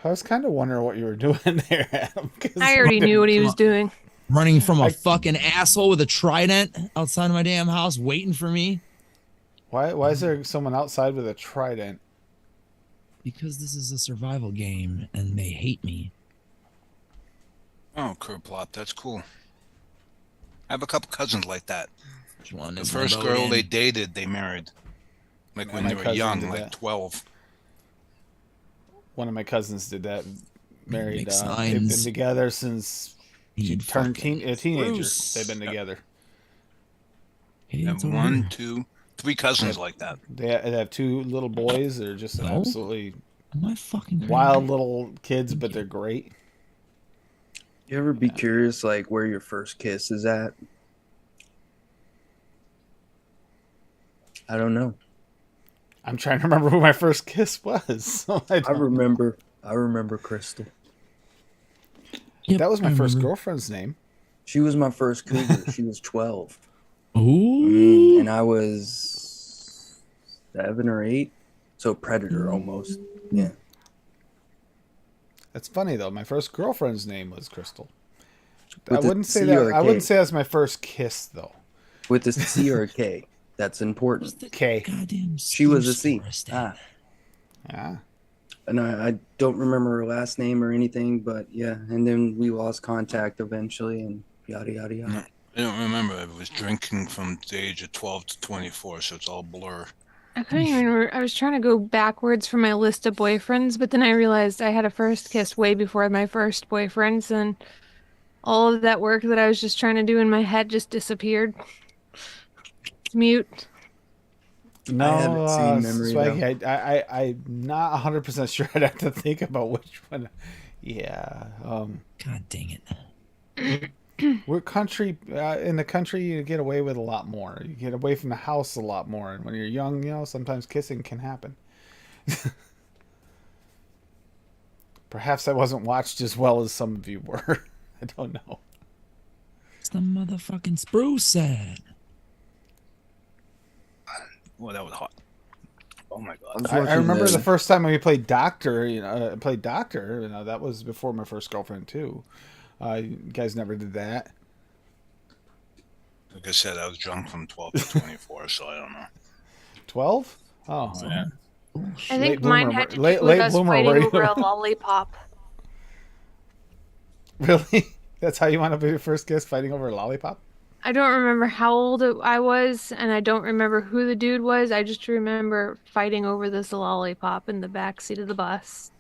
I was kind of wondering what you were doing there, Adam. 'cause I already knew what he was doing. Running from a fucking asshole with a trident outside of my damn house waiting for me. Why is there someone outside with a trident? Because this is a survival game and they hate me. Oh, Kerplop, that's cool. I have a couple cousins like that. Which one The is first my girl boat they in? dated, they married. Like when my they were cousin young, did like that. 12. One of my cousins did that. Married. Make They've been signs. together since she He'd turned fucking a teenager. Bruce. They've been together. Hey, And it's over one, here. 2, 3 cousins like that. They have 2 little boys. They're just No. absolutely Am I fucking crazy? wild little kids, but they're great. You ever be curious, like, where your first kiss is at? I don't know. I'm trying to remember who my first kiss was. I remember Crystal. Yep, that was my I first remember. girlfriend's name. She was my first cougar. She was 12. Ooh. And I was 7 or 8. So predator almost. Yeah. That's funny though. My first girlfriend's name was Crystal. With I the wouldn't say C that. or a I wouldn't K? say that's my first kiss though. With a C or a K. That's important. K. Goddamn. She was a C. Forest. Ah. And I don't remember her last name or anything, but yeah. And then we lost contact eventually and yada, yada, yada. I don't remember. I was drinking from the age of 12 to 24, so it's all blur. I couldn't even. I was trying to go backwards for my list of boyfriends, but then I realized I had a first kiss way before my first boyfriends, and all of that work that I was just trying to do in my head just disappeared. It's mute. No, I haven't seen Memory, Swaggy, I'm not 100% sure. I'd have to think about which one. Yeah. God dang it. We're country. In the country, you get away with a lot more. You get away from the house a lot more. And when you're young, sometimes kissing can happen. Perhaps I wasn't watched as well as some of you were. I don't know. It's the motherfucking spruce said. Well, that was hot. Oh my god! I remember the first time we played Doctor. Played Doctor. That was before my first girlfriend too. You guys never did that. Like I said, I was drunk from 12 to 24, so I don't know. 12? Oh, Yeah. I Late think mine bloomer, had to do late- with late us bloomer, fighting were you? over a lollipop. Really? That's how you want to be your first kiss, fighting over a lollipop? I don't remember how old I was, and I don't remember who the dude was. I just remember fighting over this lollipop in the back seat of the bus.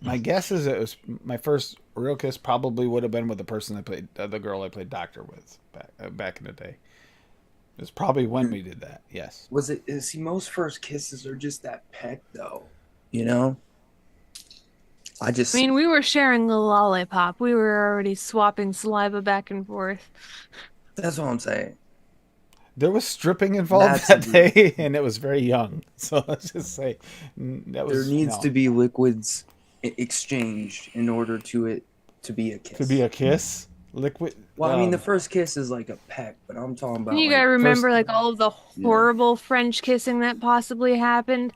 My guess is it was my first real kiss. Probably would have been with the person I played, the girl I played Doctor with back in the day. It was probably when we did that. Yes. Was it? See, most first kisses are just that peck, though. You know. I mean, we were sharing the lollipop. We were already swapping saliva back and forth. That's what I'm saying. There was stripping involved that day, and it was very young. So let's just say that was. There needs to be liquids exchanged in order to be a kiss. To be a kiss, liquid. Well, I mean, the first kiss is like a peck, but I'm talking about. You gotta remember, like all of the horrible French kissing that possibly happened.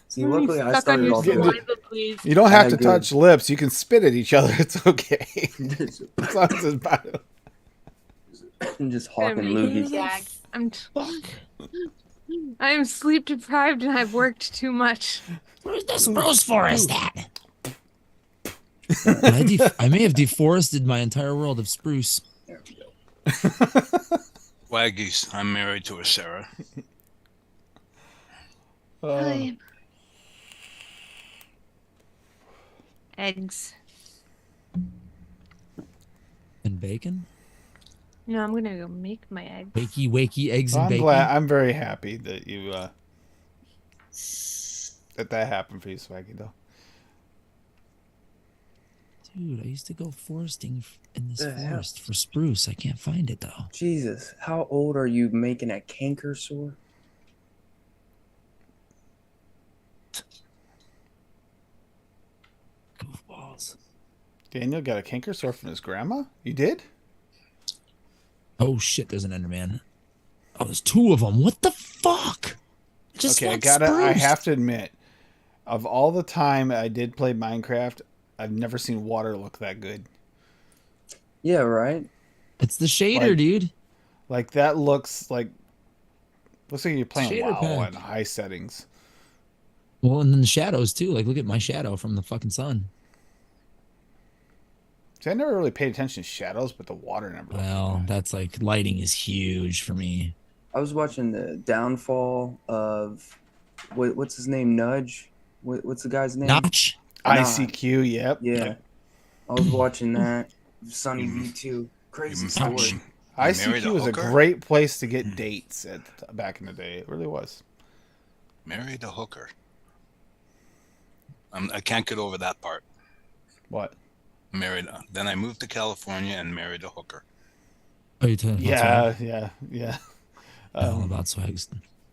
See, luckily I started off. You don't have to touch lips. You can spit at each other. It's okay. As long as it's bottom. I'm just hawking loogies. I'm sleep deprived and I've worked too much. Where's the spruce forest at? I may have deforested my entire world of spruce. There we go. Waggies, I'm married to a Sarah. Eggs. And bacon? No, I'm gonna go make my eggs. Wakey eggs and bacon. I'm very happy that you that happened for you, Swaggy, though. Dude, I used to go foresting in this forest for spruce. I can't find it though. Jesus, how old are you making a canker sore? Goofballs. Daniel got a canker sore from his grandma? You did? Oh shit, there's an Enderman. Oh, there's two of them. What the fuck? Okay, I have to admit, of all the time I did play Minecraft, I've never seen water look that good. Yeah, right? It's the shader, dude. Like that looks like you're playing Shader WoW pack. on high settings. Well, and then the shadows too. Like, look at my shadow from the fucking sun. See, I never really paid attention to shadows, but the water never. Well, that's like lighting is huge for me. I was watching the downfall of what's his name? Nudge. What's the guy's name? Notch. ICQ. Yep. Yeah. I was watching that. Sunny V2. Crazy story. ICQ was a great place to get dates back in the day. It really was. Married a hooker. I can't get over that part. What? Married. Then I moved to California and married a hooker. Oh, you telling Yeah. All about Swag's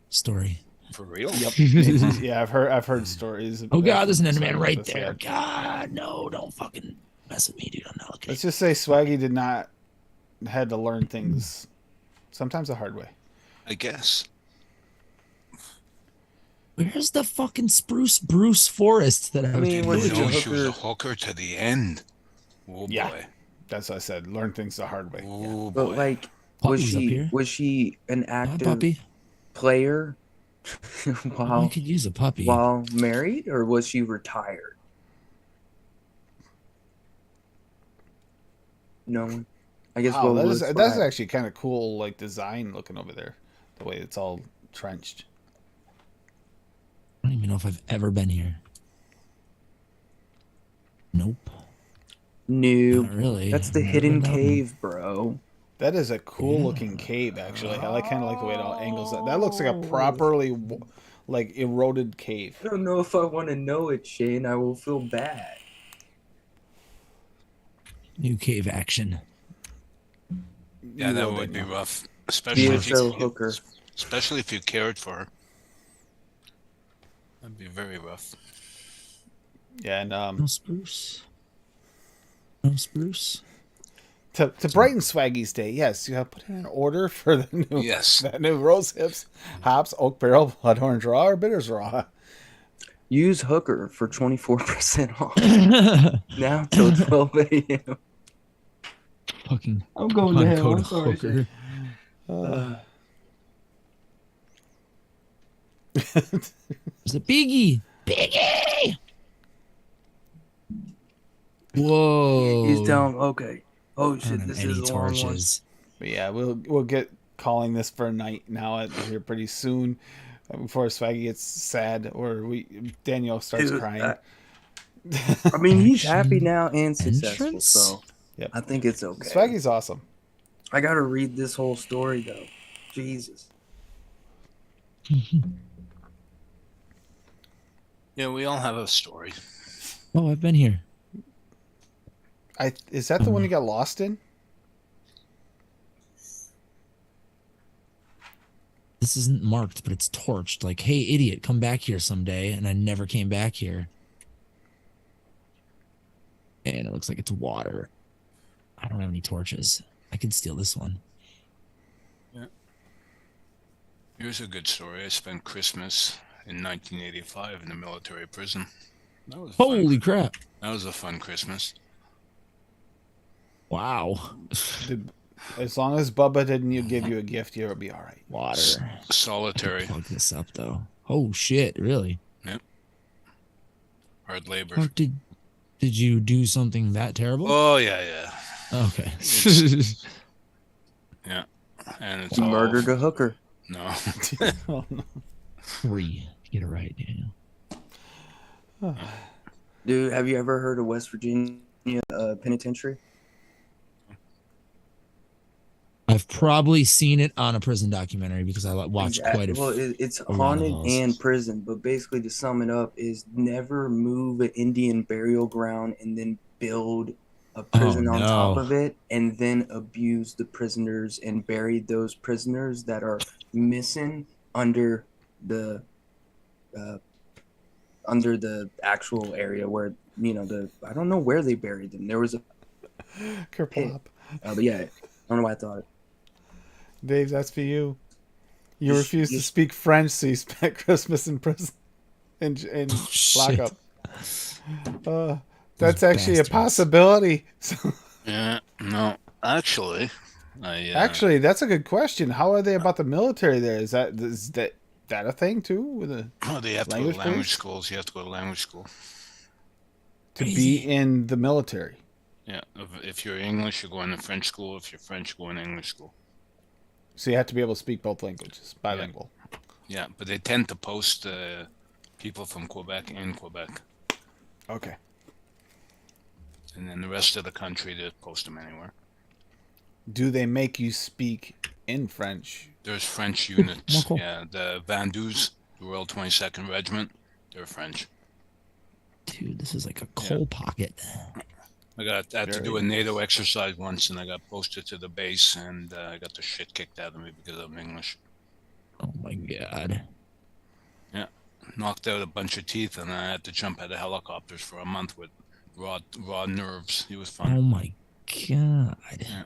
story. For real? Yep. Yeah, I've heard stories. Oh god, there's an Enderman right there. God, no, don't fucking mess with me, dude. I'm not looking. Let's just say Swaggy had to learn things sometimes the hard way. I guess. Where's the fucking spruce forest that I mean, she was a hooker to the end. Oh boy. That's what I said. Learn things the hard way. Oh But boy. like, Puppy's was she an active puppy player I could use a puppy. while married, or was she retired? No one. I guess Wow, what looks that's like. actually kind of cool, like design looking over there, the way it's all trenched. I don't even know if I've ever been here. Nope. New. Not really. That's the Never hidden been down there. cave, bro. That is a cool looking cave, actually. I kind of like the way it all angles. That looks like a properly like eroded cave. I don't know if I want to know it, Shane. I will feel bad. New cave action. Yeah, You that will, would be Daniel. rough, especially DSO hooker. especially if you cared for her. That'd be very rough. Yeah, and No spruce. No spruce. to brighten Swaggy's day, yes, you have put in an order for the new Yes. that new rose hips, hops, oak barrel, blood orange raw, or bitters raw. Use hooker for 24% off. Now till 12 a.m. Fucking I'm going to fun hell. code I'm sorry, hooker. There's a biggie. Biggie. Whoa. He's down. Okay. Oh I don't shit! have This any is a long one. torches. But yeah, we'll get calling this for a night now here pretty soon, before Swaggy gets sad or Daniel starts Dude, crying. I mean, he's happy Action now and successful, entrance? so Yep. I think it's okay. Swaggy's awesome. I gotta read this whole story though. Jesus. Yeah, we all have a story. Oh, I've been here. Is that the one you got lost in? This isn't marked, but it's torched. Like, hey, idiot, come back here someday. And I never came back here. And it looks like it's water. I don't have any torches. I could steal this one. Here's a good story. I spent Christmas in 1985 in a military prison. That was fun. Holy crap. That was a fun Christmas. Wow. As long as Bubba didn't give you a gift, you'll be all right. Water. Solitary. Plug this up, though. Oh, shit. Really? Yep. Hard labor. How did you do something that terrible? Oh yeah. Okay. Yeah. And it's He all murdered a hooker. No. Oh, no. 3. Get it right, Daniel. Dude, have you ever heard of West Virginia penitentiary? I've probably seen it on a prison documentary because I watched quite a Well, it's a lot of haunted those. and prison, but basically to sum it up is never move an Indian burial ground and then build a prison on top no. of it and then abuse the prisoners and bury those prisoners that are missing under the actual area where I don't know where they buried them. There was a Kerplop. but yeah, I don't know why I thought it. Dave, that's for you. You Just- refused to just- speak French, so you spent Christmas in prison. In shit. lockup. That's actually bastards. a possibility. Yeah. No. Actually, I Actually, that's a good question. How are they about the military there? Is that a thing too? With they have to go language to language base? schools. You have to go to language school. to be Crazy. in the military? Yeah. If you're English, you're going to French school. If you're French, you're going to English school. So you have to be able to speak both languages, bilingual. Yeah, but they tend to post people from Quebec in Quebec, Okay. and then the rest of the country they post them anywhere. Do they make you speak in French? There's French units. Well, cool. Yeah, the Vandus, the Royal 22nd Regiment, they're French. Dude, this is like a coal pocket. I had to do a NATO exercise once, and I got posted to the base, and I got the shit kicked out of me because I'm English. Oh my god. Yeah, knocked out a bunch of teeth, and I had to jump out of helicopters for a month with raw nerves. It was fun. Oh my god. Yeah.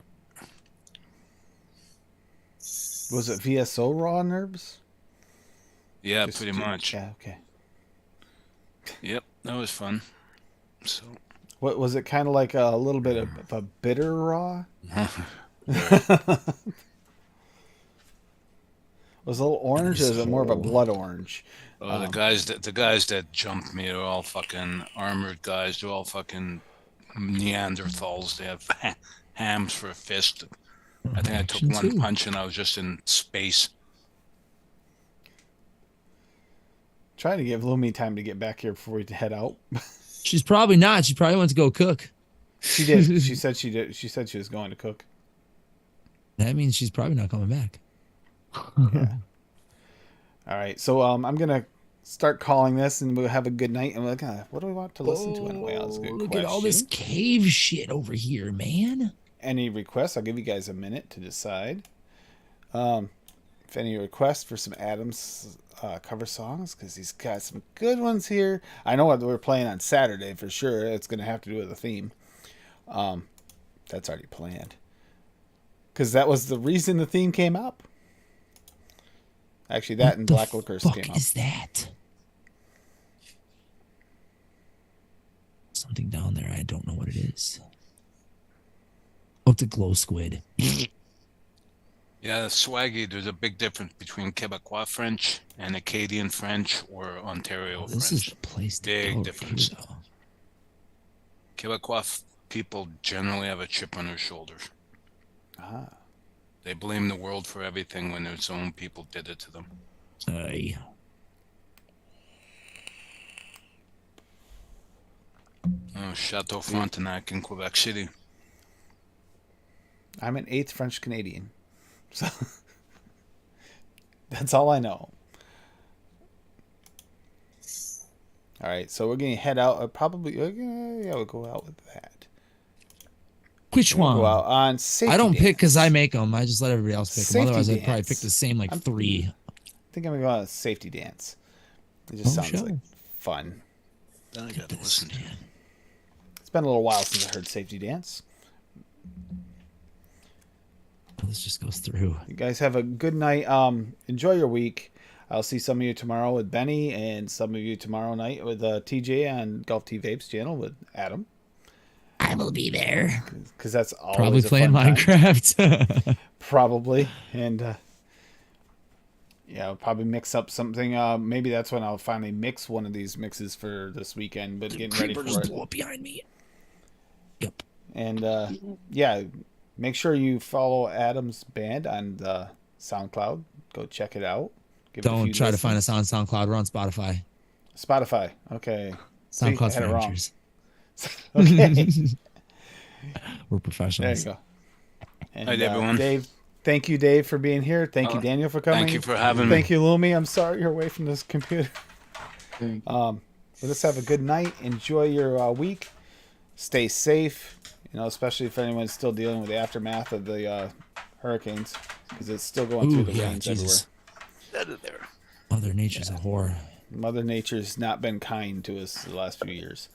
Was it VSO raw nerves? Yeah, Just- pretty much. Yeah. Okay. Yep, that was fun. So. What was it? Kind of like a little bit of a bitter raw. Was it a little orange, or is it more of a blood orange? The guys that jumped me are all fucking armored guys. They're all fucking Neanderthals. They have hams for a fist. I think I took Action one two. punch and I was just in space. Trying to give Lumi time to get back here before we head out. She's probably not. She probably went to go cook. She did. She said she did. She said she was going to cook. That means she's probably not coming back. Yeah. All right. So I'm gonna start calling this, and we'll have a good night. And we're like, what do we want to listen to anyway? That's a good Look question. at all this cave shit over here, man. Any requests? I'll give you guys a minute to decide. If any requests for some Adams cover songs, because he's got some good ones here. I know what we're playing on Saturday for sure. It's going to have to do with the theme. That's already planned. Because that was the reason the theme came up. Actually, that and Black Licorice came up. What is that? Something down there. I don't know what it is. Oh, it's a glow squid. Yeah, swaggy, there's a big difference between Quebecois French and Acadian French or Ontario This French. is the place to Big go. difference. Here, though. Quebecois people generally have a chip on their shoulders. Ah. They blame the world for everything when their own people did it to them. Aye. Oh, Chateau Frontenac in Quebec City. I'm an 8th French Canadian. So that's all I know. All right, so we're going to head out. Probably, we'll go out with that. Which We'll one? go out on Safety I don't Dance. pick because I make them. I just let everybody else pick them. Safety Otherwise, I'd probably Dance. pick the same like 3. I think I'm going to go out on Safety Dance. It just sounds like fun. Then I got to listen to it. It's been a little while since I heard Safety Dance. This just goes through. You guys have a good night. Enjoy your week. I'll see some of you tomorrow with Benny and some of you tomorrow night with TJ on Golf T Vapes channel with Adam. I will be there. Because that's always Probably a playing fun time. Minecraft. Probably. And yeah, I'll probably mix up something. Maybe that's when I'll finally mix one of these mixes for this weekend, but getting ready for just it. blew up behind me. Yep. And yeah, make sure you follow Adam's band on the SoundCloud. Go check it out. Give it a Don't few try to listens. find us on SoundCloud. We're on Spotify. Spotify. Okay. See, SoundCloud's I had for it wrong. amateurs. Okay. We're There professionals. you go. And, Night, everyone. Dave, thank you, Dave, for being here. Thank you, Daniel, for coming. Thank you for having me. Thank you, Lumi. I'm sorry you're away from this computer. Let us have a good night. Enjoy your week. Stay safe. You know, especially if anyone's still dealing with the aftermath of the hurricanes, because it's still going through Ooh, the yeah, rains Jesus. There. Mother Nature's a whore. Mother Nature's not been kind to us the last few years.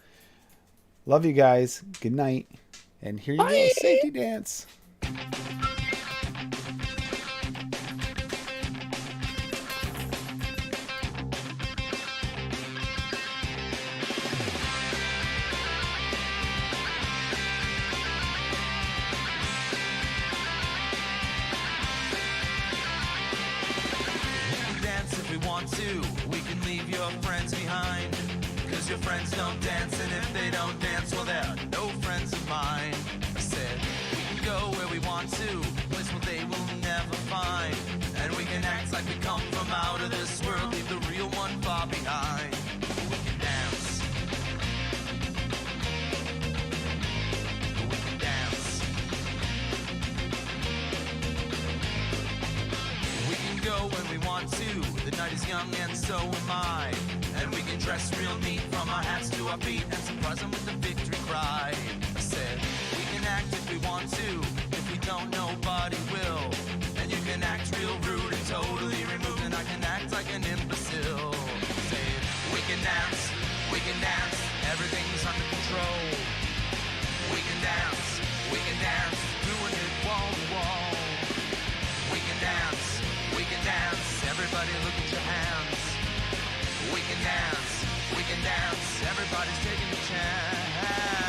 Love you guys. Good night. And here you go, Safety Dance. Dance if we want to. We can leave your friends behind. Cause your friends don't dance, and if they don't dance, well, they're no friends of mine. I said, we can go where we want to, place where they will never find. And we can act like we come from out of this world, leave the real one far behind. We can dance. We can dance. We can go when we want to. The night is young and so am I. And we can dress real neat from our hats to our feet and surprise them with the victory cry. I said, we can act if we want to. If we don't, nobody will. And you can act real rude and totally removed, and I can act like an imbecile. Say, we can dance, everything's under control. We can dance, doing it wall to wall. We can dance, everybody look at your hands. We can dance, everybody's taking a chance.